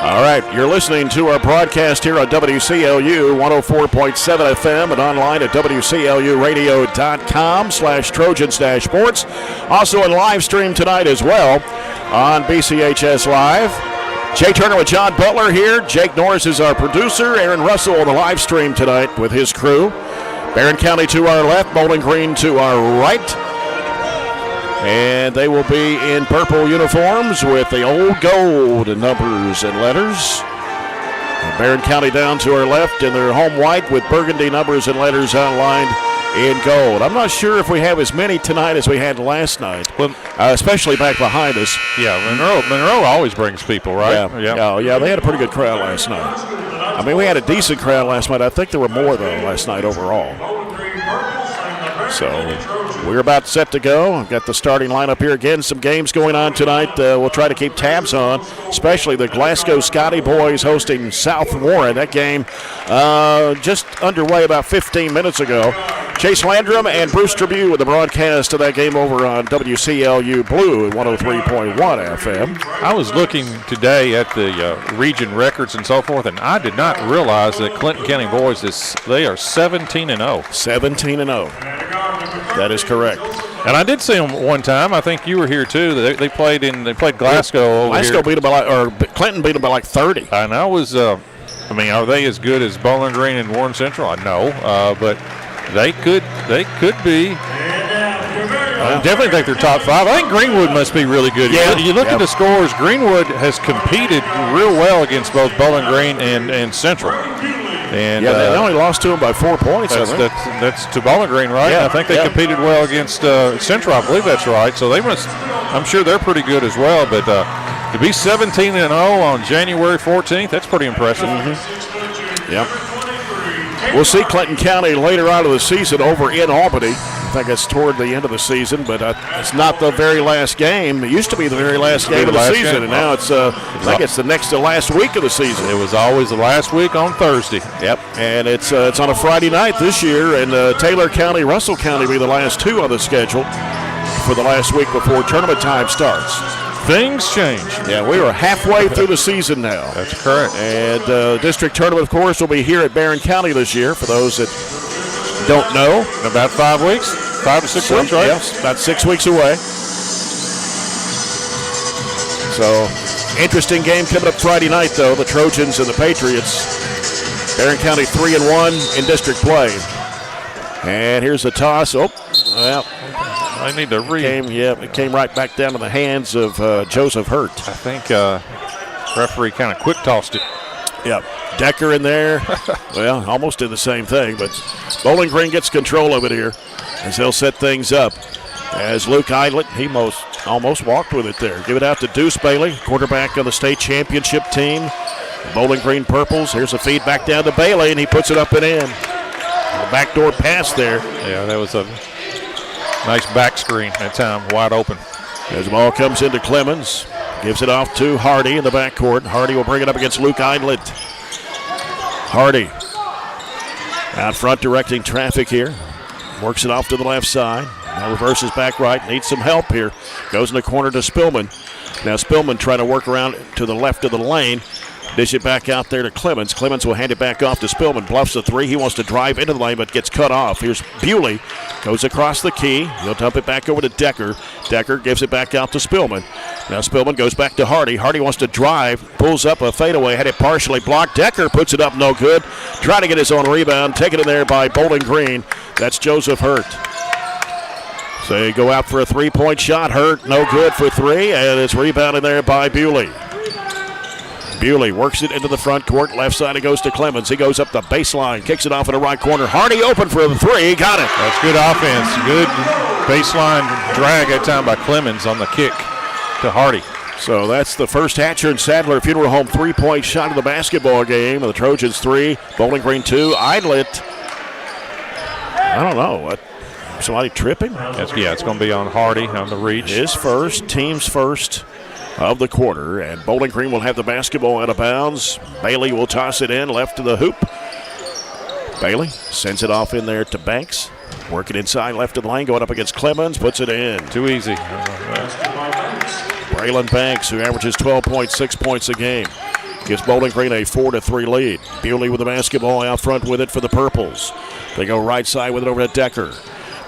All right, you're listening to our broadcast here on WCLU 104.7 FM and online at WCLUradio.com/Trojans-Sports. Also on live stream tonight as well on BCHS Live. Jay Turner with John Butler here. Jake Norris is our producer. Aaron Russell on the live stream tonight with his crew. Barren County to our left, Bowling Green to our right. And they will be in purple uniforms with the old gold numbers and letters. And Barren County down to our left in their home white with burgundy numbers and letters outlined in gold. I'm not sure if we have as many tonight as we had last night, especially back behind us.
Yeah, Monroe always brings people, right?
Yeah, they had a pretty good crowd last night. I mean, we had a decent crowd last night. I think there were more, though, last night overall. So we're about set to go. I've got the starting lineup here. Again, some games going on tonight we'll try to keep tabs on, especially the Glasgow Scotty boys hosting South Warren. That game just underway about 15 minutes ago. Chase Landrum and Bruce Tribune with the broadcast of that game over on WCLU Blue at 103.1 FM.
I was looking today at the region records and so forth, and I did not realize that Clinton County boys, they are 17-0.
17-0. That is correct.
And I did see them one time. I think you were here too. They played Glasgow over
Glasgow
here.
Clinton beat them by like 30.
And I was, are they as good as Bowling Green and Warren Central? No, but they could be. I definitely think they're top 5. I think Greenwood must be really good.
Yeah.
You look at the scores. Greenwood has competed real well against both Bowling Green and Central. And
they only lost to them by 4 points.
That's to Bowling Green, right?
Yeah,
I think they competed well against Central. I believe that's right. So I'm sure they're pretty good as well. But to be 17-0 on January 14th, that's pretty impressive.
Mm-hmm. Yep. We'll see Clinton County later on in the season over in Albany. I think it's toward the end of the season, but it's not the very last game. It used to be the very last game of the season, and now it's I think it's the next to last week of the season.
It was always the last week on Thursday.
Yep, and it's on a Friday night this year, and Taylor County, Russell County will be the last two on the schedule for the last week before tournament time starts.
Things change.
Yeah, we are halfway through the season now.
That's correct.
And district tournament, of course, will be here at Barren County this year. For those that don't know,
in about 5 weeks, 5 to 6 weeks, right?
Yes, about 6 weeks away. So, interesting game coming up Friday night, though. The Trojans and the Patriots. Barren County 3-1 in district play. And here's the toss. Oh, well.
I need to read.
It came right back down to the hands of Joseph Hurt.
I think referee kind of quick tossed it.
Yep. Decker in there. Well, almost did the same thing, but Bowling Green gets control of it here as they'll set things up. As Luke Idlet, he almost walked with it there. Give it out to Deuce Bailey, quarterback on the state championship team. Bowling Green Purples. Here's a feed back down to Bailey, and he puts it up and in. A backdoor pass there.
Yeah, that was a nice back screen that time, wide open.
As the ball comes into Clemens, gives it off to Hardy in the backcourt. Hardy will bring it up against Luke Idlet. Hardy out front directing traffic here. Works it off to the left side. Now reverses back right. Needs some help here. Goes in the corner to Spillman. Now Spillman trying to work around to the left of the lane. Dish it back out there to Clemens. Clemens will hand it back off to Spillman. Bluffs the three. He wants to drive into the lane, but gets cut off. Here's Bewley. Goes across the key. He'll dump it back over to Decker. Decker gives it back out to Spillman. Now Spillman goes back to Hardy. Hardy wants to drive. Pulls up a fadeaway. Had it partially blocked. Decker puts it up. No good. Trying to get his own rebound. Taken in there by Bowling Green. That's Joseph Hurt. So they go out for a three-point shot. Hurt no good for three. And it's rebounded there by Bewley. Bewley works it into the front court. Left side it goes to Clemens. He goes up the baseline. Kicks it off in the right corner. Hardy open for the three. He got it.
That's good offense. Good baseline drag that time by Clemens on the kick to Hardy.
So that's the first Hatcher and Sadler Funeral Home 3-point shot of the basketball game. The Trojans 3, Bowling Green 2. Eidlet, I don't know. What? Somebody tripping?
It's going to be on Hardy on the reach.
His first, team's first of the quarter. And Bowling Green will have the basketball out of bounds. Bailey will toss it in, left to the hoop. Bailey sends it off in there to Banks. Working inside, left of the lane, going up against Clemens, puts it in.
Too easy.
Braylon Banks, who averages 12.6 points a game, gives Bowling Green a 4-3 lead. Bewley with the basketball out front with it for the Purples. They go right side with it over to Decker.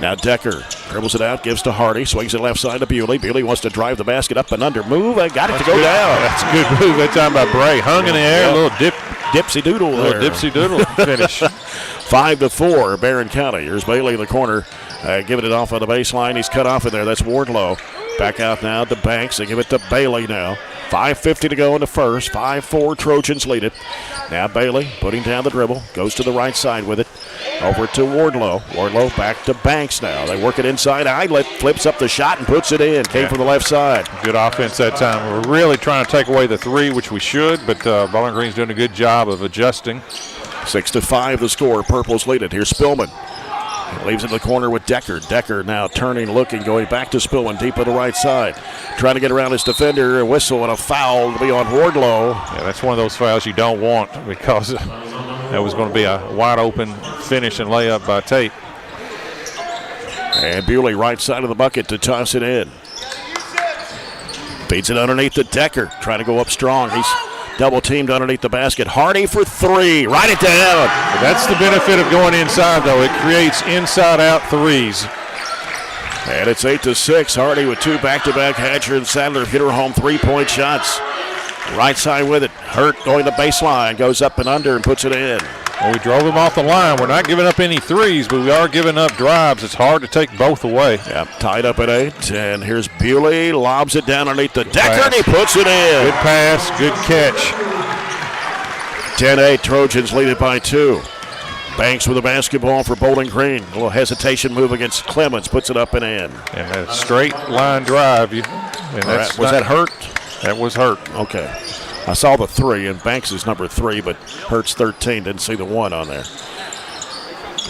Now Decker dribbles it out, gives to Hardy, swings it left side to Bewley. Bewley wants to drive the basket up and under. Move, got it to go down.
That's a good move that time by Bray. Hung in the air, a little
dipsy doodle there.
Dipsy doodle finish.
5-4, Barren County. Here's Bailey in the corner, giving it off on the baseline. He's cut off in there. That's Wardlow. Back out now to Banks. They give it to Bailey now. 5:50 to go in the first. 5-4, Trojans lead it. Now Bailey putting down the dribble. Goes to the right side with it. Over to Wardlow. Wardlow back to Banks now. They work it inside. Eidlet flips up the shot and puts it in. Came from the left side.
Good offense that time. We're really trying to take away the three, which we should, but Bowling Green's doing a good job of adjusting.
6-5 the score. Purples lead it. Here's Spillman. Leaves it in the corner with Decker. Decker now turning, looking, going back to Spillman, deep on the right side. Trying to get around his defender. A whistle and a foul to be on Wardlow.
Yeah, that's one of those fouls you don't want because that was going to be a wide open finish and layup by Tate.
And Bewley right side of the bucket to toss it in. Feeds it underneath to Decker. Trying to go up strong. He's double teamed underneath the basket. Hardy for three. Write it down.
That's the benefit of going inside, though. It creates inside-out threes.
And it's 8-6. Hardy with two back-to-back. Hatcher and Sadler hit her home 3-point shots. Right side with it. Hurt going the baseline. Goes up and under and puts it in.
Well, we drove him off the line. We're not giving up any threes, but we are giving up drives. It's hard to take both away.
Yep, tied up at 8. And here's Bewley. Lobs it down underneath the Decker, and he puts it in.
Good pass, good catch.
10-8. Trojans lead it by 2. Banks with the basketball for Bowling Green. A little hesitation move against Clemens. Puts it up and in.
And a straight line drive.
Was that Hurt?
That was Hurt.
Okay. I saw the 3, and Banks is number 3, but Hurt's 13. Didn't see the 1 on there.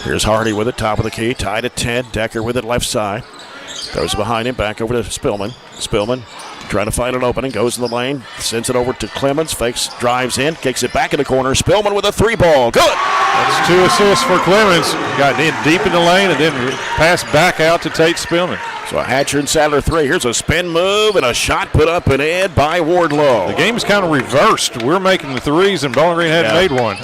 Here's Hardy with it, top of the key, tied at 10. Decker with it left side. Throws it behind him, back over to Spillman. Spillman trying to find an opening, goes in the lane, sends it over to Clemens, fakes, drives in, kicks it back in the corner. Spillman with a 3-ball. Good!
That's 2 assists for Clemens. Got in deep in the lane and then passed back out to Tate Spillman.
So a Hatcher and Sadler 3. Here's a spin move and a shot put up and in by Wardlow.
The game's kind of reversed. We're making the threes and Bowling Green hadn't made one.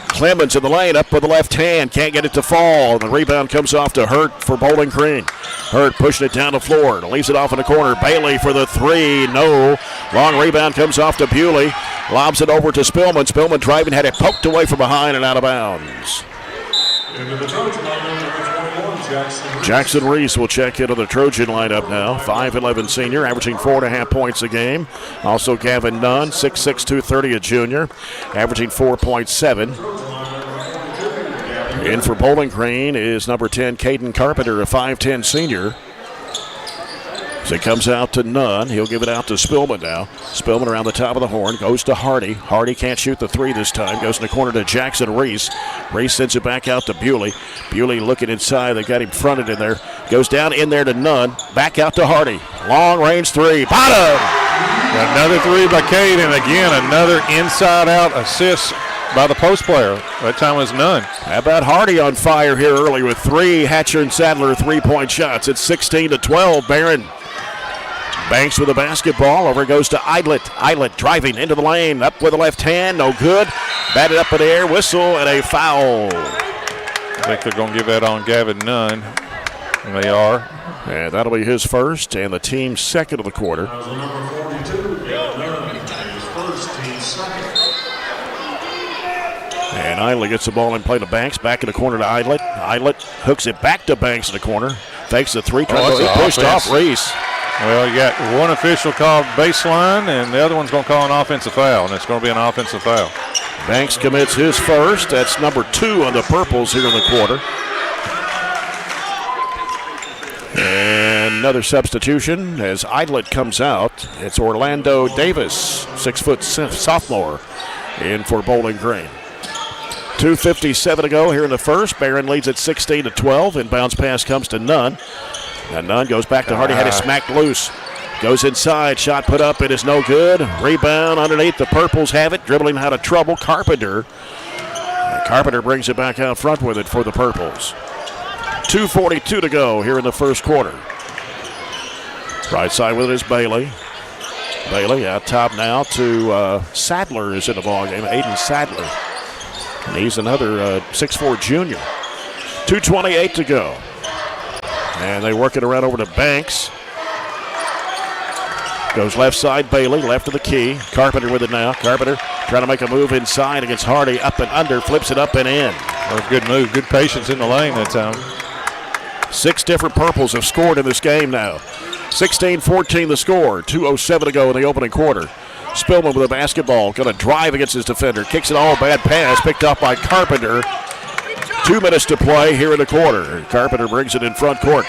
Clemens in the lane, up with the left hand, can't get it to fall. The rebound comes off to Hurt for Bowling Green. Hurt pushing it down the floor, leaves it off in the corner. Bailey for the 3, no. Long rebound comes off to Bewley, lobs it over to Spillman. Spillman driving, had it poked away from behind and out of bounds. Jackson Reese will check into the Trojan lineup now. 5'11 senior, averaging 4.5 points a game. Also Gavin Nunn, 6'6", 230, a junior, averaging 4.7. In for Bowling Green is number 10, Caden Carpenter, a 5'10 senior. As it comes out to Nunn, he'll give it out to Spillman now. Spillman around the top of the horn, goes to Hardy. Hardy can't shoot the 3 this time, goes in the corner to Jackson Reese. Reese sends it back out to Bewley. Bewley looking inside, they got him fronted in there. Goes down in there to Nunn, back out to Hardy. Long range 3, bottom!
Another 3 by Cade, and again another inside-out assist by the post player. That time was Nunn.
How about Hardy on fire here early with 3 Hatcher and Sadler 3-point shots. It's 16-12, Barren. Banks with the basketball. Over goes to Eidlet. Eidlet driving into the lane. Up with the left hand. No good. Batted up in the air. Whistle and a foul.
I think they're going to give that on Gavin Nunn. And they are.
And that'll be his first and the team's second of the quarter. And Eidlet gets the ball in play to Banks. Back in the corner to Eidlet. Eidlet hooks it back to Banks in the corner. Fakes the 3. He pushed off Reese.
Well, you got one official called baseline, and the other one's going to call an offensive foul, and it's going to be an offensive foul.
Banks commits his first. That's number 2 on the Purples here in the quarter. And another substitution as Idlet comes out. It's Orlando Davis, 6-foot sophomore, in for Bowling Green. 2:57 to go here in the first. Barren leads at 16-12. Inbounds pass comes to Nunn. And Nunn goes back to Hardy. Had it smacked loose. Goes inside. Shot put up. It is no good. Rebound underneath. The Purples have it. Dribbling out of trouble. Carpenter. And Carpenter brings it back out front with it for the Purples. 2:42 to go here in the first quarter. Right side with it is Bailey. Bailey out top now to Sadler is in the ballgame. Aiden Sadler. And he's another 6'4 junior. 2:28 to go. And they work it around over to Banks. Goes left side, Bailey, left of the key. Carpenter with it now. Carpenter trying to make a move inside against Hardy. Up and under, flips it up and in.
Well, good move, good patience in the lane that time.
6 different Purples have scored in this game now. 16-14 the score. 2:07 to go in the opening quarter. Spillman with a basketball. Going to drive against his defender. Kicks it all. Bad pass. Picked up by Carpenter. 2 minutes to play here in the quarter. Carpenter brings it in front court.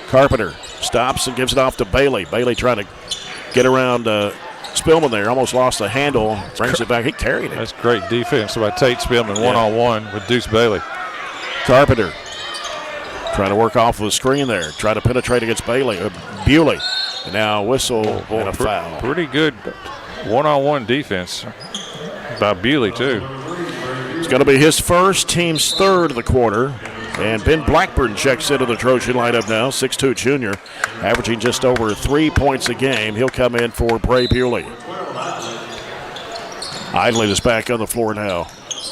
Carpenter stops and gives it off to Bailey. Bailey trying to get around Spillman there. Almost lost the handle. Brings it back. He carried it.
That's great defense by Tate Spillman one-on-one with Deuce Bailey.
Carpenter trying to work off of the screen there. Trying to penetrate against Bailey. Bewley. And now whistle and a foul.
Pretty good one-on-one defense by Bewley, too.
It's going to be his first, team's third of the quarter. And Ben Blackburn checks into the Trojan lineup now, 6'2 junior, averaging just over 3 points a game. He'll come in for Bray Bewley. Idlet is back on the floor now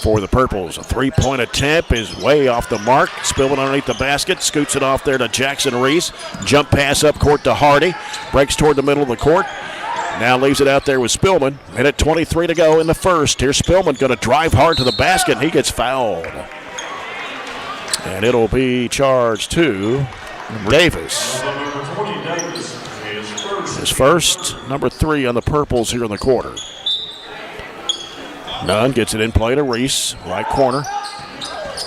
for the Purples. A 3-point attempt is way off the mark. Spillman underneath the basket, scoots it off there to Jackson Reese. Jump pass up court to Hardy. Breaks toward the middle of the court. Now leaves it out there with Spillman. Minute 23 to go in the first. Here's Spillman going to drive hard to the basket, and he gets fouled. And it'll be charged to Davis. His first, number 3 on the Purples here in the quarter. Nunn gets it in play to Reese, right corner.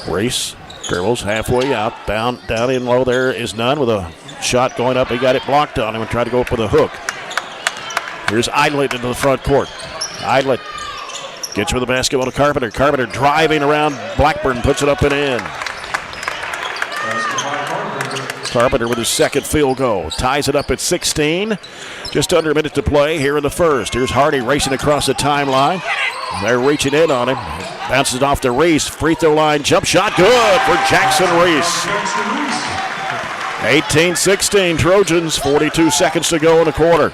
Reese dribbles halfway out, down in low. There is Nunn with a shot going up. He got it blocked on him and tried to go up with a hook. Here's Idlet into the front court. Idlet gets with the basketball to Carpenter. Carpenter driving around Blackburn, puts it up and in. Carpenter with his second field goal. Ties it up at 16. Just under a minute to play here in the first. Here's Hardy racing across the timeline. They're reaching in on him. Bounces it off to Reese. Free throw line jump shot. Good for Jackson Reese. 18-16 Trojans. 42 seconds to go in the quarter.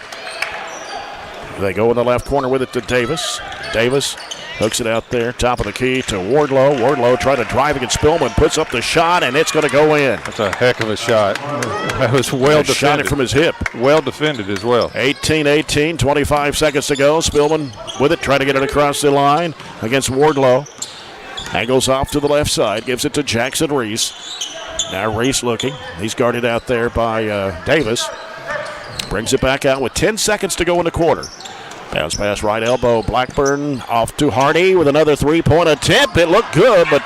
They go in the left corner with it to Davis. Davis hooks it out there, top of the key to Wardlow. Wardlow trying to drive against Spillman, puts up the shot, and it's going to go in.
That's a heck of a shot. That was well defended.
Shot it from his hip.
Well defended as well.
18-18, 25 seconds to go. Spillman with it, trying to get it across the line against Wardlow. Angles off to the left side, gives it to Jackson Reese. Now Reese looking. He's guarded out there by Davis. Brings it back out with 10 seconds to go in the quarter. Bounce pass right elbow. Blackburn off to Hardy with another 3-point attempt. It looked good, but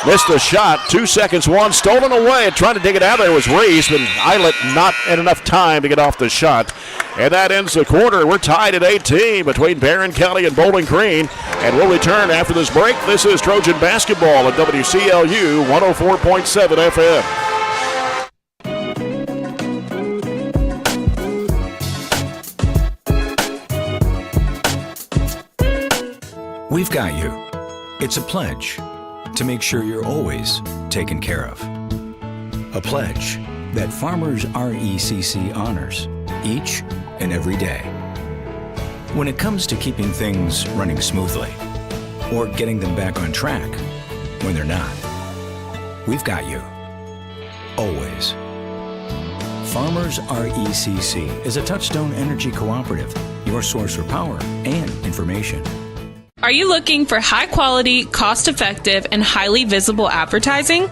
missed the shot. 2 seconds, one stolen away. Trying to dig it out there was Reese, but Islet not in enough time to get off the shot. And that ends the quarter. We're tied at 18 between Barren County and Bowling Green. And we'll return after this break. This is Trojan basketball at WCLU 104.7 FM.
We've got you. It's a pledge to make sure you're always taken care of. A pledge that Farmers RECC honors each and every day. When it comes to keeping things running smoothly or getting them back on track when they're not, we've got you. Always. Farmers RECC is a Touchstone Energy Cooperative, your source for power and information.
Are you looking for high-quality, cost-effective, and highly visible advertising?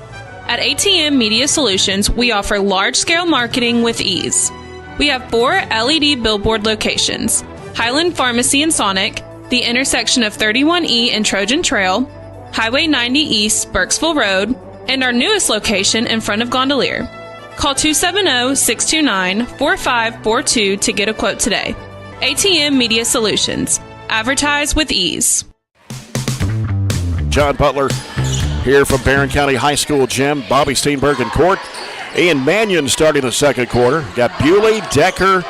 At ATM Media Solutions, we offer large-scale marketing with ease. We have 4 LED billboard locations: Highland Pharmacy in Sonic, the intersection of 31E and Trojan Trail, Highway 90 East, Burkesville Road, and our newest location in front of Gondolier. Call 270-629-4542 to get a quote today. ATM Media Solutions. Advertise with ease.
John Butler here from Barren County High School gym. Bobby Steenberg in court. Ian Mannion starting the second quarter. Got Bewley, Decker,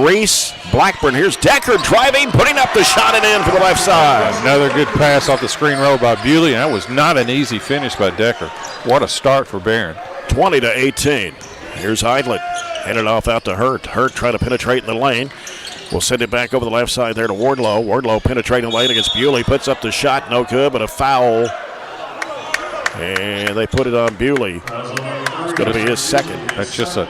Reese, Blackburn. Here's Decker driving, putting up the shot and in for the left side.
Another good pass off the screen roll by Bewley, and that was not an easy finish by Decker. What a start for Barren.
20-18. Here's Eidlet. Headed off out to Hurt. Hurt trying to penetrate in the lane. We'll send it back over the left side there to Wardlow. Wardlow penetrating the lane against Bewley. Puts up the shot. No good, but a foul. And they put it on Bewley. It's going to be his second.
That's just a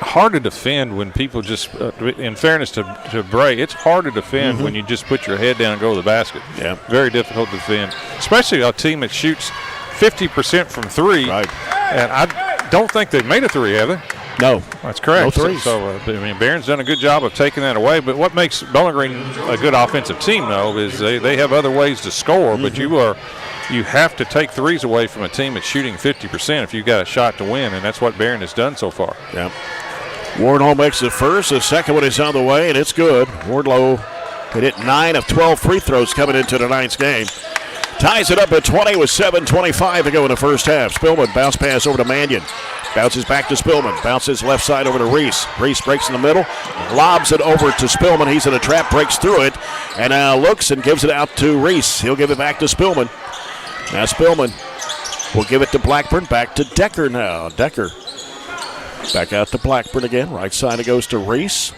hard to defend when people just, in fairness to Bray, it's hard to defend when you just put your head down and go to the basket.
Yeah.
Very difficult to defend, especially a team that shoots 50% from three.
Right.
And I don't think they've made a three, have they?
No.
That's correct.
No threes.
So Barron's done a good job of taking that away. But what makes Bowling Green a good offensive team, though, is they have other ways to score, but you have to take threes away from a team that's shooting 50% if you've got a shot to win, and that's what Barren has done so far.
Yeah. Wardlow makes the first. The second one is on the way, and it's good. Wardlow had hit 9 of 12 free throws coming into tonight's game. Ties it up at 20 with 7:25 to go in the first half. Spillman bounce pass over to Mannion. Bounces back to Spillman. Bounces left side over to Reese. Reese breaks in the middle. Lobs it over to Spillman. He's in a trap, breaks through it, and now looks and gives it out to Reese. He'll give it back to Spillman. Now Spillman will give it to Blackburn. Back to Decker now. Decker back out to Blackburn again. Right side it goes to Reese.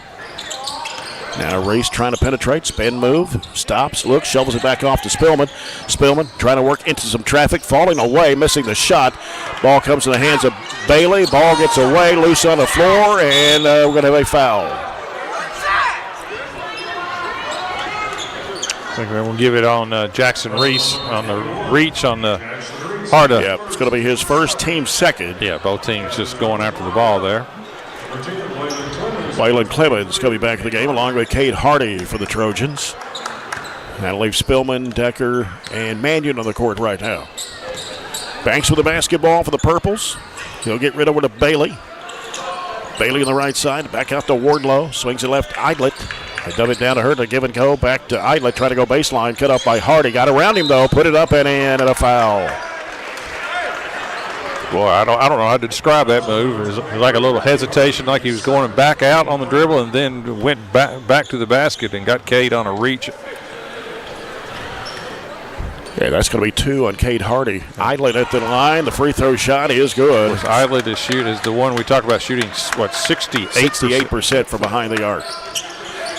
Now Reese trying to penetrate. Spin move. Stops. Looks. Shovels it back off to Spillman. Spillman trying to work into some traffic. Falling away. Missing the shot. Ball comes in the hands of Bailey. Ball gets away. Loose on the floor. And we're going to have a foul.
I think we'll give it on Jackson Reese on the reach on the hard up.
Yeah, it's going to be his first, team second.
Yeah, both teams just going after the ball there.
Waylon Clemens coming back in the game along with Cade Hardy for the Trojans. That'll leave Spillman, Decker, and Mannion on the court right now. Banks with the basketball for the Purples. He'll get rid over to Bailey. Bailey on the right side, back out to Wardlow. Swings it left, Eidlet. They dub it down to her to give and go. Back to Eidlet, trying to go baseline. Cut off by Hardy. Got around him, though. Put it up and in, and a foul.
Boy, I don't know how to describe that move. It was like a little hesitation, like he was going back out on the dribble and then went back to the basket and got Cade on a reach.
Yeah, that's going to be 2 on Cade Hardy. Eidlet at the line. The free throw shot is good.
Eidlet is the one we talked about shooting, 68%
from behind the arc.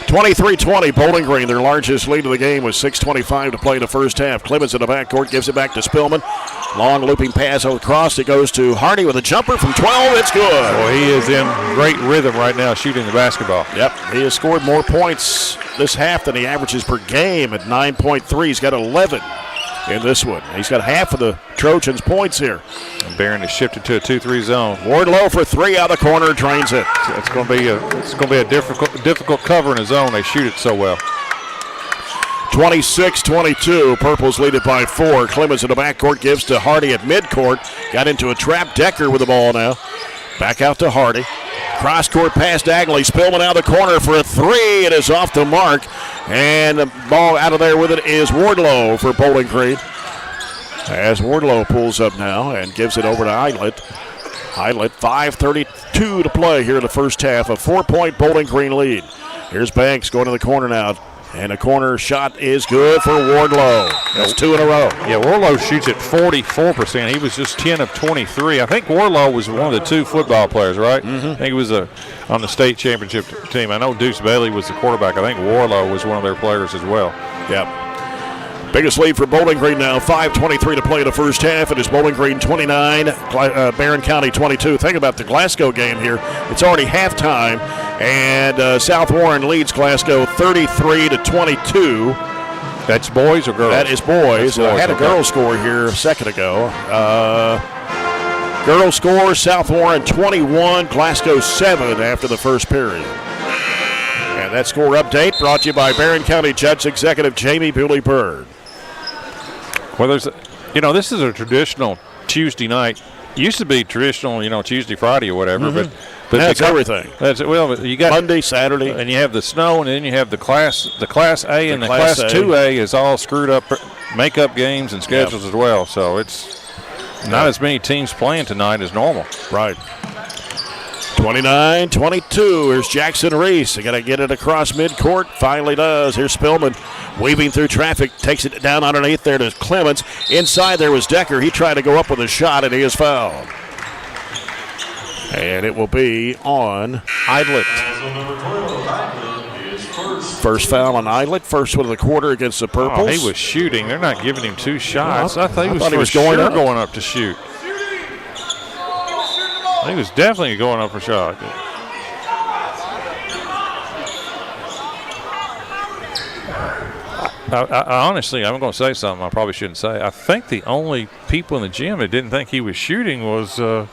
23-20, Bowling Green, their largest lead of the game with 6:25 to play in the first half. Clemens in the backcourt gives it back to Spillman. Long looping pass across. It goes to Hardy with a jumper from 12. It's good.
Boy, he is in great rhythm right now shooting the basketball.
Yep, he has scored more points this half than he averages per game at 9.3. He's got 11 in this one. He's got half of the Trojans' points here.
And Barren has shifted to a 2-3 zone.
Wardlow for 3 out of the corner, drains it.
It's going to be a difficult cover in a zone. They shoot it so well.
26-22. Purples lead it by 4. Clemens in the backcourt gives to Hardy at midcourt. Got into a trap. Decker with the ball now. Back out to Hardy. Cross-court pass diagonally. Spillman out of the corner for a 3. It is off the mark. And the ball out of there with it is Wardlow for Bowling Green. As Wardlow pulls up now and gives it over to Eidlet. Eidlet, 5:32 to play here in the first half. A 4-point Bowling Green lead. Here's Banks going to the corner now. And a corner shot is good for Wardlow. That's 2 in a row.
Yeah, Wardlow shoots at 44%. He was just 10 of 23. I think Wardlow was one of the 2 football players, right?
Mm-hmm.
I think he was on the state championship team. I know Deuce Bailey was the quarterback. I think Wardlow was one of their players as well.
Yep. Biggest lead for Bowling Green now. 5:23 to play in the first half. It is Bowling Green 29, Barren County 22. Think about the Glasgow game here. It's already halftime, and South Warren leads Glasgow 33-22.
That's boys or girls?
That is boys. I had a girls score here a second ago. Girls score, South Warren 21, Glasgow 7 after the first period. And that score update brought to you by Barren County Judge Executive Jamie Bewley-Byrd.
Well, this is a traditional Tuesday night used to be traditional, Tuesday, Friday, or whatever. But
that's everything.
You got
Monday, Saturday,
and you have the snow, and then you have the class A and the class 2A is all screwed up, make-up games and schedules as well. So it's not as many teams playing tonight as normal.
Right. 29-22. Here's Jackson Reese. They got to get it across midcourt. Finally does. Here's Spillman weaving through traffic. Takes it down underneath there to Clemens. Inside there was Decker. He tried to go up with a shot, and he is fouled. And it will be on Idlet. First foul on Idlet. First one of the quarter against the Purples.
Oh, he was shooting. They're not giving him 2 shots. I thought he was
going
up to shoot. He was definitely going up for a shot. I honestly, I'm going to say something I probably shouldn't say. I think the only people in the gym that didn't think he was shooting was the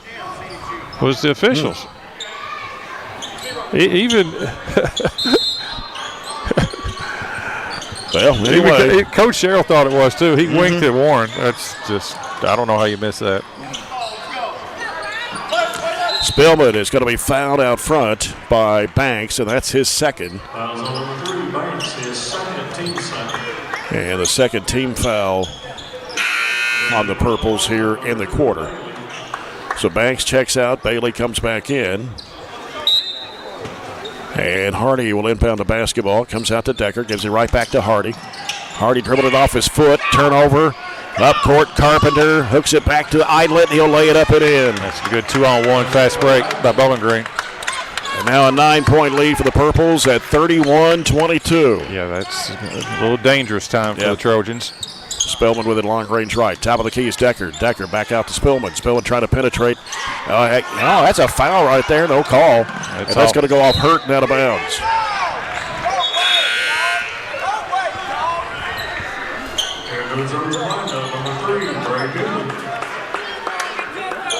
officials. Even
well, anyway.
Coach Sherrill thought it was too. He winked at Warren. That's just, I don't know how you miss that.
Spillman is going to be fouled out front by Banks, and that's his second. And the second team foul on the Purples here in the quarter. So Banks checks out. Bailey comes back in. And Hardy will inbound the basketball. Comes out to Decker. Gives it right back to Hardy. Hardy dribbled it off his foot. Turnover. Up court, Carpenter hooks it back to Idlet. He'll lay it up and in.
That's a good 2-on-1 fast break by Bowling Green.
And now a 9-point lead for the Purples at 31-22.
Yeah, that's a little dangerous time for the Trojans.
Spillman with it long range right. Top of the key is Decker. Decker back out to Spillman. Spillman trying to penetrate. That's a foul right there. No call. That's going to go off Hurt and out of bounds.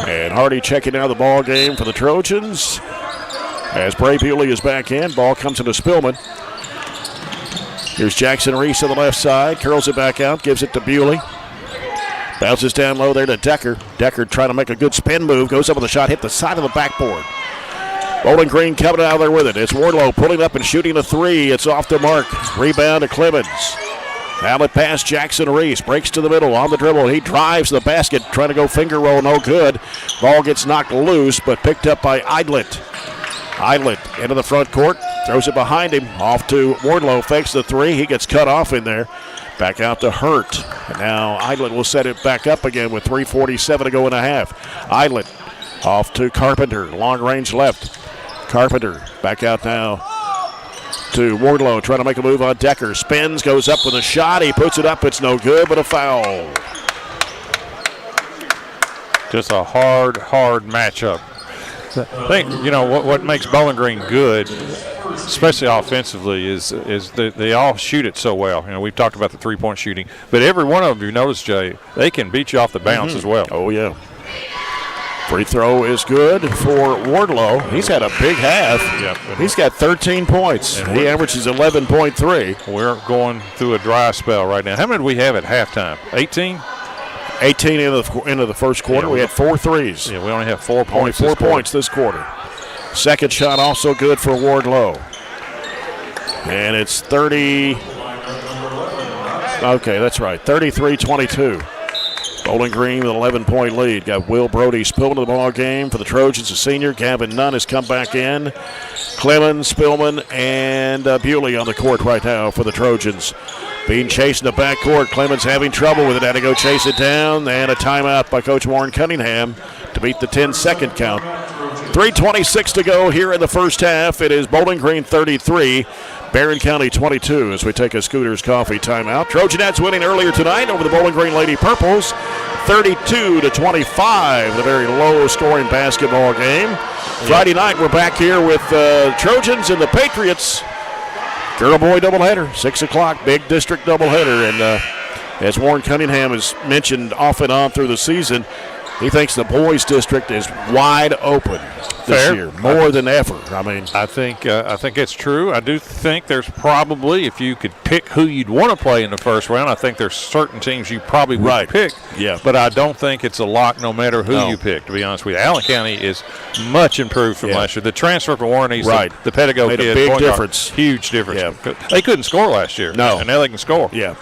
And Hardy checking out the ball game for the Trojans. As Bray Bewley is back in, ball comes into Spillman. Here's Jackson Reese on the left side, curls it back out, gives it to Bewley. Bounces down low there to Decker. Decker trying to make a good spin move, goes up with a shot, hit the side of the backboard. Bowling Green coming out of there with it. It's Wardlow pulling up and shooting a three. It's off the mark. Rebound to Clemens. Outlet pass, Jackson Reese breaks to the middle on the dribble. He drives the basket, trying to go finger roll, no good. Ball gets knocked loose, but picked up by Idlet. Idlet into the front court, throws it behind him, off to Wardlow, fakes the three. He gets cut off in there. Back out to Hurt. And now Idlet will set it back up again with 3:47 to go in a half. Idlet off to Carpenter, long range left. Carpenter back out now to Wardlow, trying to make a move on Decker. Spins, goes up with a shot. He puts it up. It's no good, but a foul.
Just a hard matchup. I think, what makes Bowling Green good, especially offensively, is they all shoot it so well. We've talked about the three-point shooting, but every one of them, you notice, Jay, they can beat you off the bounce as well.
Oh, yeah. Free throw is good for Wardlow. He's had a big half.
Yep.
He's got 13 points. He averages 11.3.
We're going through a dry spell right now. How many do we have at halftime? 18?
18 into the first quarter. We had 4 threes.
Yeah, we only have 4 points.
Only 4 points this quarter. Second shot also good for Wardlow. And it's 30. Okay, that's right. 33-22. Bowling Green with an 11-point lead. Got Will Brody Spillman in the ball game for the Trojans. A senior. Gavin Nunn has come back in. Clemens, Spillman, and Bewley on the court right now for the Trojans. Being chased in the backcourt. Clemens having trouble with it. Had to go chase it down. And a timeout by Coach Warren Cunningham to beat the 10-second count. 3:26 to go here in the first half. It is Bowling Green 33, Barren County 22 as we take a Scooters Coffee timeout. Trojanettes winning earlier tonight over the Bowling Green Lady Purples, 32-25, the very low-scoring basketball game. Friday night, we're back here with Trojans and the Patriots. Girl-boy doubleheader, 6 o'clock, big district doubleheader. And as Warren Cunningham has mentioned off and on through the season, he thinks the boys district is wide open. this year, more than ever. I mean,
I think it's true. I do think there's probably, if you could pick who you'd want to play in the first round, I think there's certain teams you probably would pick.
Yeah.
But I don't think it's a lock no matter who you pick, to be honest with you. Allen County is much improved from last year. The transfer from Warren East, the Pedigo
made
kid,
a big difference.
Huge difference. Yeah. They couldn't score last year.
No.
And now they can score.
Yeah.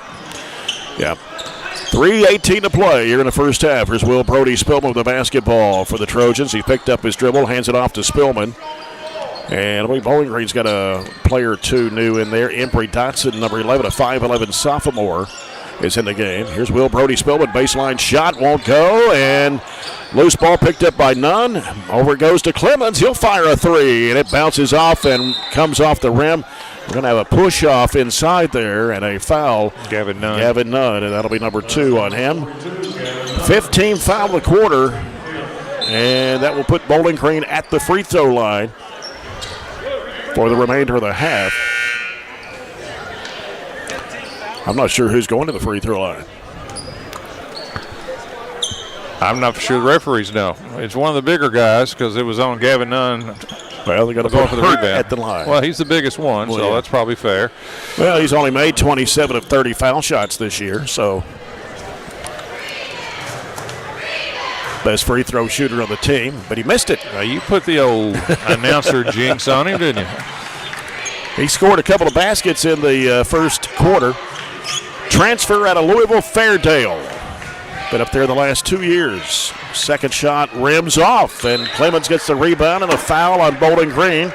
3:18 to play here in the first half. Here's Will Brody Spillman with the basketball for the Trojans. He picked up his dribble, hands it off to Spillman. And I believe Bowling Green's got a player or two new in there. Embry Dotson, number 11, a 5'11 sophomore, is in the game. Here's Will Brody Spillman. Baseline shot won't go. And loose ball picked up by Nunn. Over it goes to Clemens. He'll fire a three. And it bounces off and comes off the rim. We're going to have a push-off inside there and a foul.
Gavin Nunn,
and that'll be number 2 on him. 15 foul of the quarter, and that will put Bowling Green at the free throw line for the remainder of the half. I'm not sure who's going to the free throw line.
I'm not sure the referees know. It's one of the bigger guys because it was on Gavin Nunn.
Well, they're going to go for the rebound at the line.
Well, he's the biggest one, so that's probably fair.
Well, he's only made 27 of 30 foul shots this year, so best free throw shooter on the team, but he missed it.
You put the old announcer jinx on him, didn't you?
He scored a couple of baskets in the first quarter. Transfer out of Louisville Fairdale. Been up there the last 2 years. Second shot rims off, and Clemens gets the rebound and a foul on Bowling Green.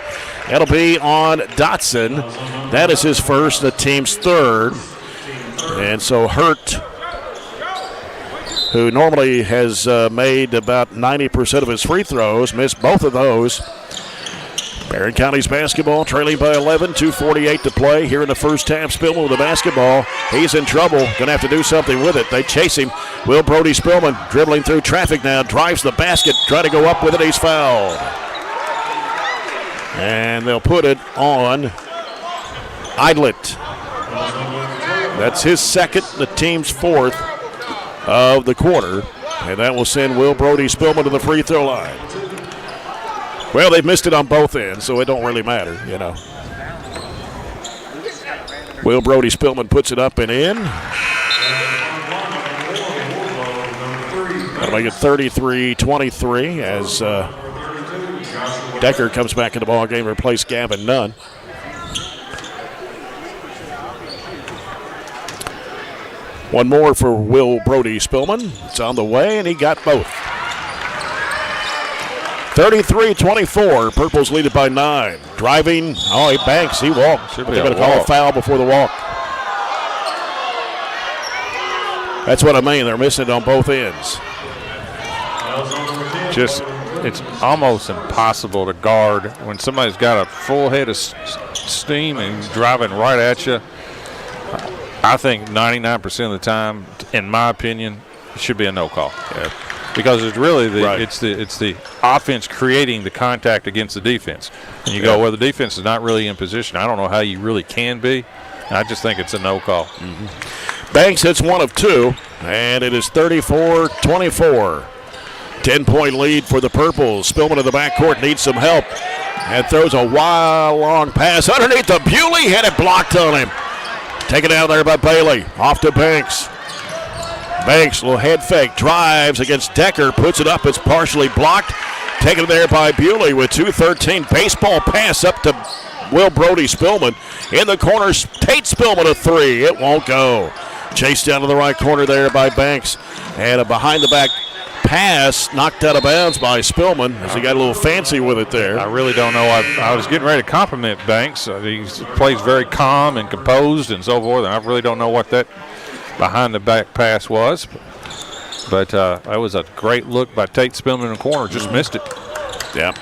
That'll be on Dotson. That is his first, the team's third. And so Hurt, who normally has made about 90% of his free throws, missed both of those. Barren County's basketball trailing by 11, 2:48 to play here in the first half. Spillman with the basketball. He's in trouble. Going to have to do something with it. They chase him. Will Brody Spillman dribbling through traffic now. Drives the basket. Try to go up with it. He's fouled. And they'll put it on Idlet. That's his second, the team's fourth of the quarter. And that will send Will Brody Spillman to the free throw line. Well, they've missed it on both ends, so it don't really matter, you know. Will Brody Spillman puts it up and in. That'll make it 33-23 as Decker comes back in the ball game to replace Gavin Nunn. One more for Will Brody Spillman. It's on the way, and he got both. 33-24. Purples lead it by 9. Driving. Oh, he banks. He walks. They're going to call a foul before the walk. That's what I mean. They're missing it on both ends.
It's almost impossible to guard when somebody's got a full head of steam and driving right at you. I think 99% of the time, in my opinion, it should be a no call. Yeah. Because it's really it's the offense creating the contact against the defense. And you go, well, the defense is not really in position. I don't know how you really can be. I just think it's a no call.
Mm-hmm. Banks hits one of 2, and it is 34-24. 10-point lead for the Purples. Spillman in the backcourt needs some help and throws a wild long pass underneath the Bewley. Had it blocked on him. Taken out there by Bailey. Off to Banks. Banks, little head fake, drives against Decker, puts it up, it's partially blocked. Taken there by Bewley with 2:13. Baseball pass up to Will Brody Spillman. In the corner, Tate Spillman a 3. It won't go. Chased down to the right corner there by Banks. And a behind-the-back pass knocked out of bounds by Spillman as he got a little fancy with it there.
I really don't know. I was getting ready to compliment Banks. He plays very calm and composed and so forth, and I really don't know what that behind-the-back pass was. But that was a great look by Tate Spillman in the corner. Just missed it.
Yeah.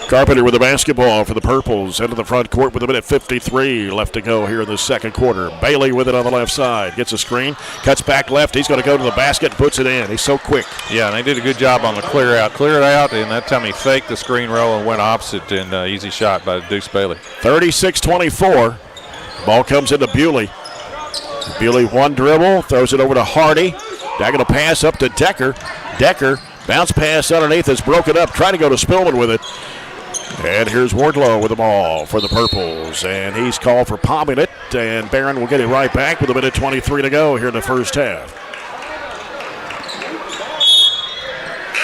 Carpenter with the basketball for the Purples into the front court with a minute 53 left to go here in the second quarter. Bailey with it on the left side. Gets a screen. Cuts back left. He's going to go to the basket and puts it in. He's so quick.
Yeah, and they did a good job on the clear out. Cleared out, and that time he faked the screen roll and went opposite, and easy shot by Deuce Bailey.
36-24. Ball comes into Bewley. Bewley one dribble. Throws it over to Hardy. They're going to pass up to Decker. Decker Bounce pass underneath is broken up. Trying to go to Spillman with it. And here's Wardlow with the ball for the Purples. And he's called for palming it. And Barren will get it right back with 1:23 to go here in the first half.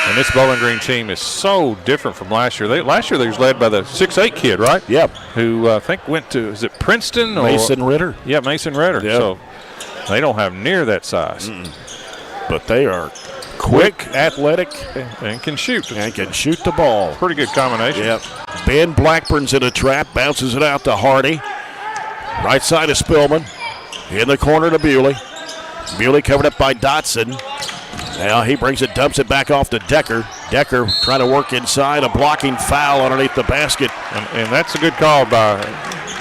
And this Bowling Green team is so different from last year. Last year they was led by the 6'8" kid, right?
Yep.
Who I think went to, is it Princeton?
Mason Ritter.
Yeah, Mason Ritter.
Yep.
So they don't have near that size.
But they are quick, athletic,
and can shoot.
And can shoot the ball.
Pretty good combination.
Yep. Ben Blackburn's in a trap, bounces it out to Hardy. Right side of Spillman. In the corner to Bewley. Bewley covered up by Dotson. Now he brings it, dumps it back off to Decker. Decker trying to work inside, a blocking foul underneath the basket.
And that's a good call by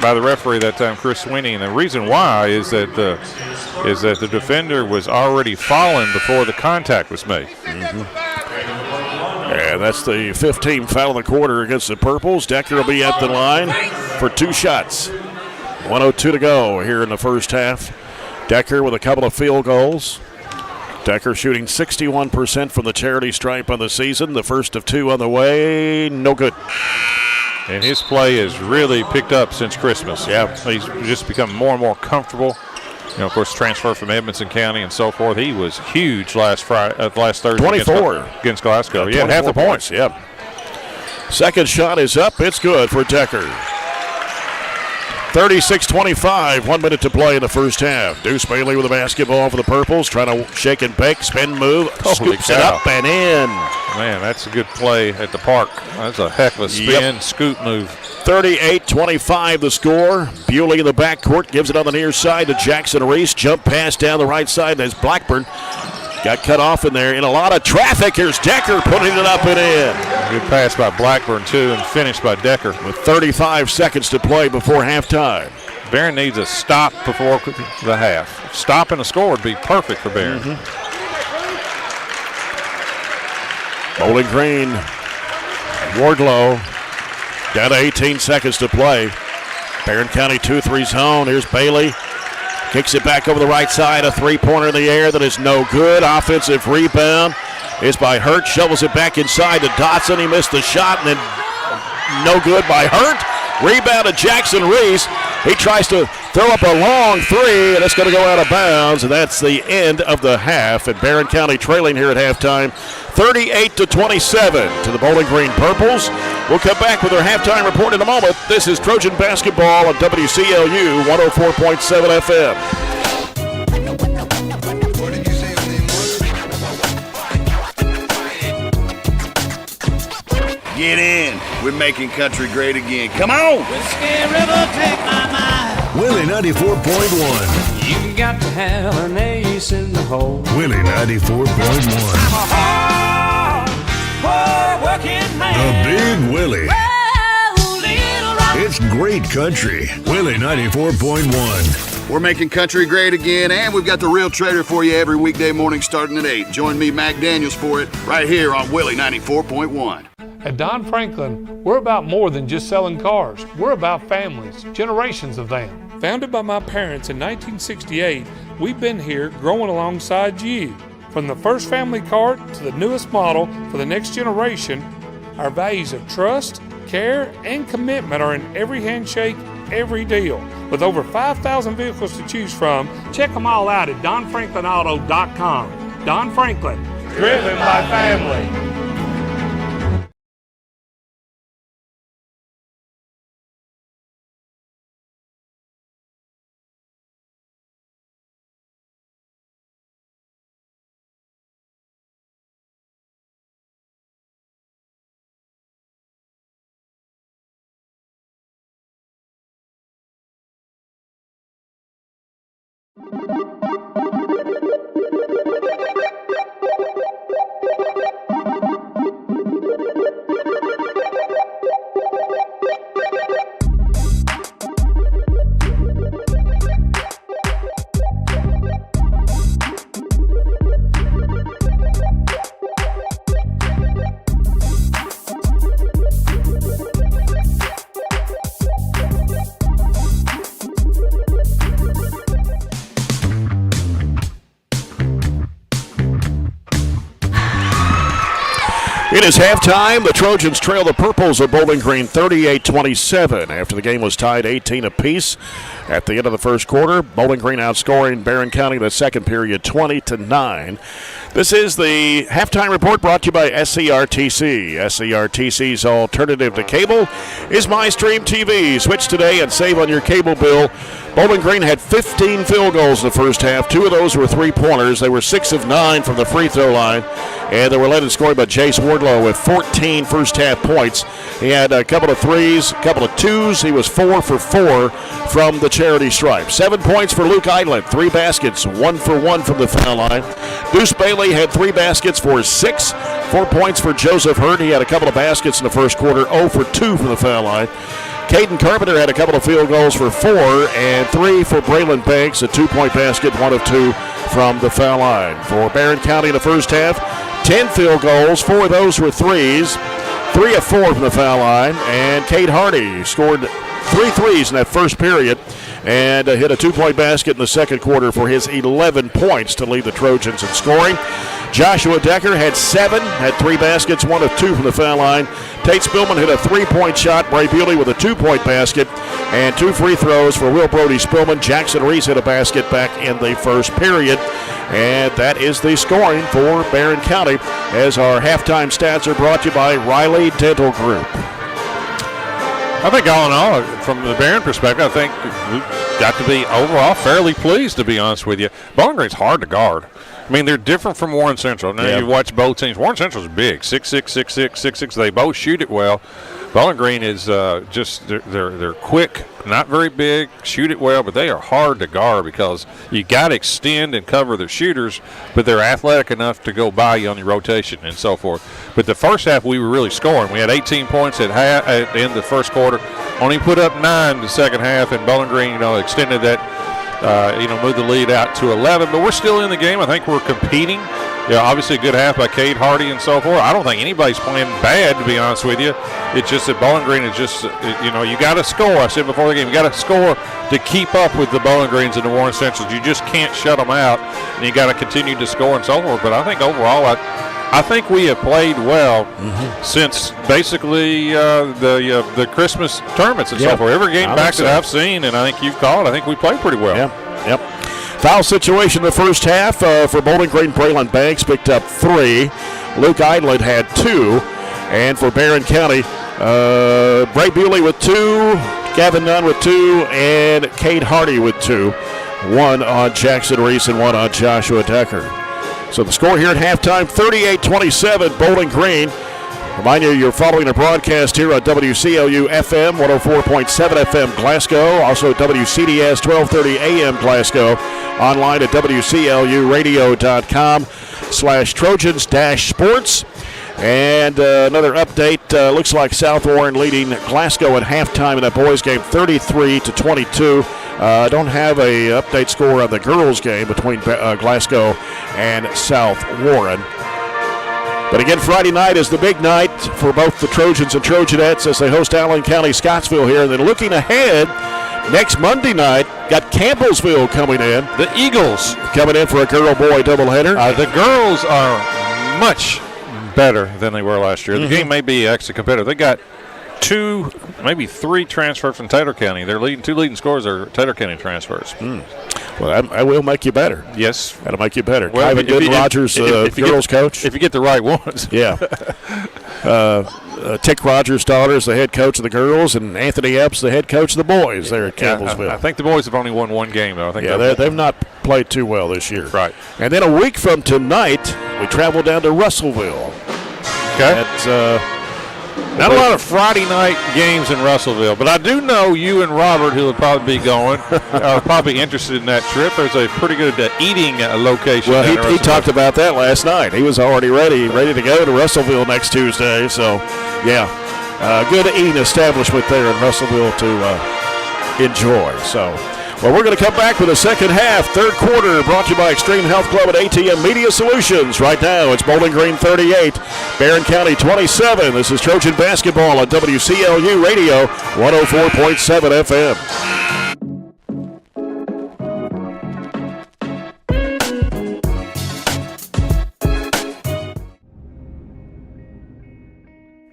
the referee that time, Chris Sweeney. And the reason why is that the defender was already falling before the contact was made.
And that's the 15th foul of the quarter against the Purples. Decker will be at the line for 2 shots. 1:02 to go here in the first half. Decker with a couple of field goals. Decker shooting 61% from the charity stripe on the season. The first of 2 on the way, no good.
And his play has really picked up since Christmas.
Yeah,
he's just become more and more comfortable. You know, of course, transfer from Edmonson County and so forth. He was huge last Thursday.
24
against Glasgow.
Yeah, half the points. Yep. Second shot is up. It's good for Decker. 36-25, 1 minute to play in the first half. Deuce Bailey with the basketball for the Purples, trying to shake and bake, spin move, scoops it up and in.
Man, that's a good play at the park. That's a heck of a spin, scoop move.
38-25 the score. Bewley in the backcourt gives it on the near side to Jackson Reese. Jump pass down the right side as Blackburn got cut off in there. In a lot of traffic, here's Decker putting it up and in.
Good pass by Blackburn, too, and finished by Decker.
With 35 seconds to play before halftime.
Barren needs a stop before the half. Stop and a score would be perfect for Barren.
Bowling Green, Wardlow, down to 18 seconds to play. Barren County 2-3 zone. Here's Bailey. Kicks it back over the right side. A three-pointer in the air that is no good. Offensive rebound is by Hurt. Shovels it back inside to Dotson. He missed the shot and then no good by Hurt. Rebound to Jackson Reese. He tries to throw up a long three, and it's going to go out of bounds, and that's the end of the half. And Barren County trailing here at halftime, 38-27 to the Bowling Green Purples. We'll come back with our halftime report in a moment. This is Trojan basketball on WCLU 104.7 FM.
Get in. We're making country great again. Come on.
Whiskey River, take my mind.
Willie 94.1.
You got to have an ace in the hole.
Willie 94.1.
Hard working man.
The Big Willie. It's great country. Willie 94.1.
We're making country great again, and we've got the real trader for you every weekday morning starting at 8. Join me, Mac Daniels, for it right here on Willie 94.1.
At Don Franklin, we're about more than just selling cars. We're about families, generations of them. Founded by my parents in 1968, we've been here growing alongside you. From the first family car to the newest model for the next generation, our values of trust, care, and commitment are in every handshake, every deal. With over 5,000 vehicles to choose from, check them all out at DonFranklinAuto.com. Don Franklin, driven by family.
It is halftime. The Trojans trail the Purples of Bowling Green 38-27 after the game was tied 18 apiece at the end of the first quarter. Bowling Green outscoring Barren County in the second period 20-9. This is the halftime report brought to you by SCRTC. SCRTC's alternative to cable is MyStream TV. Switch today and save on your cable bill. Bowling Green had 15 field goals in the first half. 2 of those were three-pointers. They were 6 of 9 from the free throw line, and they were led in scoring by Jace Wardlow with 14 first-half points. He had a couple of threes, a couple of twos. He was 4 for 4 from the charity stripe. 7 points for Luke Idland, 3 baskets, 1 for 1 from the foul line. Deuce Bailey had 3 baskets for 6. 4 points for Joseph Hurt. He had a couple of baskets in the first quarter, 0 for 2 from the foul line. Caden Carpenter had a couple of field goals for 4, and 3 for Braylon Banks, a 2-point basket, 1 of 2 from the foul line. For Barren County in the first half, 10 field goals, 4 of those were threes, 3 of 4 from the foul line, and Cade Hardy scored 3 threes in that first period and hit a 2-point basket in the second quarter for his 11 points to lead the Trojans in scoring. Joshua Decker had 7, had 3 baskets, 1 of 2 from the foul line. Tate Spillman hit a 3-point shot. Bray Bewley with a 2-point basket and 2 free throws for Will Brody Spillman. Jackson Reese hit a basket back in the first period. And that is the scoring for Barren County, as our halftime stats are brought to you by Riley Dental Group.
I think all in all, from the Barren perspective, I think we've got to be overall fairly pleased, to be honest with you. Bowling Green's hard to guard. I mean, they're different from Warren Central. Now, you watch both teams. Warren Central's big, 6'6", 6'6", 6'6". They both shoot it well. Bowling Green is just they're quick, not very big, shoot it well, but they are hard to guard because you got to extend and cover their shooters, but they're athletic enough to go by you on your rotation and so forth. But the first half we were really scoring. We had 18 points at the end of the first quarter. Only put up 9 the second half, and Bowling Green, extended that, moved the lead out to 11. But we're still in the game. I think we're competing. Obviously a good half by Cade Hardy and so forth. I don't think anybody's playing bad, to be honest with you. It's just that Bowling Green is just, you got to score. I said before the game, you got to score to keep up with the Bowling Greens and the Warren Centrals. You just can't shut them out, and you got to continue to score and so forth. But I think overall, I think we have played well since basically the Christmas tournaments and so forth. Every game back that I've seen, and I think you've called, I think we played pretty well.
Yep. Foul situation in the first half for Bowling Green. Braylon Banks picked up 3. Luke Idland had 2. And for Barren County, Bray Bewley with 2, Gavin Nunn with 2, and Cade Hardy with 2. 1 on Jackson Reese and 1 on Joshua Decker. So the score here at halftime, 38-27, Bowling Green. Remind you, you're following a broadcast here on WCLU FM, 104.7 FM Glasgow, also WCDS 1230 AM Glasgow, online at WCLUradio.com/Trojans-Sports. And another update, looks like South Warren leading Glasgow at halftime in that boys game, 33-22. Don't have a update score on the girls game between Glasgow and South Warren. But again, Friday night is the big night for both the Trojans and Trojanettes as they host Allen County Scottsville here. And then looking ahead, next Monday night, got Campbellsville coming in.
The Eagles
coming in for a girl-boy doubleheader.
The girls are much better than they were last year. The game may be actually competitive. They got 2, maybe 3 transfers from Taylor County. Their 2 leading scorers are Taylor County transfers.
Well, that will make you better.
Yes.
That'll make you better.
Well,
Ivan Gooden Rogers, girls coach.
If you get the right ones.
Yeah. Tick Rogers' daughter is the head coach of the girls, and Anthony Epps, the head coach of the boys there at Campbellsville.
I think the boys have only won 1 game, though. I think
they've not played too well this year.
Right.
And then a week from tonight, we travel down to Russellville.
Okay. Not a lot of Friday night games in Russellville, but I do know you and Robert, who will probably be going, are probably interested in that trip. There's a pretty good eating location.
Well, he talked about that last night. He was already ready to go to Russellville next Tuesday. So, good eating establishment there in Russellville to enjoy. So, well, we're going to come back with a second half, third quarter, brought to you by Extreme Health Club at ATM Media Solutions. Right now, it's Bowling Green 38, Barren County 27. This is Trojan basketball on WCLU Radio, 104.7 FM.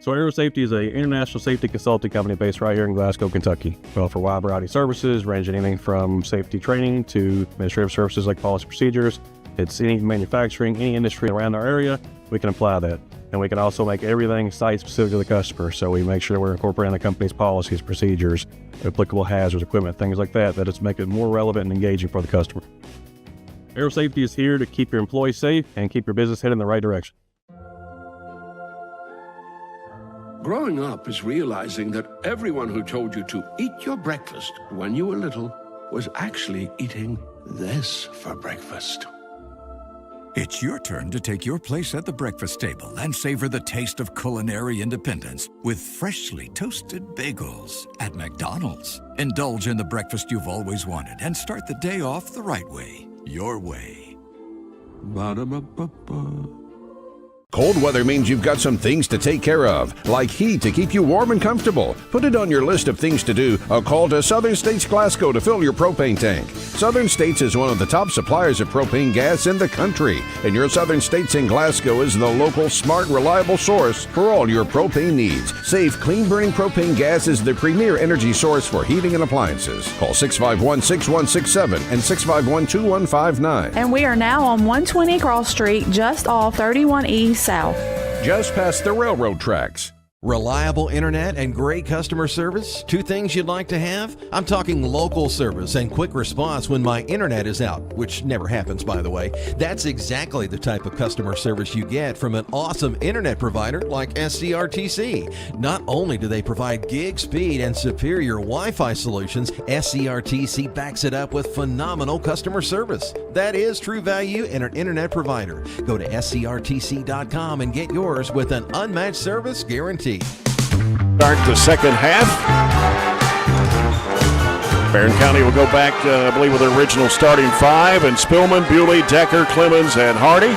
So Aero Safety is an international safety consulting company based right here in Glasgow, Kentucky. We offer a wide variety of services, ranging anything from safety training to administrative services like policy procedures. It's any manufacturing, any industry around our area, we can apply that. And we can also make everything site-specific to the customer. So we make sure we're incorporating the company's policies, procedures, applicable hazards, equipment, things like that, that it's make it more relevant and engaging for the customer. Aero Safety is here to keep your employees safe and keep your business headed in the right direction.
Growing up is realizing that everyone who told you to eat your breakfast when you were little was actually eating this for breakfast.
It's your turn to take your place at the breakfast table and savor the taste of culinary independence with freshly toasted bagels at McDonald's. Indulge in the breakfast you've always wanted and start the day off the right way, your way.
Ba-da-ba-ba-ba. Cold weather means you've got some things to take care of, like heat to keep you warm and comfortable. Put it on your list of things to do. A call to Southern States Glasgow to fill your propane tank. Southern States is one of the top suppliers of propane gas in the country, and your Southern States in Glasgow is the local, smart, reliable source for all your propane needs. Safe, clean-burning propane gas is the premier energy source for heating and appliances. Call 651-6167 and 651-2159.
And we are now on 120 Cross Street, just off 31E South.
Just past the railroad tracks.
Reliable internet and great customer service? Two things you'd like to have? I'm talking local service and quick response when my internet is out, which never happens, by the way. That's exactly the type of customer service you get from an awesome internet provider like SCRTC. Not only do they provide gig speed and superior Wi-Fi solutions, SCRTC backs it up with phenomenal customer service. That is true value in an internet provider. Go to scrtc.com and get yours with an unmatched service guarantee.
Start the second half. Barren County will go back, I believe, with their original starting five, and Spillman, Bewley, Decker, Clemens, and Hardy.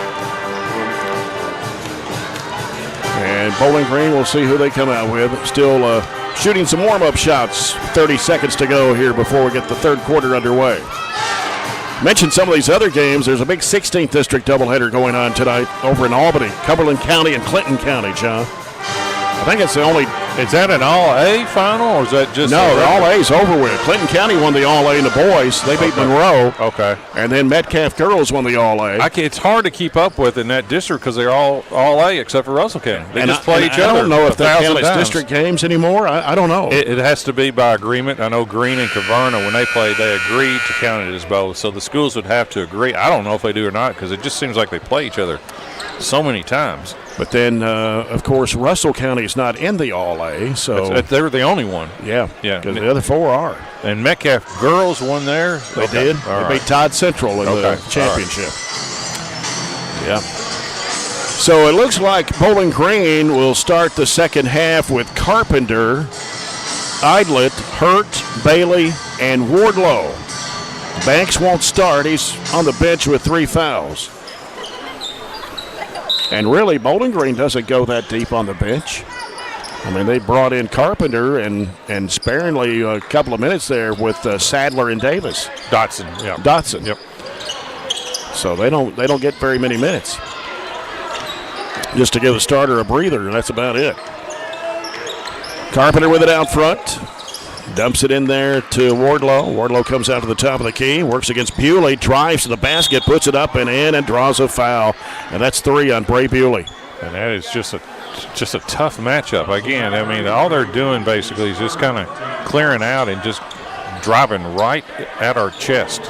And Bowling Green, we'll see who they come out with. Still shooting some warm-up shots. 30 seconds to go here before we get the third quarter underway. Mentioned some of these other games. There's a big 16th district doubleheader going on tonight over in Albany, Cumberland County and Clinton County, John. I think it's the only.
Is that an All-A final, or is that just?
No, the All-A's over with. Clinton County won the All-A in the boys. They beat Monroe.
Okay.
And then Metcalf girls won the All-A.
It's hard to keep up with in that district because they're all All-A except for Russell County. They just play each other.
I don't know if they count as
times.
district games anymore. I don't know.
It has to be by agreement. I know Greene and Caverna, when they played, they agreed to count it as both. So the schools would have to agree. I don't know if they do or not because it just seems like they play each other so many times.
But then, of course, Russell County is not in the All-A, so
they're the only one.
Yeah, because the other four are.
And Metcalf girls won there.
They did. They beat Todd Central in the championship. Yeah. So it looks like Bowling Green will start the second half with Carpenter, Idlet, Hurt, Bailey, and Wardlow. Banks won't start. He's on the bench with 3 fouls. And really, Bowling Green doesn't go that deep on the bench. I mean, they brought in Carpenter and sparingly a couple of minutes there with Sadler and Davis.
Dotson, yeah.
Dotson.
Yep.
So they don't get very many minutes. Just to give the starter a breather, and that's about it. Carpenter with it out front. Dumps it in there to Wardlow. Wardlow comes out to the top of the key, works against Bewley, drives to the basket, puts it up and in, and draws a foul. And that's 3 on Bray Bewley.
And that is just a tough matchup. Again, I mean, all they're doing basically is just kind of clearing out and just driving right at our chest.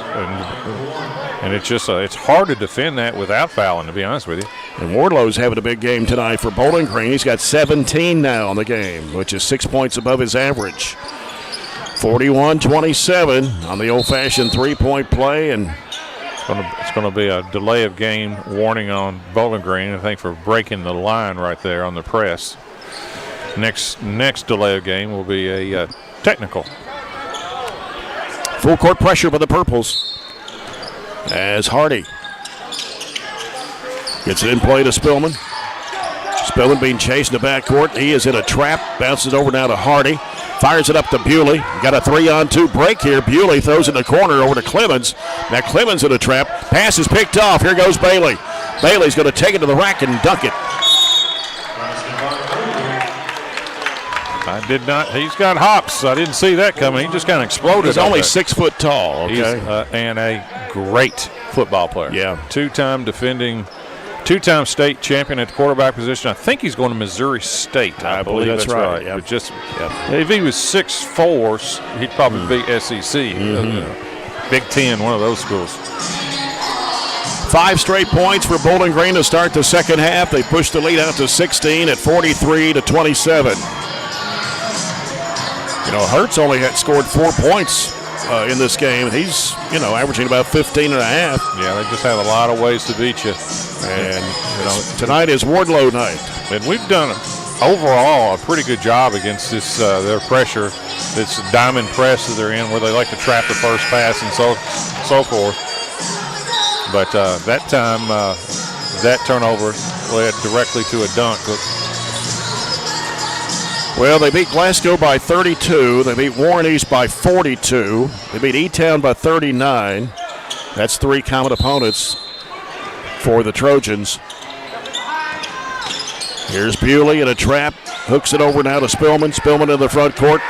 And it's just it's hard to defend that without fouling, to be honest with you.
And Wardlow's having a big game tonight for Bowling Green. He's got 17 now in the game, which is 6 points above his average. 41-27 on the old-fashioned three-point play, and
it's going to be a delay of game warning on Bowling Green, I think, for breaking the line right there on the press. Next delay of game will be a technical.
Full court pressure by the Purples as Hardy gets it in play to Spillman. Spillman being chased in the backcourt. He is in a trap. Bounces over now to Hardy. Fires it up to Bewley. Got a 3-on-2 break here. Bewley throws it in the corner over to Clemens. Now Clemens in a trap. Pass is picked off. Here goes Bailey. Bailey's going to take it to the rack and dunk it.
I did not. He's got hops. I didn't see that coming. He just kind of exploded.
He's only 6 foot tall. Okay.
He's, and a great football player.
Yeah.
Two-time state champion at the quarterback position. I think he's going to Missouri State.
I believe that's right.
Yep. But just if he was 6'4", he'd probably be SEC. Big Ten, one of those schools.
5 straight points for Bowling Green to start the second half. They pushed the lead out to 16 at 43-27. Hurts only had scored 4 points in this game. He's, averaging about 15 and a half.
Yeah, they just have a lot of ways to beat you.
And, tonight is Wardlow night.
And we've done, overall, a pretty good job against this their pressure. This diamond press that they're in where they like to trap the first pass and so forth. But that time, that turnover led directly to a dunk.
Well, they beat Glasgow by 32. They beat Warren East by 42. They beat E-Town by 39. That's 3 common opponents for the Trojans. Here's Bewley in a trap. Hooks it over now to Spillman. Spillman in the front court.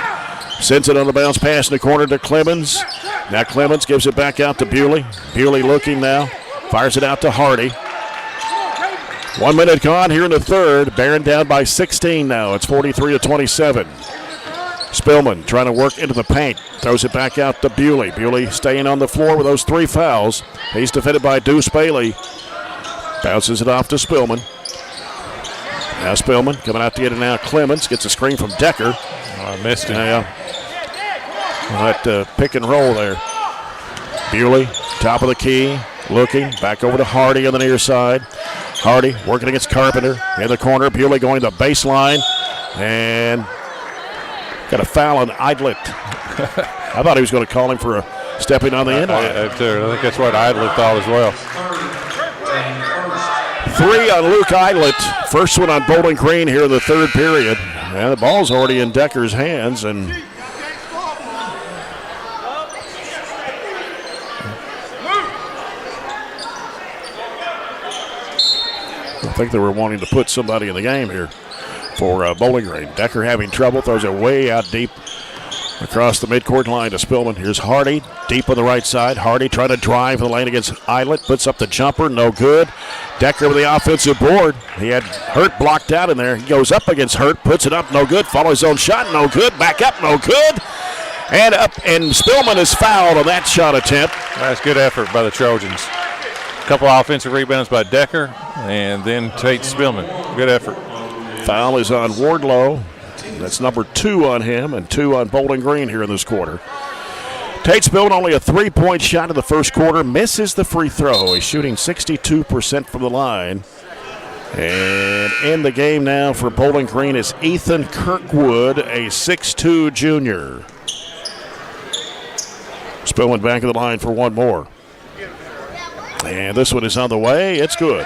Sends it on the bounce pass in the corner to Clemens. Now Clemens gives it back out to Bewley. Bewley looking now. Fires it out to Hardy. 1 minute gone here in the third. Barren down by 16 now. It's 43-27. Spillman trying to work into the paint. Throws it back out to Bewley. Bewley staying on the floor with those 3 fouls. He's defended by Deuce Bailey. Bounces it off to Spillman. Now Spillman coming out to get it now. Clemens gets a screen from Decker.
I missed it.
That pick and roll there. Bewley, top of the key, looking. Back over to Hardy on the near side. Hardy working against Carpenter in the corner. Bewley going to the baseline. And got a foul on Idlet. I thought he was going to call him for stepping on the end line.
I think that's what Idlet thought as well.
3 on Luke Idlet. First one on Bowling Green here in the third period. And the ball's already in Decker's hands. And I think they were wanting to put somebody in the game here for Bowling Green. Decker having trouble, throws it way out deep across the midcourt line to Spillman. Here's Hardy, deep on the right side. Hardy trying to drive the lane against Islet, puts up the jumper, no good. Decker with the offensive board. He had Hurt blocked out in there. He goes up against Hurt, puts it up, no good. Follows his own shot, no good. Back up, no good. And up, and Spillman is fouled on that shot attempt.
That's good effort by the Trojans. A couple offensive rebounds by Decker, and then Tate Spillman. Good effort.
Foul is on Wardlow. That's number 2 on him and 2 on Bowling Green here in this quarter. Tate Spillman only a 3-point shot in the first quarter. Misses the free throw. He's shooting 62% from the line. And in the game now for Bowling Green is Ethan Kirkwood, a 6'2 junior. Spillman back of the line for one more. And this one is on the way. It's good.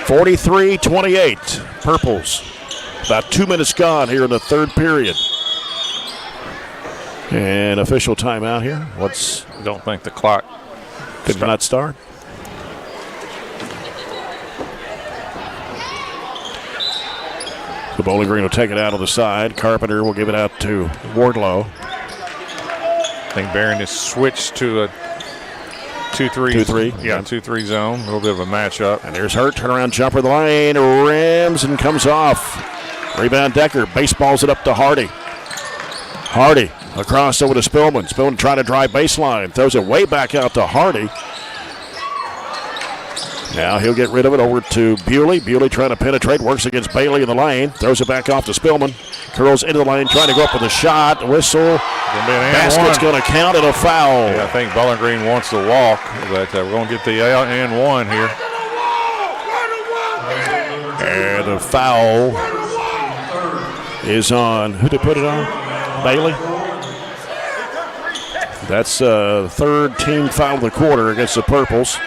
43-28. Purples. About 2 minutes gone here in the third period. And official timeout here.
Don't think the clock
did not start. The Bowling Green will take it out on the side. Carpenter will give it out to Wardlow.
I think Barren has switched to a 2-3. Yeah, 2-3 zone. A little bit of a matchup.
And there's Hurt. Turnaround jumper the lane. Rims and comes off. Rebound Decker. Baseballs it up to Hardy. Hardy across over to Spillman. Spillman trying to drive baseline. Throws it way back out to Hardy. Now he'll get rid of it over to Bewley. Bewley trying to penetrate. Works against Bailey in the lane. Throws it back off to Spillman. Curls into the lane. Trying to go up with a shot. Whistle. Basket's going to count and a foul.
Yeah, I think Bowling Green wants to walk, but we're going to get the and one here.
And a foul is on. Who did put it on? Bailey. That's third team foul of the quarter against the Purples.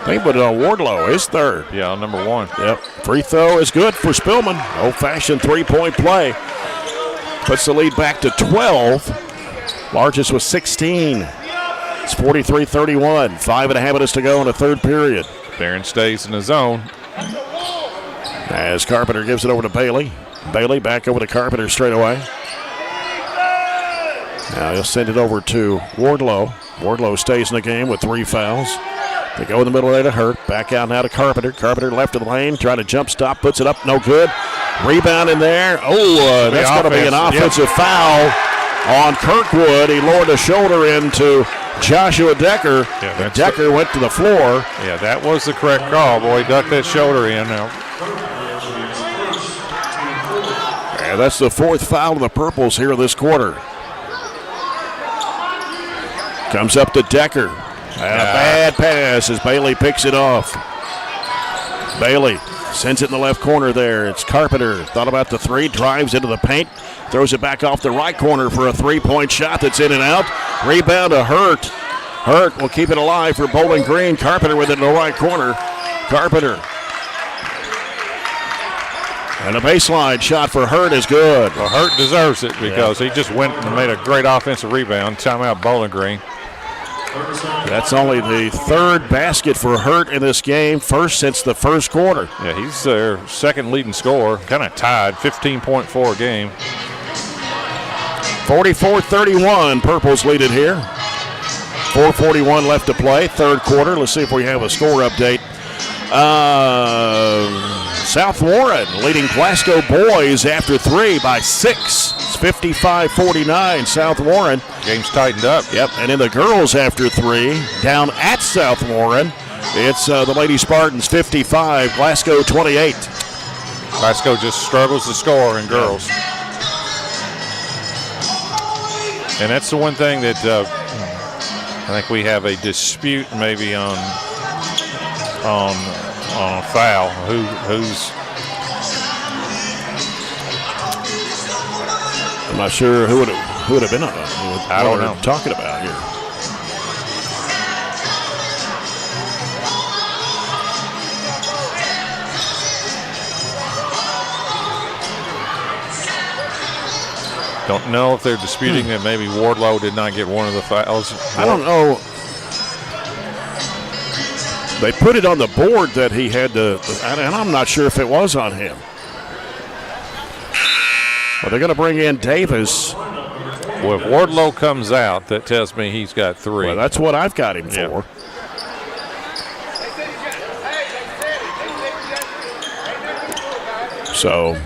They put it on Wardlow, his third.
Yeah, number 1.
Yep. Free throw is good for Spillman. Old-fashioned three-point play. Puts the lead back to 12. Largest was 16. It's 43-31. 5.5 minutes to go in the third period.
Barren stays in the zone.
As Carpenter gives it over to Bailey. Bailey back over to Carpenter straight away. Now he'll send it over to Wardlow. Wardlow stays in the game with 3 fouls. They go in the middle there to Hurt. Back out now to Carpenter. Carpenter left of the lane, trying to jump stop, puts it up, no good. Rebound in there. That's going to be an offensive foul on Kirkwood. He lowered a shoulder into Joshua Decker. Decker went to the floor.
Yeah, that was the correct call. Boy, he ducked that shoulder in now.
And that's the 4th foul of the Purples here this quarter. Comes up to Decker. And a bad pass as Bailey picks it off. Bailey sends it in the left corner there. It's Carpenter. Thought about the 3, drives into the paint, throws it back off the right corner for a 3-point shot that's in and out. Rebound to Hurt. Hurt will keep it alive for Bowling Green. Carpenter with it in the right corner. Carpenter. And a baseline shot for Hurt is good.
Well, Hurt deserves it because he just went and made a great offensive rebound. Timeout Bowling Green.
That's only the 3rd basket for Hurt in this game, first since the first quarter.
Yeah, he's their 2nd leading scorer, kind of tied, 15.4 a game.
44-31, Purples lead it here. 4:41 left to play, 3rd quarter. Let's see if we have a score update. South Warren leading Glasgow boys after 3 by 6. It's 55-49, South Warren.
Game's tightened up.
Yep, and in the girls after 3, down at South Warren, it's the Lady Spartans 55, Glasgow 28.
Glasgow just struggles to score in girls. And that's the one thing that I think we have a dispute maybe on foul. Who's?
I'm not sure who would have been on it.
I don't know.
Talking about here.
Don't know if they're disputing that maybe Wardlow did not get one of the fouls.
I don't know. They put it on the board that he had to, and I'm not sure if it was on him. Well, they're going to bring in Davis.
Well, if Wardlow comes out, that tells me he's got 3.
Well, that's what I've got him for. So,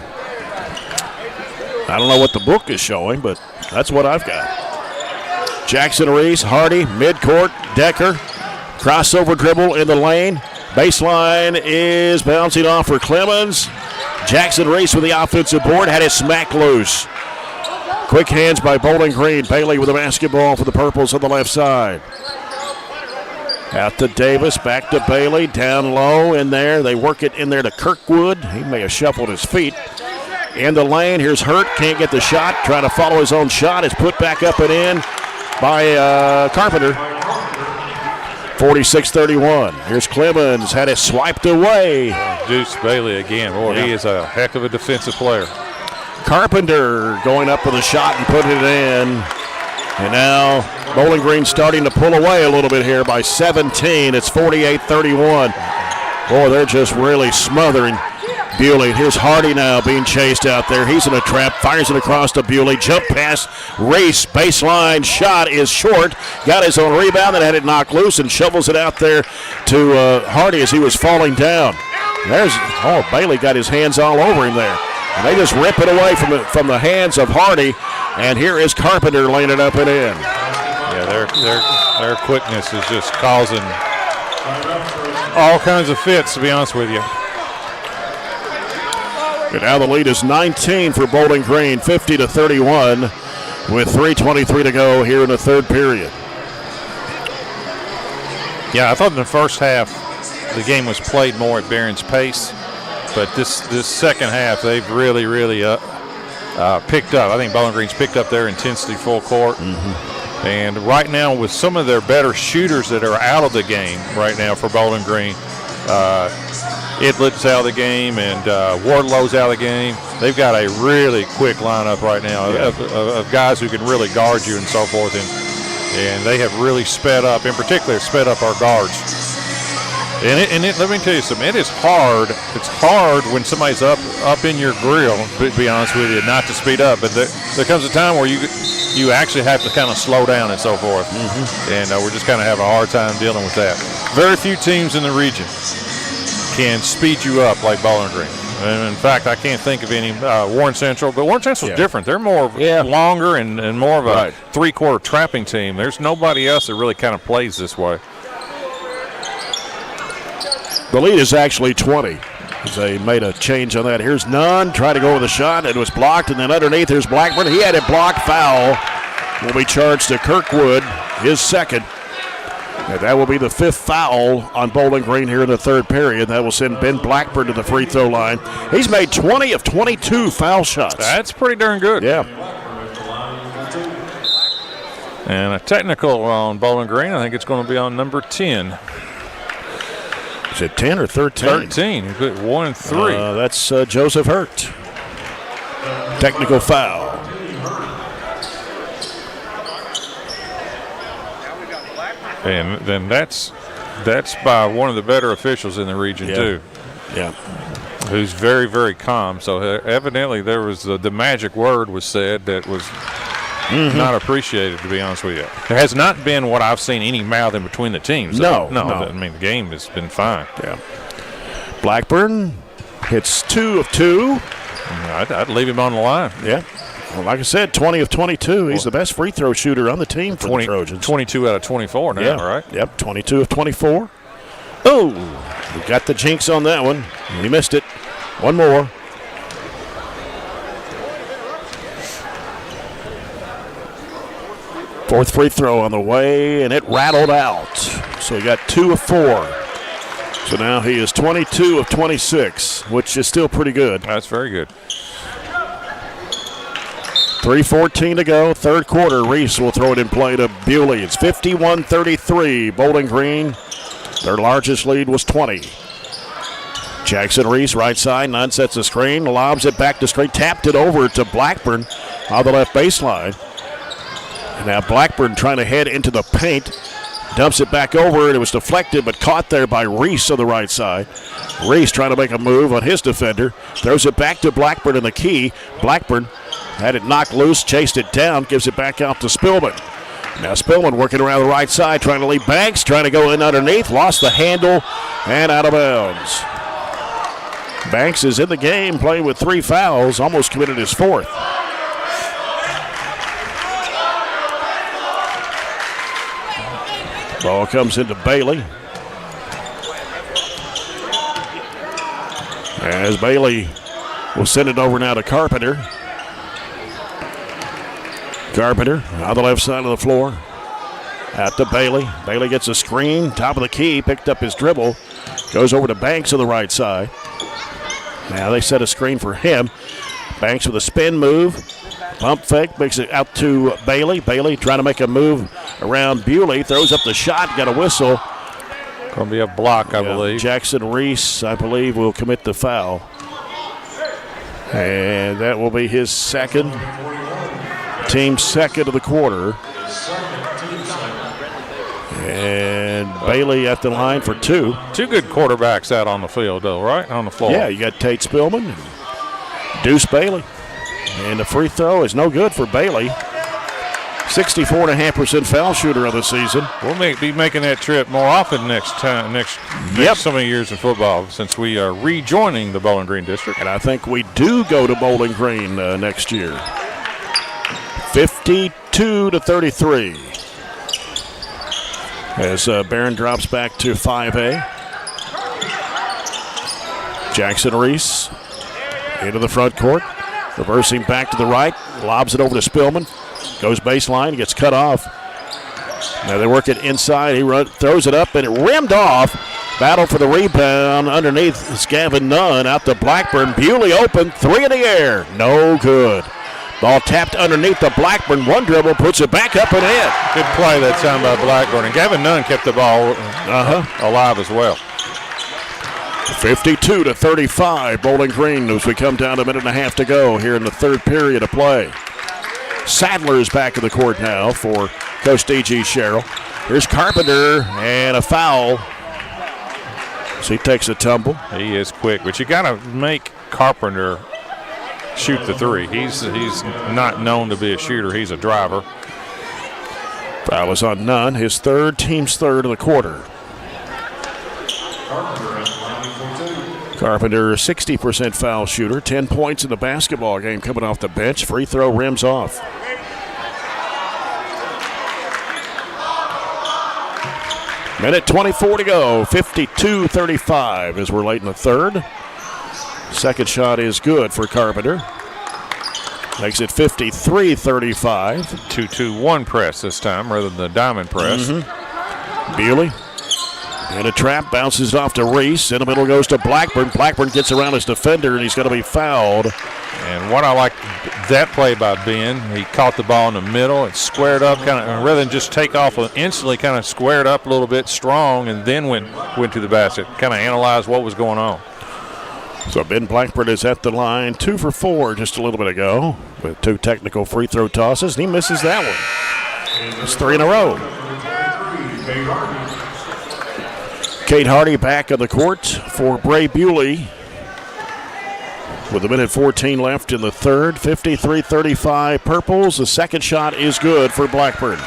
I don't know what the book is showing, but that's what I've got. Jackson Reese, Hardy, midcourt, Decker. Crossover dribble in the lane. Baseline is bouncing off for Clemens. Jackson Reese with the offensive board, had it smacked loose. Quick hands by Bowling Green. Bailey with the basketball for the Purples on the left side. Out to Davis, back to Bailey, down low in there. They work it in there to Kirkwood. He may have shuffled his feet. In the lane, here's Hurt, can't get the shot. Trying to follow his own shot. It's put back up and in by Carpenter. 46-31. Here's Clemens, had it swiped away.
Deuce Bailey again. Boy, he is a heck of a defensive player.
Carpenter going up with a shot and putting it in. And now Bowling Green starting to pull away a little bit here by 17. It's 48-31. Boy, they're just really smothering Bewley. Here's Hardy now being chased out there. He's in a trap, fires it across to Bewley. Jump pass, race, baseline shot is short. Got his own rebound and had it knocked loose and shovels it out there to Hardy as he was falling down. Bailey got his hands all over him there. And they just rip it away from the hands of Hardy. And here is Carpenter laying it up and in.
Yeah, their quickness is just causing all kinds of fits, to be honest with you.
And now the lead is 19 for Bowling Green, 50-31, with 3:23 to go here in the 3rd period.
Yeah, I thought in the first half the game was played more at Barron's pace, but this second half they've really picked up. I think Bowling Green's picked up their intensity full court. Mm-hmm. And right now with some of their better shooters that are out of the game right now for Bowling Green, Idlit's out of the game and Wardlow's out of the game. They've got a really quick lineup right now of guys who can really guard you and so forth. And they have really sped up, in particular, sped up our guards. Let me tell you something. It is hard. It's hard when somebody's up in your grill, to be honest with you, not to speed up. But there comes a time where you actually have to kind of slow down and so forth. And we're just kind of having a hard time dealing with that. Very few teams in the region can speed you up like Bowling Green. And in fact, I can't think of any. Warren Central, but Warren Central's different. They're more longer and more of a three-quarter trapping team. There's nobody else that really kind of plays this way.
The lead is actually 20. They made a change on that. Here's Nunn, tried to go with a shot. It was blocked, and then underneath there's Blackburn. He had it blocked. Foul will be charged to Kirkwood, his second. And that will be the 5th foul on Bowling Green here in the third period. That will send Ben Blackburn to the free throw line. He's made 20 of 22 foul shots.
That's pretty darn good.
Yeah.
And a technical on Bowling Green. I think it's going to be on number 10.
Is it 10 or 13?
13. He put 1 and 3.
That's Joseph Hurt. Technical foul.
And then that's by one of the better officials in the region too.
Yeah.
Who's very, very calm. So evidently there was the magic word was said that was not appreciated, to be honest with you. There has not been what I've seen any mouth in between the teams.
No.
I mean, the game has been fine.
Yeah. Blackburn hits 2 of 2.
I'd leave him on the line.
Yeah. Well, like I said, 20 of 22. He's the best free throw shooter on the team for the Trojans.
22 out of 24 now, right?
Yep, 22 of 24. Oh, we got the jinx on that one. He missed it. One more. Fourth free throw on the way, and it rattled out. So he got 2 of 4. So now he is 22 of 26, which is still pretty good.
That's very good.
3:14 to go, third quarter. Reese will throw it in play to Bewley. It's 51-33. Bowling Green, their largest lead was 20. Jackson Reese, right side, Nunn sets a screen, lobs it back to straight, tapped it over to Blackburn on the left baseline. And now Blackburn trying to head into the paint, dumps it back over, and it was deflected but caught there by Reese on the right side. Reese trying to make a move on his defender, throws it back to Blackburn in the key. Blackburn had it knocked loose, chased it down, gives it back out to Spillman. Now Spillman working around the right side, trying to lead Banks, trying to go in underneath, lost the handle, and out of bounds. Banks is in the game, playing with 3 fouls, almost committed his 4th. Ball comes into Bailey. As Bailey will send it over now to Carpenter. Carpenter on the left side of the floor. Out to Bailey. Bailey gets a screen, top of the key, picked up his dribble. Goes over to Banks on the right side. Now they set a screen for him. Banks with a spin move. Pump fake, makes it out to Bailey. Bailey trying to make a move around Bewley. Throws up the shot, got a whistle.
Going to be a block, I believe.
Jackson Reese, I believe, will commit the foul. And that will be his second. Team second of the quarter. And Bailey at the line for 2.
2 good quarterbacks out on the field, though, right? On the floor.
Yeah, you got Tate Spillman and Deuce Bailey. And the free throw is no good for Bailey. 64.5% foul shooter of the season.
We'll be making that trip more often next so many years in football, since we are rejoining the Bowling Green District.
And I think we do go to Bowling Green next year. 52-33. As Barren drops back to 5A. Jackson Reese into the front court. Reversing back to the right. Lobs it over to Spillman. Goes baseline. Gets cut off. Now they work it inside. He throws it up and it rimmed off. Battle for the rebound. Underneath is Gavin Nunn. Out to Blackburn. Bewley open. 3 in the air. No good. Ball tapped underneath the Blackburn. One dribble, puts it back up and in.
Good play that time by Blackburn. And Gavin Nunn kept the ball alive as well.
52-35. Bowling Green as we come down to a minute and a half to go here in the third period of play. Sadler's back in the court now for Coach D.G. Sherrill. Here's Carpenter and a foul. So he takes a tumble.
He is quick, but you got to make Carpenter shoot the three. He's not known to be a shooter. He's a driver.
Foul is on Nunn. His third, team's third of the quarter. Carpenter, 60% foul shooter. 10 points in the basketball game coming off the bench. Free throw rims off. Minute 24 to go. 52-35 as we're late in the third. Second shot is good for Carpenter. Makes it 53-35.
2-2-1 press this time rather than the diamond press.
Bewley in a trap, bounces it off to Reese. In the middle goes to Blackburn. Blackburn gets around his defender, and he's going to be fouled.
And what I like that play by Ben, he caught the ball in the middle and squared up, kind of rather than just take off instantly, kind of squared up a little bit strong, and then went to the basket. Kind of analyzed what was going on.
So Ben Blackburn is at the line, 2 for 4 just a little bit ago with 2 technical free throw tosses, and he misses that one. It's 3 in a row. Kate Hardy back on the court for Bray Bewley with a minute 14 left in the third. 53-35 Purples. The second shot is good for Blackburn.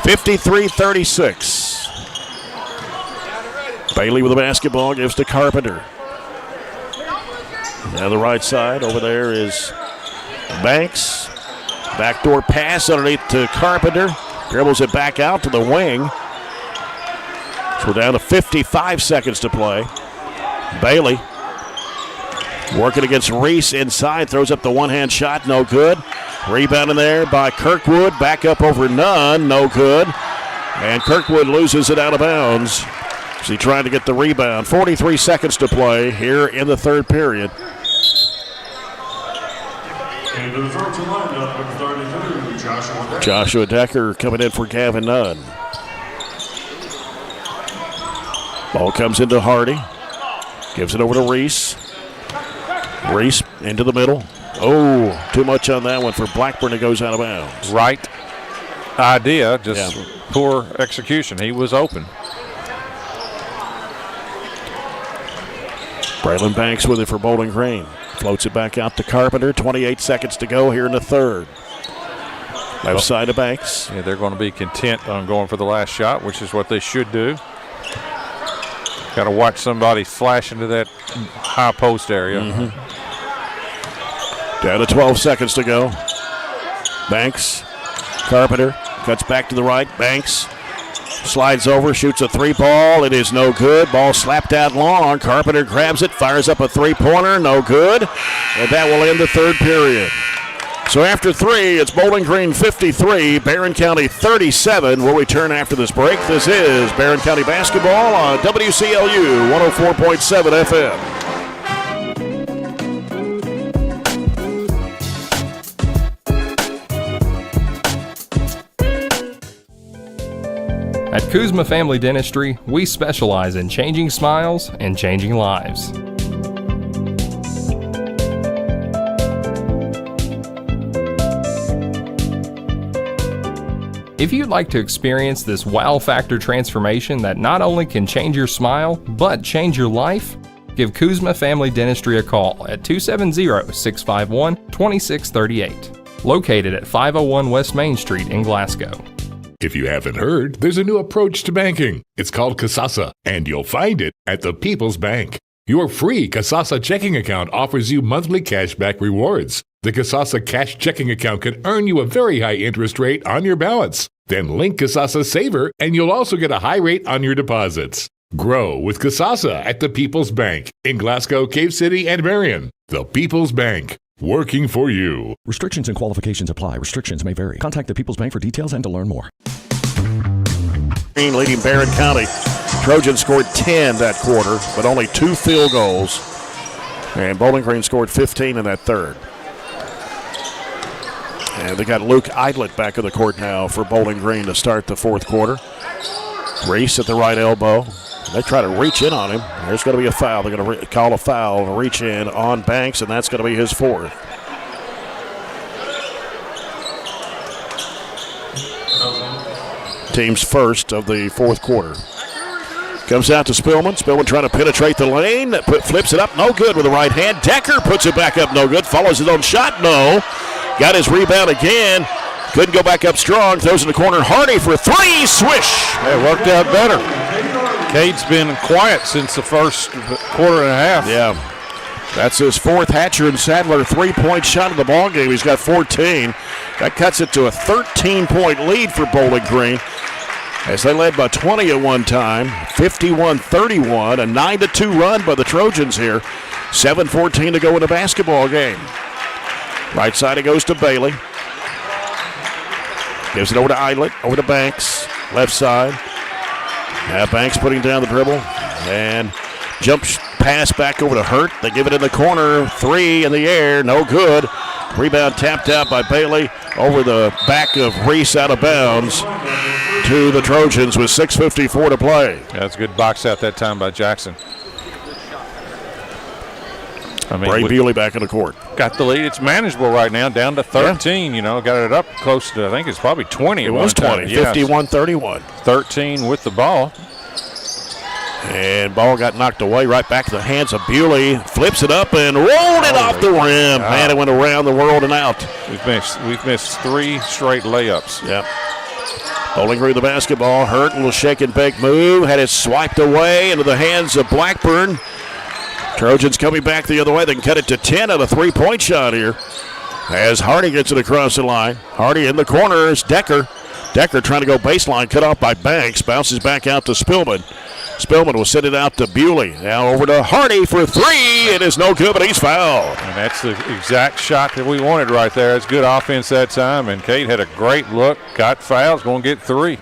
53-36. Bailey with the basketball, gives to Carpenter. Now the right side, over there is Banks. Backdoor pass underneath to Carpenter. Dribbles it back out to the wing. So we're down to 55 seconds to play. Bailey working against Reese inside. Throws up the one-hand shot, no good. Rebound in there by Kirkwood. Back up over Nunn, no good. And Kirkwood loses it out of bounds. So he tried to get the rebound. 43 seconds to play here in the third period. Joshua Decker coming in for Gavin Nunn. Ball comes into Hardy. Gives it over to Reese. Reese into the middle. Oh, too much on that one for Blackburn. It goes out of bounds.
Right idea, just poor execution. He was open.
Braylon Banks with it for Bowling Green. Floats it back out to Carpenter. 28 seconds to go here in the third. Left side of Banks.
Yeah, they're going to be content on going for the last shot, which is what they should do. Got to watch somebody flash into that high post area.
Down to 12 seconds to go. Banks. Carpenter cuts back to the right. Banks slides over, shoots a three ball. It is no good. Ball slapped out long. Carpenter grabs it, fires up a three-pointer. No good. And that will end the third period. So after three, it's Bowling Green 53, Barren County 37. We'll return after this break. This is Barren County Basketball on WCLU 104.7 FM.
At Kuzma Family Dentistry, we specialize in changing smiles and changing lives. If you'd like to experience this wow factor transformation that not only can change your smile, but change your life, give Kuzma Family Dentistry a call at 270-651-2638. Located at 501 West Main Street in Glasgow.
If you haven't heard, there's a new approach to banking. It's called Kasasa, and you'll find it at the People's Bank. Your free Kasasa checking account offers you monthly cashback rewards. The Kasasa Cash checking account can earn you a very high interest rate on your balance. Then link Kasasa Saver, and you'll also get a high rate on your deposits. Grow with Kasasa at the People's Bank in Glasgow, Cave City, and Barren. The People's Bank, working for you.
Restrictions and qualifications apply. Restrictions may vary. Contact the People's Bank for details and to learn more.
Leading Barren County. Trojans scored 10 that quarter, but only 2 field goals. And Bowling Green scored 15 in that third. And they got Luke Eidlet back in the court now for Bowling Green to start the fourth quarter. Reese at the right elbow. They try to reach in on him. There's going to be a foul. They're going to call a foul and reach in on Banks, and that's going to be his fourth. Team's first of the fourth quarter. Comes out to Spillman. Spillman trying to penetrate the lane. Flips it up. No good with the right hand. Decker puts it back up. No good. Follows his own shot. No. Got his rebound again. Couldn't go back up strong. Throws in the corner. Hardy for three. Swish.
It worked out better. Cade's been quiet since the first quarter and a half.
Yeah. That's his fourth Hatcher and Sadler three-point shot of the ball game. He's got 14. That cuts it to a 13-point lead for Bowling Green, as they led by 20 at one time, 51-31, a 9-2 run by the Trojans here. 7:14 to go in the basketball game. Right side it goes to Bailey. Gives it over to Eidlet, over to Banks. Left side. Now Banks putting down the dribble. And jumps pass back over to Hurt. They give it in the corner. Three in the air. No good. Rebound tapped out by Bailey over the back of Reese out of bounds to the Trojans with 6:54 to play.
Yeah, that's a good box out that time by Jackson.
Bray Bewley back in the court.
Got the lead. It's manageable right now, down to 13. You know, got it up close to, I think it's probably 20.
It was 20, 51-31.
13 with the ball.
And ball got knocked away right back to the hands of Bewley. Flips it up and rolled it off the rim. Man, it went around the world and out.
We've missed three straight layups.
Yep. Bowling Green the basketball. Hurt, a little shake and bake move. Had it swiped away into the hands of Blackburn. Trojans coming back the other way. They can cut it to 10 on a three-point shot here. As Hardy gets it across the line. Hardy in the corner is Decker. Decker trying to go baseline, cut off by Banks. Bounces back out to Spillman. Spillman will send it out to Bewley. Now over to Hardy for three. It is no good, but he's fouled.
And that's the exact shot that we wanted right there. It's good offense that time, and Cade had a great look. Got fouls, going to get three.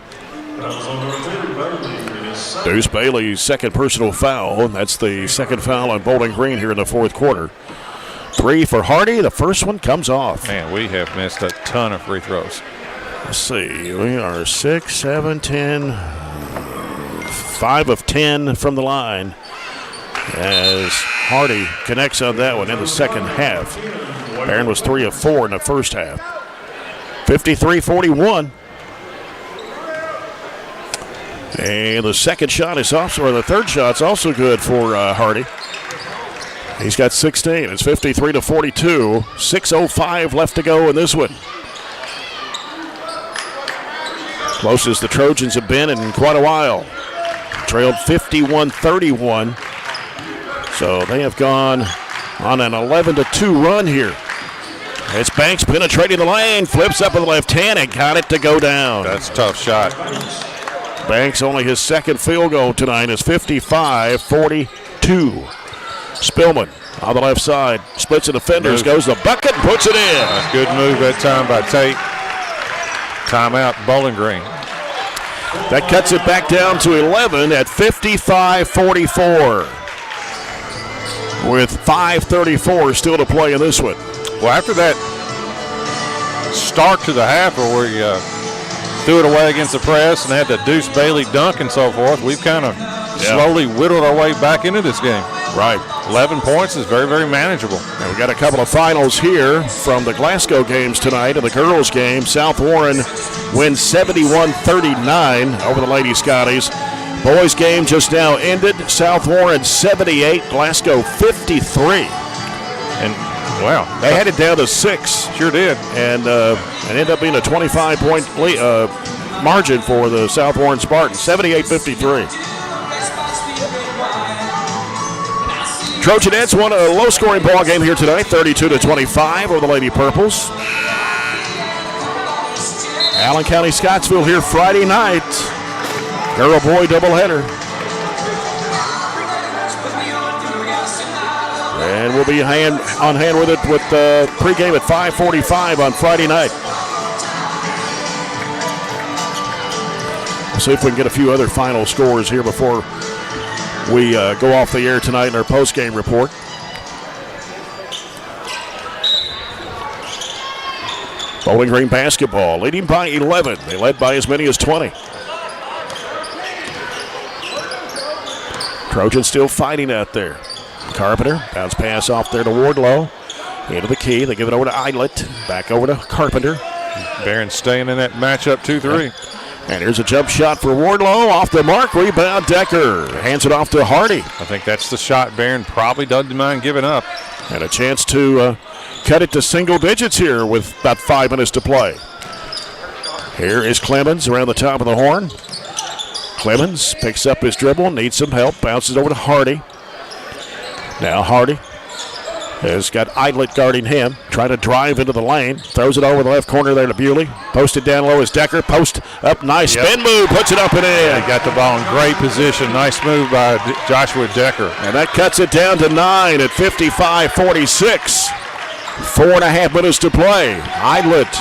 Deuce Bailey's second personal foul. That's the second foul on Bowling Green here in the fourth quarter. Three for Hardy. The first one comes off.
Man, we have missed a ton of free throws.
Let's see. We are 6, 7, 10, 5 of 10 from the line as Hardy connects on that one in the second half. Barren was 3 of 4 in the first half. 53-41. And the second shot is also, or the third shot's also good for Hardy. He's got 16. It's 53-42. 6:05 left to go in this one. Closest the Trojans have been in quite a while. Trailed 51-31. So they have gone on an 11-2 run here. It's Banks penetrating the lane, flips up with the left hand and got it to go down.
That's a tough shot.
Banks only his second field goal tonight is 55-42. Spillman on the left side, splits the defenders, goes the bucket, puts it in.
That's good move that time by Tate. Timeout, Bowling Green.
That cuts it back down to 11 at 55-44. With 5:34 still to play in this one.
Well, after that start to the half where we threw it away against the press and had the Deuce Bailey dunk and so forth, we've kind of slowly whittled our way back into this game.
Right.
11 points is very, very manageable.
And we got a couple of finals here from the Glasgow games tonight. In the girls' game, South Warren wins 71-39 over the Lady Scotties. Boys' game just now ended. South Warren 78, Glasgow 53.
And wow,
they had it down to 6.
Sure did.
And it ended up being a 25-point margin for the South Warren Spartans, 78-53. Trojanettes won a low-scoring ball game here tonight, 32-25 over the Lady Purples. Allen County Scottsville here Friday night. Girl-boy doubleheader. And we'll be on hand with it with pregame at 5:45 on Friday night. We'll see if we can get a few other final scores here before we go off the air tonight in our post-game report. Bowling Green basketball leading by 11. They led by as many as 20. Trojans still fighting out there. Carpenter, bounce pass off there to Wardlow. Into the key, they give it over to Eidlet. Back over to Carpenter.
Barren staying in that matchup 2-3.
And here's a jump shot for Wardlow. Off the mark, rebound Decker. Hands it off to Hardy.
I think that's the shot Barron probably doesn't mind giving up.
And a chance to cut it to single digits here with about 5 minutes to play. Here is Clemens around the top of the horn. Clemens picks up his dribble, needs some help, bounces over to Hardy. Now Hardy has got Eidlet guarding him, trying to drive into the lane, throws it over the left corner there to Bewley. Posted down low is Decker, post up, nice spin move, puts it up and in.
Yeah, got the ball in great position, nice move by Joshua Decker.
And that cuts it down to 9 at 55-46. 4.5 minutes to play. Eidlet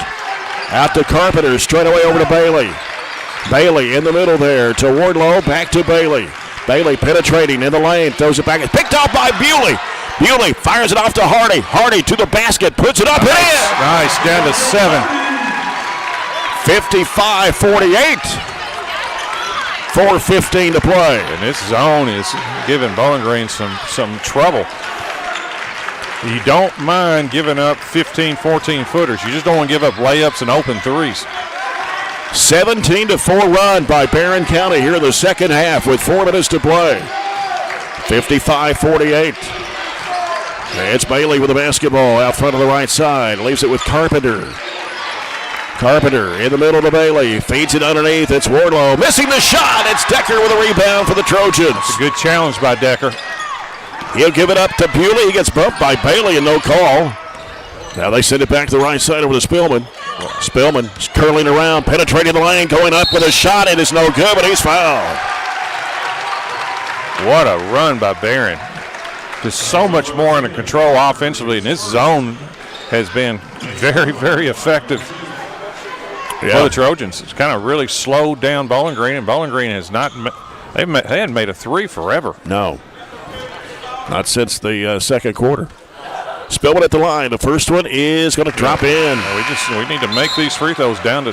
out to Carpenter, straight away over to Bailey. Bailey in the middle there to Wardlow, back to Bailey. Bailey penetrating in the lane, throws it back. It's picked off by Bewley. Bewley fires it off to Hardy. Hardy to the basket, puts it up and in.
Nice, down to 7.
55-48. 4:15 to play.
And this zone is giving Bowling Green some trouble. You don't mind giving up 15, 14-footers. You just don't want to give up layups and open threes.
17-4 run by Barren County here in the second half with 4 minutes to play. 55-48. It's Bailey with the basketball out front of the right side. Leaves it with Carpenter. Carpenter in the middle to Bailey. Feeds it underneath. It's Wardlow. Missing the shot. It's Decker with a rebound for the Trojans.
That's a good challenge by Decker.
He'll give it up to Bewley. He gets bumped by Bailey and no call. Now they send it back to the right side over to Spillman. Spillman curling around, penetrating the lane, going up with a shot. It is no good, but he's fouled.
What a run by Barron. Just so much more under control offensively, and this zone has been very, very effective for the Trojans. It's kind of really slowed down Bowling Green, and Bowling Green has not they hadn't made a three forever.
No, not since the second quarter. Spillman at the line. The first one is going to drop in.
We need to make these free throws down to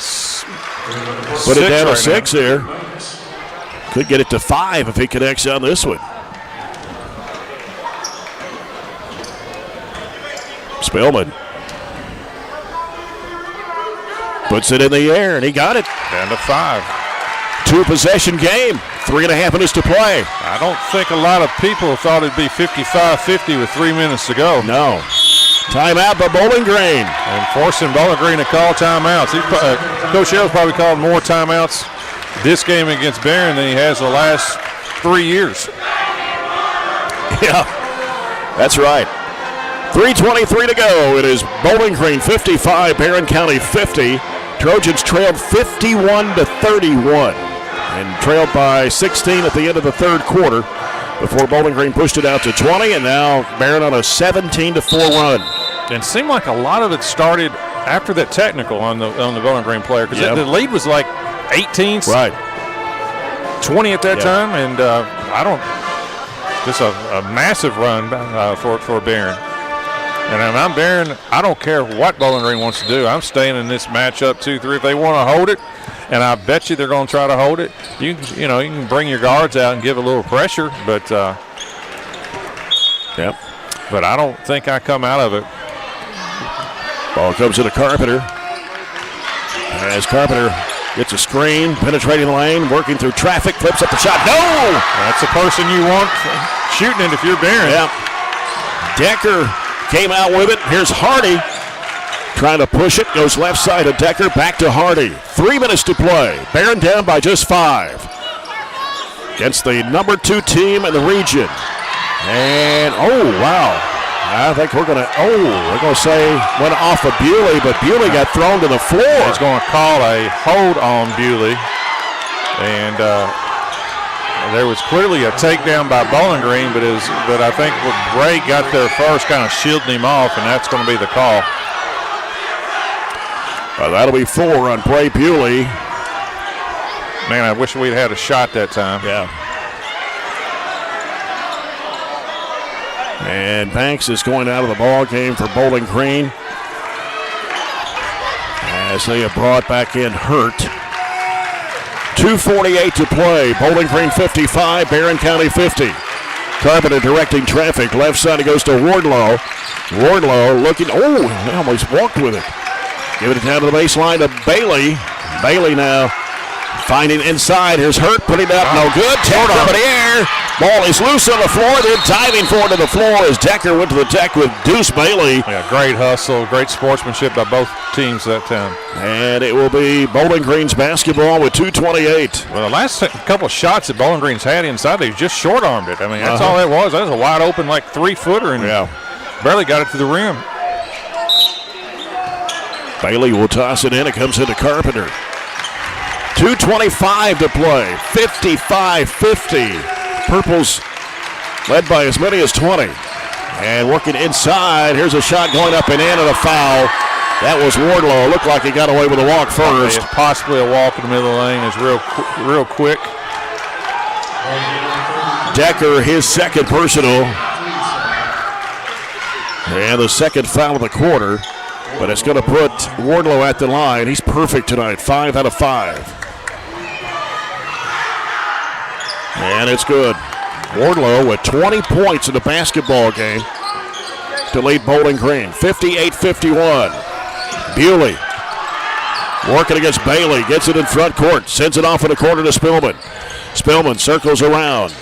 Put it down to 6 here. Could get it to 5 if he connects on this one. Spillman puts it in the air, and he got it.
Down to 5.
2-possession game. 3.5 minutes to play.
I don't think a lot of people thought it'd be 55-50 with 3 minutes to go.
No. Timeout by Bowling Green.
And forcing Bowling Green to call timeouts. Coach Hill's probably called more timeouts this game against Barron than he has the last 3 years.
Yeah, that's right. 3:23 to go. It is Bowling Green 55, Barren County 50. Trojans trailed 51-31 and trailed by 16 at the end of the third quarter before Bowling Green pushed it out to 20, and now Barron on a 17-4 run.
And it seemed like a lot of it started after that technical on the Bowling Green player, because the lead was like 18,
right,
20 at that time, and just a massive run for Barron. And I'm Barron. I don't care what Bowling Green wants to do. I'm staying in this matchup 2-3 if they want to hold it, and I bet you they're going to try to hold it. You can bring your guards out and give a little pressure, but But I don't think I come out of it.
Ball comes to the Carpenter. As Carpenter gets a screen, penetrating the lane, working through traffic, flips up the shot. No!
That's the person you want shooting it if you're Barron.
Yeah. Decker came out with it. Here's Hardy trying to push it. Goes left side of Decker. Back to Hardy. 3 minutes to play. Barron down by just 5. Against the number 2 team in the region. And, oh, wow. I think we're going to say went off of Bewley, but Bewley got thrown to the floor.
He's going to call a hold on Bewley. And there was clearly a takedown by Bowling Green, but I think Ray got there first, kind of shielding him off, and that's going to be the call.
That'll be 4 on Bray Bewley.
Man, I wish we'd had a shot that time.
Yeah. And Banks is going out of the ball game for Bowling Green as they have brought back in Hurt. 2:48 to play. Bowling Green 55, Barren County 50. Carpenter directing traffic. Left side it goes to Wardlow. Wardlow looking. Oh, he almost walked with it. Giving it down to the baseline to Bailey. Bailey now Finding inside. Here's Hurt putting it up. No good. Tapped up in the air. Ball is loose on the floor. They're diving for it to the floor as Decker went to the deck with Deuce Bailey.
Yeah, great hustle. Great sportsmanship by both teams that time.
And it will be Bowling Green's basketball with 2:28.
Well, the last couple of shots that Bowling Green's had inside, they just short-armed it. I mean, that's all that was. That was a wide open, like, 3-footer, and barely got it to the rim.
Bailey will toss it in. It comes into Carpenter. 2:25 to play. 55-50. Purples led by as many as 20. And working inside. Here's a shot going up and in and a foul. That was Wardlow. Looked like he got away with a walk first.
Possibly a walk in the middle of the lane. Is real quick.
Decker, his second personal. And the second foul of the quarter. But it's going to put Wardlow at the line. He's perfect tonight. 5 out of 5. And it's good. Wardlow with 20 points in the basketball game to lead Bowling Green. 58-51. Bewley working against Bailey. Gets it in front court. Sends it off in the corner to Spillman. Spillman circles around.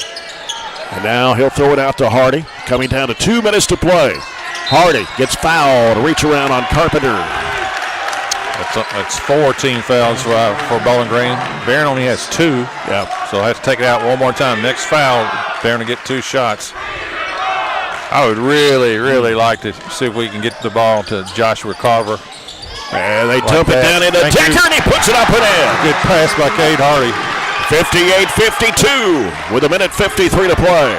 And now he'll throw it out to Hardy. Coming down to 2 minutes to play. Hardy gets fouled. Reach around on Carpenter.
That's 4 team fouls for Bowling Green. Barren only has 2.
Yeah.
So he'll have to take it out one more time. Next foul, Barren to get 2 shots. I would really, really like to see if we can get the ball to Joshua Carver.
And they dump it down into Decker, and he puts it up and in.
Good pass by Cade Hardy.
58-52 with 1:53 to play.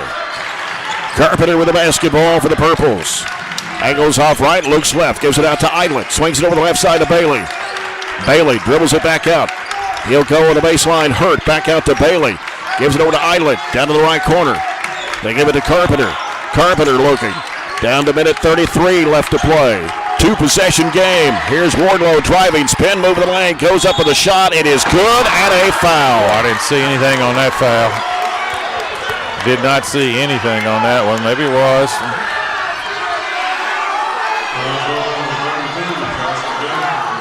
Carpenter with the basketball for the Purples. Angles off right, looks left, gives it out to Idlet. Swings it over the left side to Bailey. Bailey dribbles it back out. He'll go on the baseline, Hurt, back out to Bailey. Gives it over to Idlet, down to the right corner. They give it to Carpenter. Carpenter looking. Down to 1:33 left to play. 2-possession game. Here's Wardlow driving, spin, move the lane, goes up with a shot. It is good and a foul.
I didn't see anything on that foul. Did not see anything on that one. Maybe it was.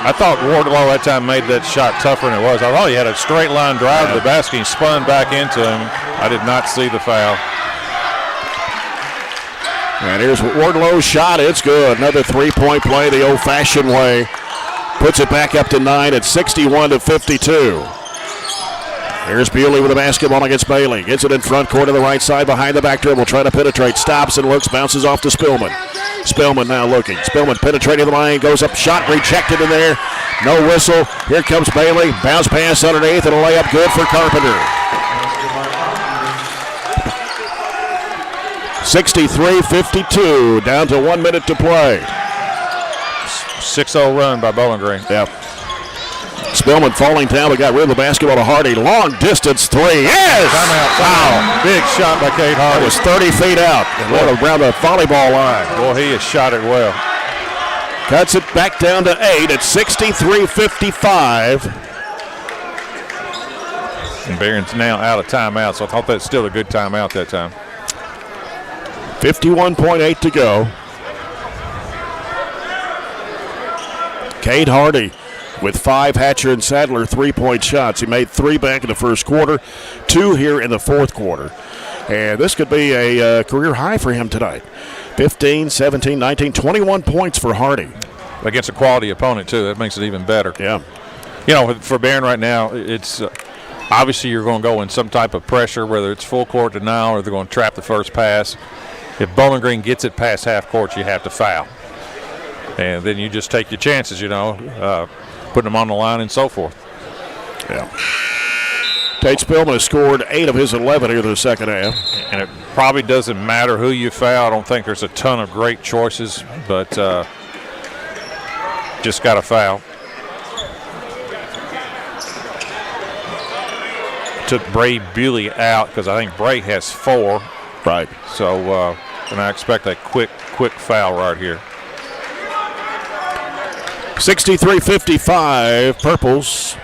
I thought Wardlow that time made that shot tougher than it was. I thought he had a straight line drive to the basket. He spun back into him. I did not see the foul.
And here's Wardlow's shot. It's good. Another 3-point play the old-fashioned way. Puts it back up to 9 at 61-52. Here's Bewley with the basketball against Bailey. Gets it in front court to the right side behind the back dribble. Trying to penetrate. Stops and looks. Bounces off to Spillman. Spillman now looking. Spillman penetrating the line. Goes up. Shot rejected in there. No whistle. Here comes Bailey. Bounce pass underneath and a layup good for Carpenter. 63-52. Down to 1 minute to play.
6-0 run by Bowling Green.
Yep. Spillman falling down. We got rid of the basketball to Hardy. Long distance 3. Yes!
Timeout. Wow. Big shot by Cade Hardy.
That was 30 feet out. And around the volleyball line.
Boy, he has shot it well.
Cuts it back down to 8 at 63-55.
And Barron's now out of timeout, so I thought that's still a good timeout that time.
51.8 to go. Cade Hardy with 5. Hatcher and Sadler 3-point shots. He made 3 back in the first quarter, 2 here in the fourth quarter. And this could be a career high for him tonight. 15, 17, 19, 21 points for Hardy.
Against a quality opponent, too. That makes it even better.
Yeah.
You know, for Barren right now, it's obviously you're going to go in some type of pressure, whether it's full court denial or they're going to trap the first pass. If Bowling Green gets it past half court, you have to foul. And then you just take your chances, you know, putting them on the line and so forth.
Yeah. Tate Spillman has scored 8 of his 11 here in the second half.
And it probably doesn't matter who you foul. I don't think there's a ton of great choices, but just got to foul. Took Bray Bewley out because I think Bray has 4.
Right.
So, and I expect a quick foul right here.
63-55, Purples.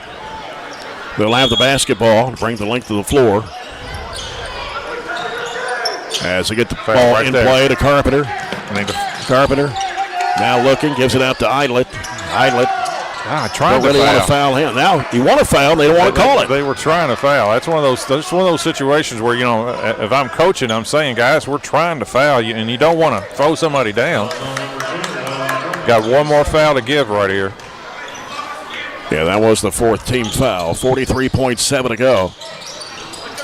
They'll have the basketball to bring the length of the floor. As they get the ball right in there. Play to Carpenter. Carpenter now looking, gives it out to Idlet. Idlet
Trying
don't really want to foul him. Now you want to foul, they don't want to call it.
They were trying to foul. That's one of those situations where, if I'm coaching, I'm saying, guys, we're trying to foul you, and you don't want to throw somebody down. Got one more foul to give right here.
Yeah, that was the fourth team foul. 43.7 to go.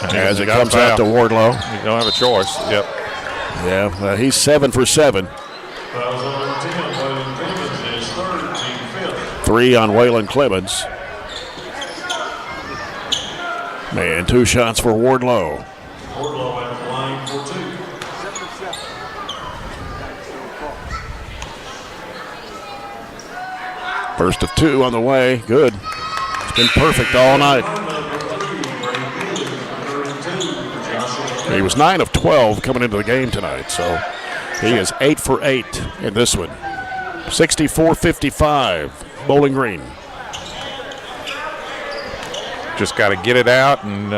As it comes out to Wardlow.
You don't have a choice. Yep.
Yeah, he's 7 for 7. 3 on Waylon Clemens. Man, 2 shots for Wardlow.
Wardlow at the line for 2.
First of 2 on the way. Good. It's been perfect all night. He was 9 of 12 coming into the game tonight, so he is 8 for 8 in this one. 64-55, Bowling Green.
Just got to get it out, and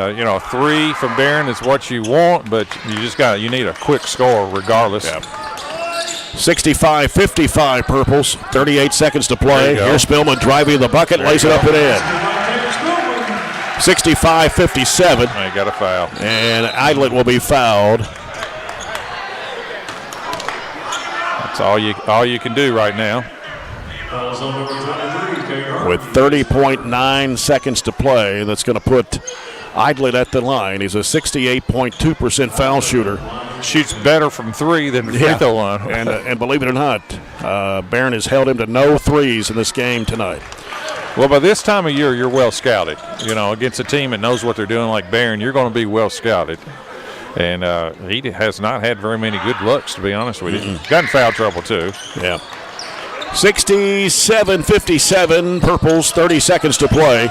3 from Barren is what you want, but you need a quick score regardless.
Yeah. 65-55 Purples. 38 seconds to play. Here's Spillman driving the bucket, lays it up and in. 65-57.
I got a foul.
And Idlet will be fouled.
That's all you can do right now.
With 30.9 seconds to play, that's going to put Idlet at the line. He's a 68.2% foul shooter.
Shoots better from 3 than free throw line.
and believe it or not, Barren has held him to no threes in this game tonight.
Well, by this time of year, you're well scouted. Against a team that knows what they're doing like Barren, you're going to be well scouted. And he has not had very many good looks, to be honest with you. Got in foul trouble, too.
Yeah. 67-57, Purples, 30 seconds to play.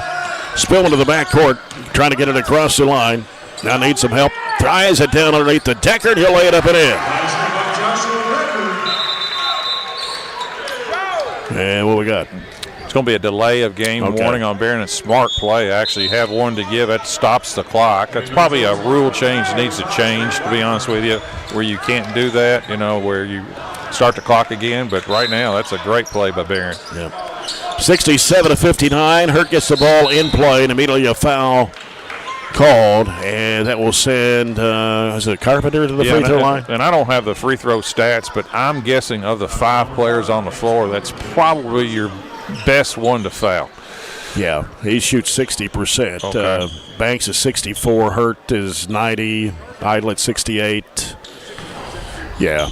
Spillman to the backcourt, trying to get it across the line. Now needs some help. Tries it down underneath the Deckard. He'll lay it up and in. And what we got?
It's going to be a delay of game warning on Barren. A smart play. Actually have one to give. It stops the clock. That's probably a rule change that needs to change, to be honest with you, where you can't do that, where you start the clock again. But right now, that's a great play by Barren.
Yeah. 67-59. Hurt gets the ball in play, and immediately a foul called, and that will send is it Carpenter to the free throw line?
And I don't have the free throw stats, but I'm guessing of the 5 players on the floor, that's probably your best one to foul.
Yeah, he shoots 60%.
Okay.
Banks is 64. Hurt is 90. Idlet 68. Yeah.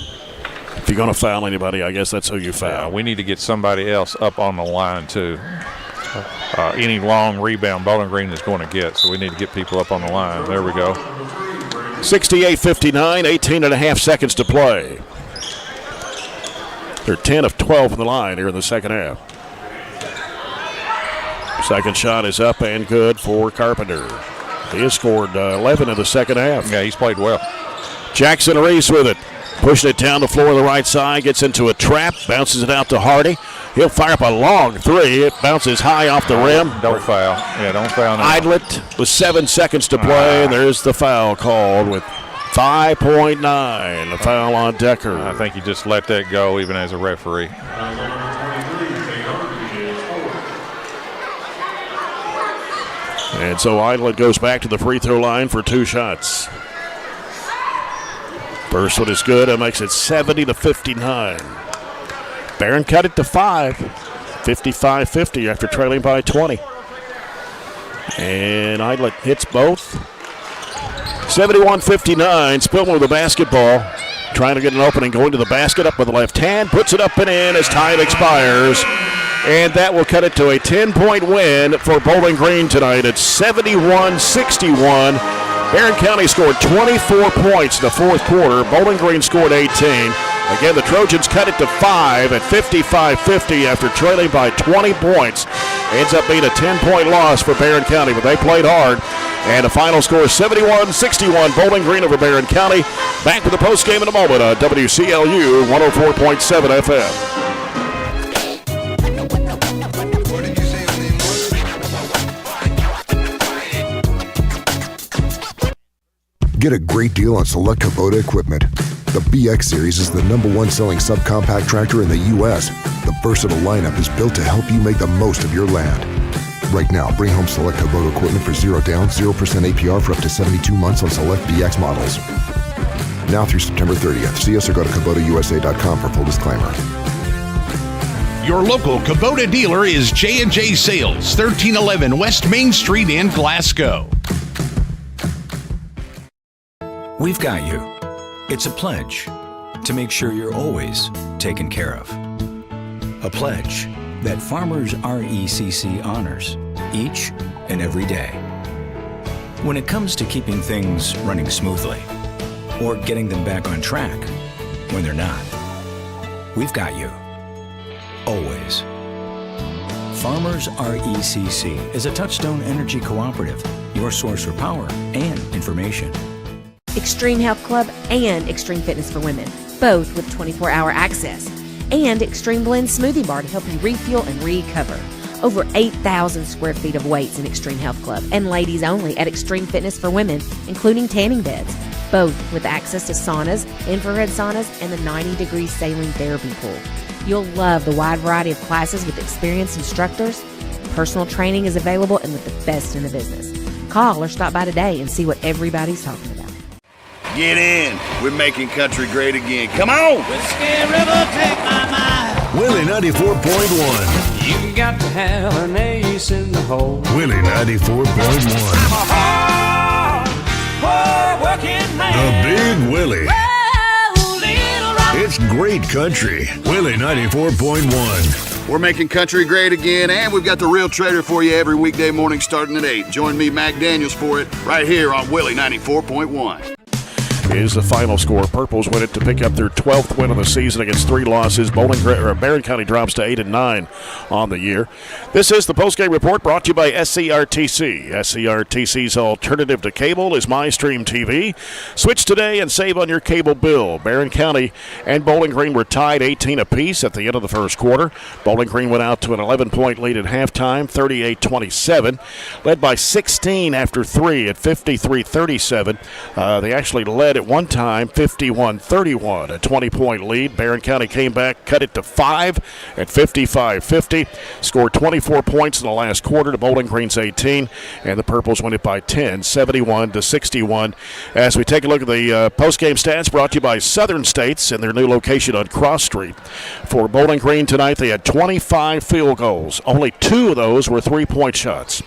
If you're going to foul anybody, I guess that's who you foul.
Yeah, we need to get somebody else up on the line, too. Any long rebound Bowling Green is going to get, so we need to get people up on the line. There we go.
68-59, 18 and a half seconds to play. They're 10 of 12 on the line here in the second half. Second shot is up and good for Carpenter. He has scored 11 in the second half.
Yeah, he's played well.
Jackson Reese with it. Pushing it down the floor on the right side, gets into a trap, bounces it out to Hardy. He'll fire up a long 3. It bounces high off the rim.
Don't foul. Yeah, don't foul now.
Idlet with 7 seconds to play, and there's the foul called with 5.9. The foul on Deckard.
I think you just let that go even as a referee.
And so Idlet goes back to the free throw line for 2 shots. First one is good. It makes it 70-59. Barren cut it to 5. 55-50 after trailing by 20. And Idlet hits both. 71-59. Spillman with the basketball. Trying to get an opening, going to the basket, up with the left hand. Puts it up and in as time expires. And that will cut it to a 10-point win for Bowling Green tonight at 71-61. Barren County scored 24 points in the fourth quarter. Bowling Green scored 18. Again, the Trojans cut it to 5 at 55-50 after trailing by 20 points. Ends up being a 10-point loss for Barren County, but they played hard. And the final score is 71-61, Bowling Green over Barren County. Back with the postgame in a moment on WCLU 104.7 FM.
Get a great deal on select Kubota equipment. The BX Series is the #1 selling subcompact tractor in the U.S. The versatile lineup is built to help you make the most of your land. Right now, bring home select Kubota equipment for 0 down, 0% APR for up to 72 months on select BX models. Now through September 30th. See us or go to KubotaUSA.com for full disclaimer.
Your local Kubota dealer is J&J Sales, 1311 West Main Street in Glasgow.
We've got you. It's a pledge to make sure you're always taken care of. A pledge that Farmers RECC honors each and every day. When it comes to keeping things running smoothly or getting them back on track when they're not, we've got you. Always. Farmers RECC is a Touchstone Energy Cooperative, your source for power and information.
Extreme Health Club and Extreme Fitness for Women, both with 24-hour access. And Extreme Blend Smoothie Bar to help you refuel and recover. Over 8,000 square feet of weights in Extreme Health Club and ladies only at Extreme Fitness for Women, including tanning beds, both with access to saunas, infrared saunas, and the 90-degree saline therapy pool. You'll love the wide variety of classes with experienced instructors. Personal training is available and with the best in the business. Call or stop by today and see what everybody's talking about.
Get in. We're making country great again. Come on.
Whiskey River, take my mind.
Willie 94.1.
You got to have an ace in the hole.
Willie 94.1.
I'm a hard working man.
The Big Willie.
Oh, little rock.
It's great country. Willie 94.1.
We're making country great again, and we've got the Real Trader for you every weekday morning starting at 8. Join me, Mac Daniels, for it right here on Willie 94.1.
Is the final score. Purples win it to pick up their 12th win of the season against 3 losses. Barren County drops to 8-9 on the year. This is the postgame report brought to you by SCRTC. SCRTC's alternative to cable is MyStream TV. Switch today and save on your cable bill. Barren County and Bowling Green were tied 18 apiece at the end of the first quarter. Bowling Green went out to an 11-point lead at halftime, 38-27, led by 16 after 3 at 53-37. They actually led at one time, 51-31, a 20-point lead. Barren County came back, cut it to 5 at 55-50, scored 24 points in the last quarter to Bowling Green's 18, and the Purples win it by 10, 71-61. As we take a look at the post-game stats brought to you by Southern States and their new location on Cross Street. For Bowling Green tonight, they had 25 field goals. Only 2 of those were 3-point shots,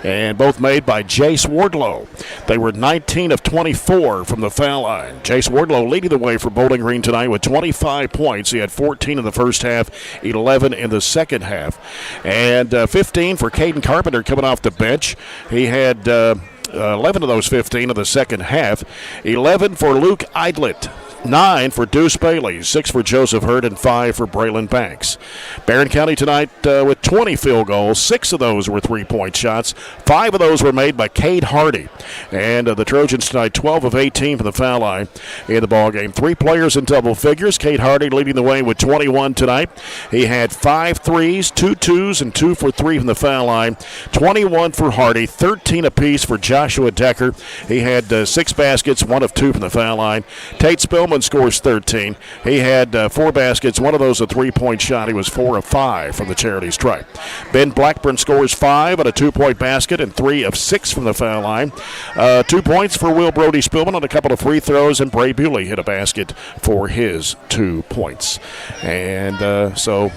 and both made by Jace Wardlow. They were 19 of 24 from the foul line. Jace Wardlow leading the way for Bowling Green tonight with 25 points. He had 14 in the first half, 11 in the second half. And 15 for Caden Carpenter coming off the bench. He had 11 of those 15 in the second half. 11 for Luke Eidlet. 9 for Deuce Bailey, 6 for Joseph Hurd, and 5 for Braylon Banks. Barren County tonight with 20 field goals. 6 of those were 3-point shots. 5 of those were made by Cade Hardy. And the Trojans tonight, 12 of 18 from the foul line in the ballgame. 3 players in double figures. Cade Hardy leading the way with 21 tonight. He had 5 threes, 2 twos, and 2 for 3 from the foul line. 21 for Hardy, 13 apiece for Joshua Decker. He had 6 baskets, 1 of 2 from the foul line. Tate Spillman scores 13. He had 4 baskets, 1 of those a 3-point shot. He was 4 of 5 from the charity stripe. Ben Blackburn scores 5 on a 2-point basket and 3 of 6 from the foul line. 2 points for Will Brody Spillman on a couple of free throws, and Bray Bewley hit a basket for his 2 points. And so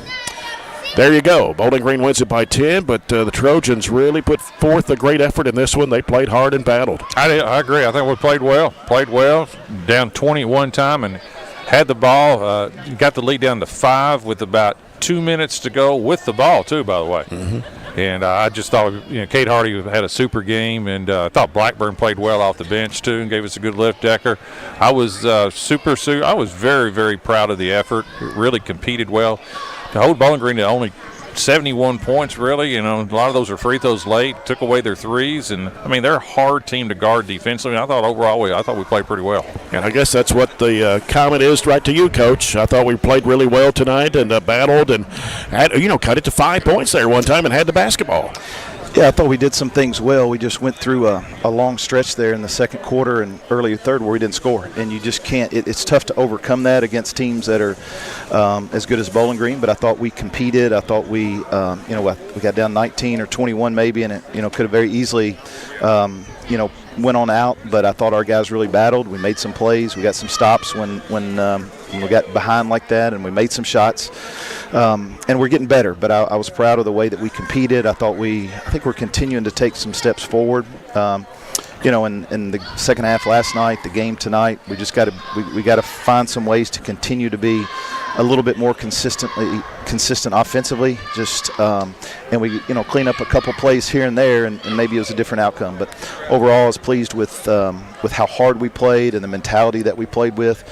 there you go. Bowling Green wins it by 10, but the Trojans really put forth a great effort in this one. They played hard and battled.
I agree. I think we played well, down 21 time and had the ball, got the lead down to 5 with about 2 minutes to go with the ball, too, by the way. Mm-hmm. And I just thought, Cade Hardy had a super game, and I thought Blackburn played well off the bench, too, and gave us a good lift. Decker, I was I was very, very proud of the effort. Really competed well. To hold Bowling Green to only 71 points, really, a lot of those are free throws late, took away their threes, and, they're a hard team to guard defensively. I thought overall we played pretty well.
And I guess that's what the comment is right to you, Coach. I thought we played really well tonight and battled and, cut it to 5 points there one time and had the basketball.
Yeah, I thought we did some things well. We just went through a long stretch there in the second quarter and early third where we didn't score. And you just can't it's tough to overcome that against teams that are as good as Bowling Green. But I thought we competed. I thought we got down 19 or 21 maybe, and it could have very easily went on out. But I thought our guys really battled. We made some plays. We got some stops when we got behind like that, and we made some shots. And we're getting better, but I was proud of the way that we competed. I think we're continuing to take some steps forward. In the second half last night, the game tonight, we just got to find some ways to continue to be a little bit more consistent offensively. And we clean up a couple plays here and there, and maybe it was a different outcome. But overall, I was pleased with how hard we played and the mentality that we played with.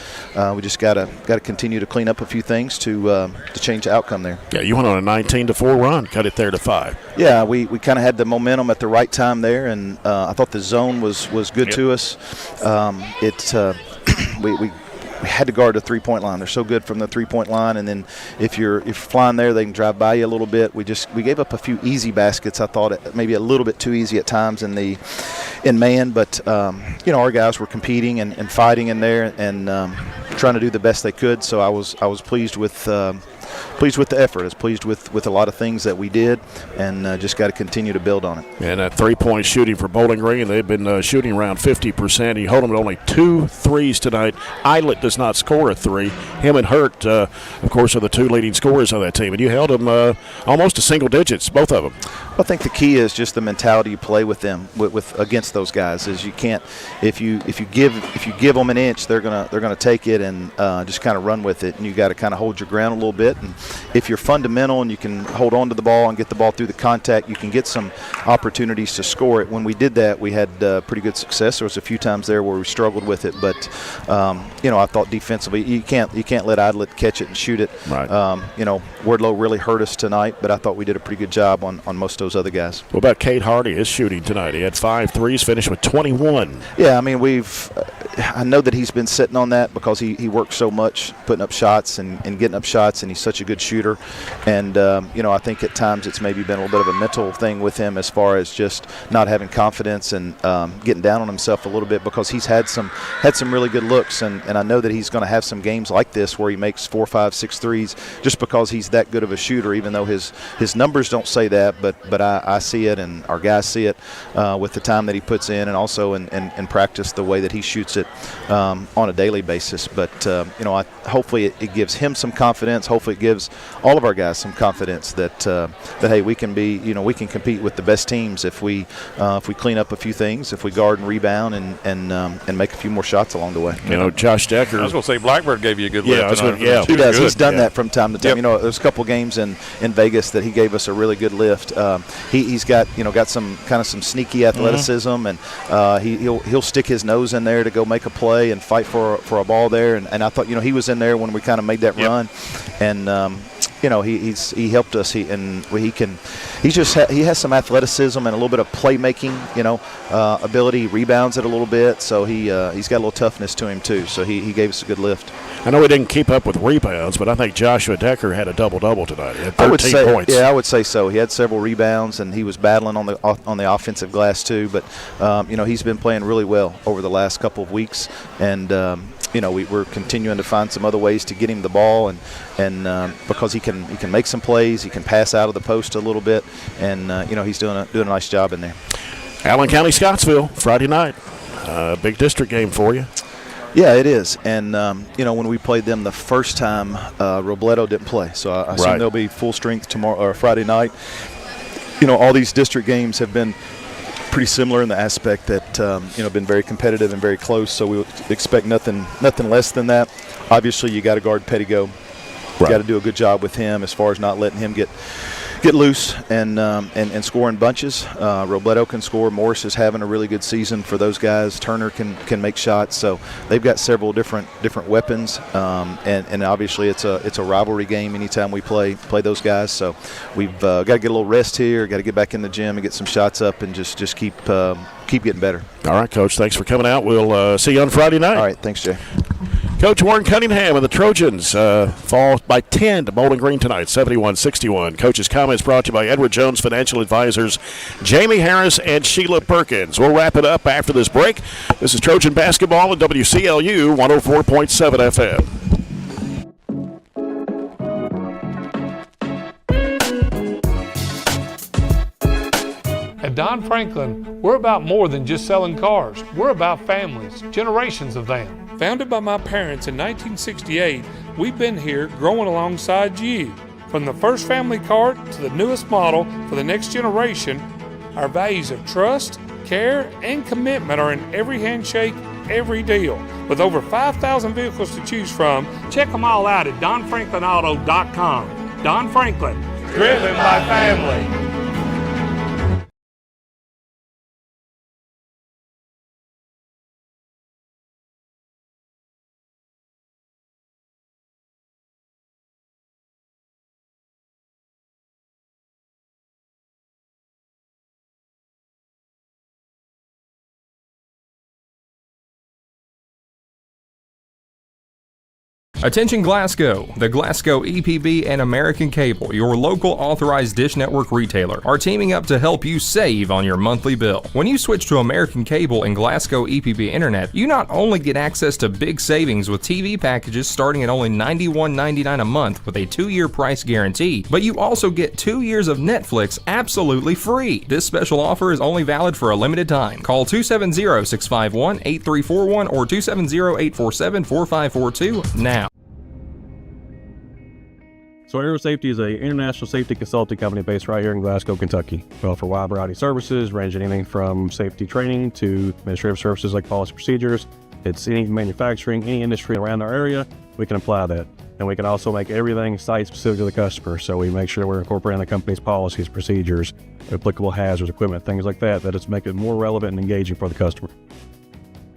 We just got to continue to clean up a few things to change the outcome there.
Yeah, you went on a 19-4 run, cut it there to 5.
Yeah, we kind of had the momentum at the right time there, and I thought the zone was good to us. We had to guard the three-point line. They're so good from the three-point line, and then if you're flying there, they can drive by you a little bit. We gave up a few easy baskets. I thought maybe a little bit too easy at times in man, but our guys were competing and fighting in there and trying to do the best they could. So I was pleased with the effort. I was pleased with a lot of things that we did, and just got to continue to build on it.
And that three-point shooting for Bowling Green, they've been shooting around 50%. You hold them at only 2 threes tonight. Eilert does not score a 3. Him and Hurt, of course, are the 2 leading scorers on that team, and you held them almost to single digits, both of them.
I think the key is just the mentality you play with them against those guys. Is you can't if you give them an inch, they're gonna take it and just kind of run with it, and you got to kind of hold your ground a little bit. And if you're fundamental and you can hold on to the ball and get the ball through the contact, you can get some opportunities to score it. When we did that, we had pretty good success. There was a few times there where we struggled with it, but I thought defensively you can't let Eilert catch it and shoot it.
Right.
Wardlow really hurt us tonight, but I thought we did a pretty good job on most of those other guys.
What about Cade Hardy? His shooting tonight, he had 5 threes, finished with 21.
Yeah, I mean I know that he's been sitting on that because he works so much putting up shots and getting up shots, and he's such a good shooter. And I think at times it's maybe been a little bit of a mental thing with him as far as just not having confidence and getting down on himself a little bit, because he's had some really good looks, and I know that he's going to have some games like this where he makes 4, 5, 6 threes just because he's that good of a shooter, even though his numbers don't say that, but I see it, and our guys see it with the time that he puts in, and also in practice the way that he shoots it on a daily basis. But hopefully it gives him some confidence. Hopefully it gives all of our guys some confidence that hey, we can compete with the best teams if we clean up a few things, if we guard and rebound and make a few more shots along the way.
Josh Decker.
I was going to say Blackbird gave you a good lift tonight.
He does. He's done that from time to time. There's a couple games in Vegas that he gave us a really good lift. He's got some sneaky athleticism, and he'll stick his nose in there to go make a play and fight for a ball there. And I thought he was in there when we kind of made that run, and he helped us. He has some athleticism and a little bit of playmaking, ability. He rebounds it a little bit, so he's got a little toughness to him too. So he gave us a good lift.
I know he didn't keep up with rebounds, but I think Joshua Decker had a double-double tonight. He had 13 points.
Yeah, I would say so. He had several rebounds, and he was battling on the offensive glass too. But he's been playing really well over the last couple of weeks, and we're continuing to find some other ways to get him the ball, and because he can make some plays, he can pass out of the post a little bit, and he's doing a nice job in there.
Allen County, Scottsville, Friday night, big district game for you.
Yeah, it is. And, when we played them the first time, Robledo didn't play. So I assume they'll be full strength tomorrow or Friday night. All these district games have been pretty similar in the aspect that, been very competitive and very close. So we expect nothing less than that. Obviously, you got to guard Pettigo. You got to do a good job with him as far as not letting him get loose and score in bunches. Robledo can score. Morris is having a really good season for those guys. Turner can make shots. So they've got several different weapons. And obviously it's a rivalry game anytime we play those guys. So we've got to get a little rest here. Got to get back in the gym and get some shots up and just keep getting better.
All right, Coach. Thanks for coming out. We'll see you on Friday night.
All right. Thanks, Jay.
Coach Warren Cunningham and the Trojans fall by 10 to Bowling Green tonight, 71-61. Coach's comments brought to you by Edward Jones Financial Advisors, Jamie Harris and Sheila Perkins. We'll wrap it up after this break. This is Trojan Basketball at WCLU 104.7 FM.
At Don Franklin, we're about more than just selling cars. We're about families, generations of them. Founded by my parents in 1968, we've been here growing alongside you. From the first family car to the newest model for the next generation, our values of trust, care, and commitment are in every handshake, every deal. With over 5,000 vehicles to choose from, check them all out at DonFranklinAuto.com. Don Franklin, driven by family.
Attention Glasgow. The Glasgow EPB and American Cable, your local authorized Dish Network retailer, are teaming up to help you save on your monthly bill. When you switch to American Cable and Glasgow EPB Internet, you not only get access to big savings with TV packages starting at only $91.99 a month with a 2-year price guarantee, but you also get 2 years of Netflix absolutely free. This special offer is only valid for a limited time. Call 270-651-8341 or 270-847-4542 now.
So Aero Safety is an international safety consulting company based right here in Glasgow, Kentucky. We offer a wide variety of services, ranging anything from safety training to administrative services like policy procedures. It's any manufacturing, any industry around our area, we can apply that. And we can also make everything site-specific to the customer. So we make sure we're incorporating the company's policies, procedures, applicable hazards, equipment, things like that, that it's making it more relevant and engaging for the customer.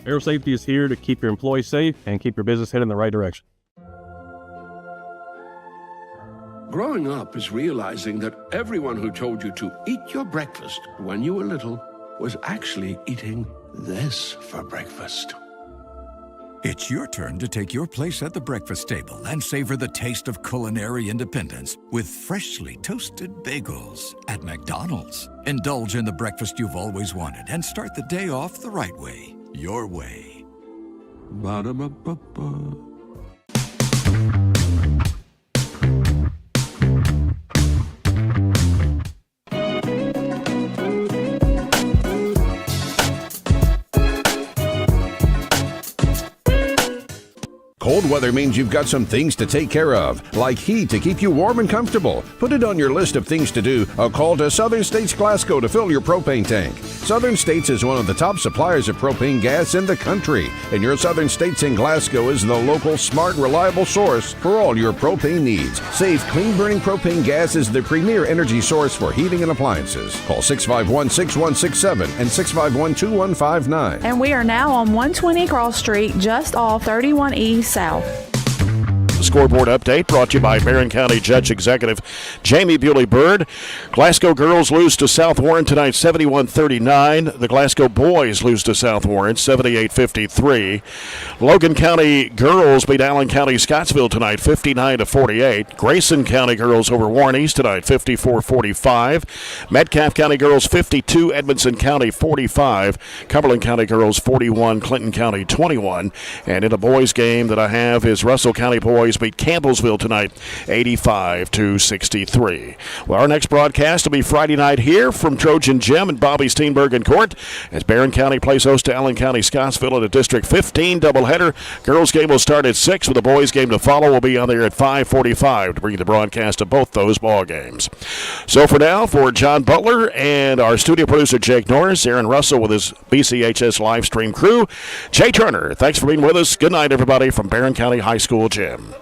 Aero Safety is here to keep your employees safe and keep your business headed in the right direction.
Growing up is realizing that everyone who told you to eat your breakfast when you were little was actually eating this for breakfast.
It's your turn to take your place at the breakfast table and savor the taste of culinary independence with freshly toasted bagels at McDonald's. Indulge in the breakfast you've always wanted and start the day off the right way, your way. Ba-da-ba-ba-ba.
Cold weather means you've got some things to take care of, like heat to keep you warm and comfortable. Put it on your list of things to do. A call to Southern States Glasgow to fill your propane tank. Southern States is one of the top suppliers of propane gas in the country, and your Southern States in Glasgow is the local, smart, reliable source for all your propane needs. Safe, clean-burning propane gas is the premier energy source for heating and appliances. Call 651-6167 and 651-2159.
And we are now on 120 Cross Street, just off 31E South.
Scoreboard update brought to you by Barren County Judge Executive Jamie Bewley-Byrd. Glasgow girls lose to South Warren tonight 71-39. The Glasgow boys lose to South Warren 78-53. Logan County girls beat Allen County Scottsville tonight 59-48. Grayson County girls over Warren East tonight 54-45. Metcalfe County girls 52, Edmonson County 45. Cumberland County girls 41, Clinton County 21. And in a boys game that I have is Russell County boys beat Campbellsville tonight 85-63. Well, our next broadcast will be Friday night here from Trojan Gym and Bobby Steenbergen Court as Barren County plays host to Allen County Scottsville in a District 15 doubleheader. Girls game will start at 6 with the boys game to follow. We'll be on there at 5:45 to bring you the broadcast of both those ball games. So for now, for John Butler and our studio producer Jake Norris, Aaron Russell with his BCHS live stream crew, Jay Turner, thanks for being with us. Good night, everybody, from Barren County High School Gym.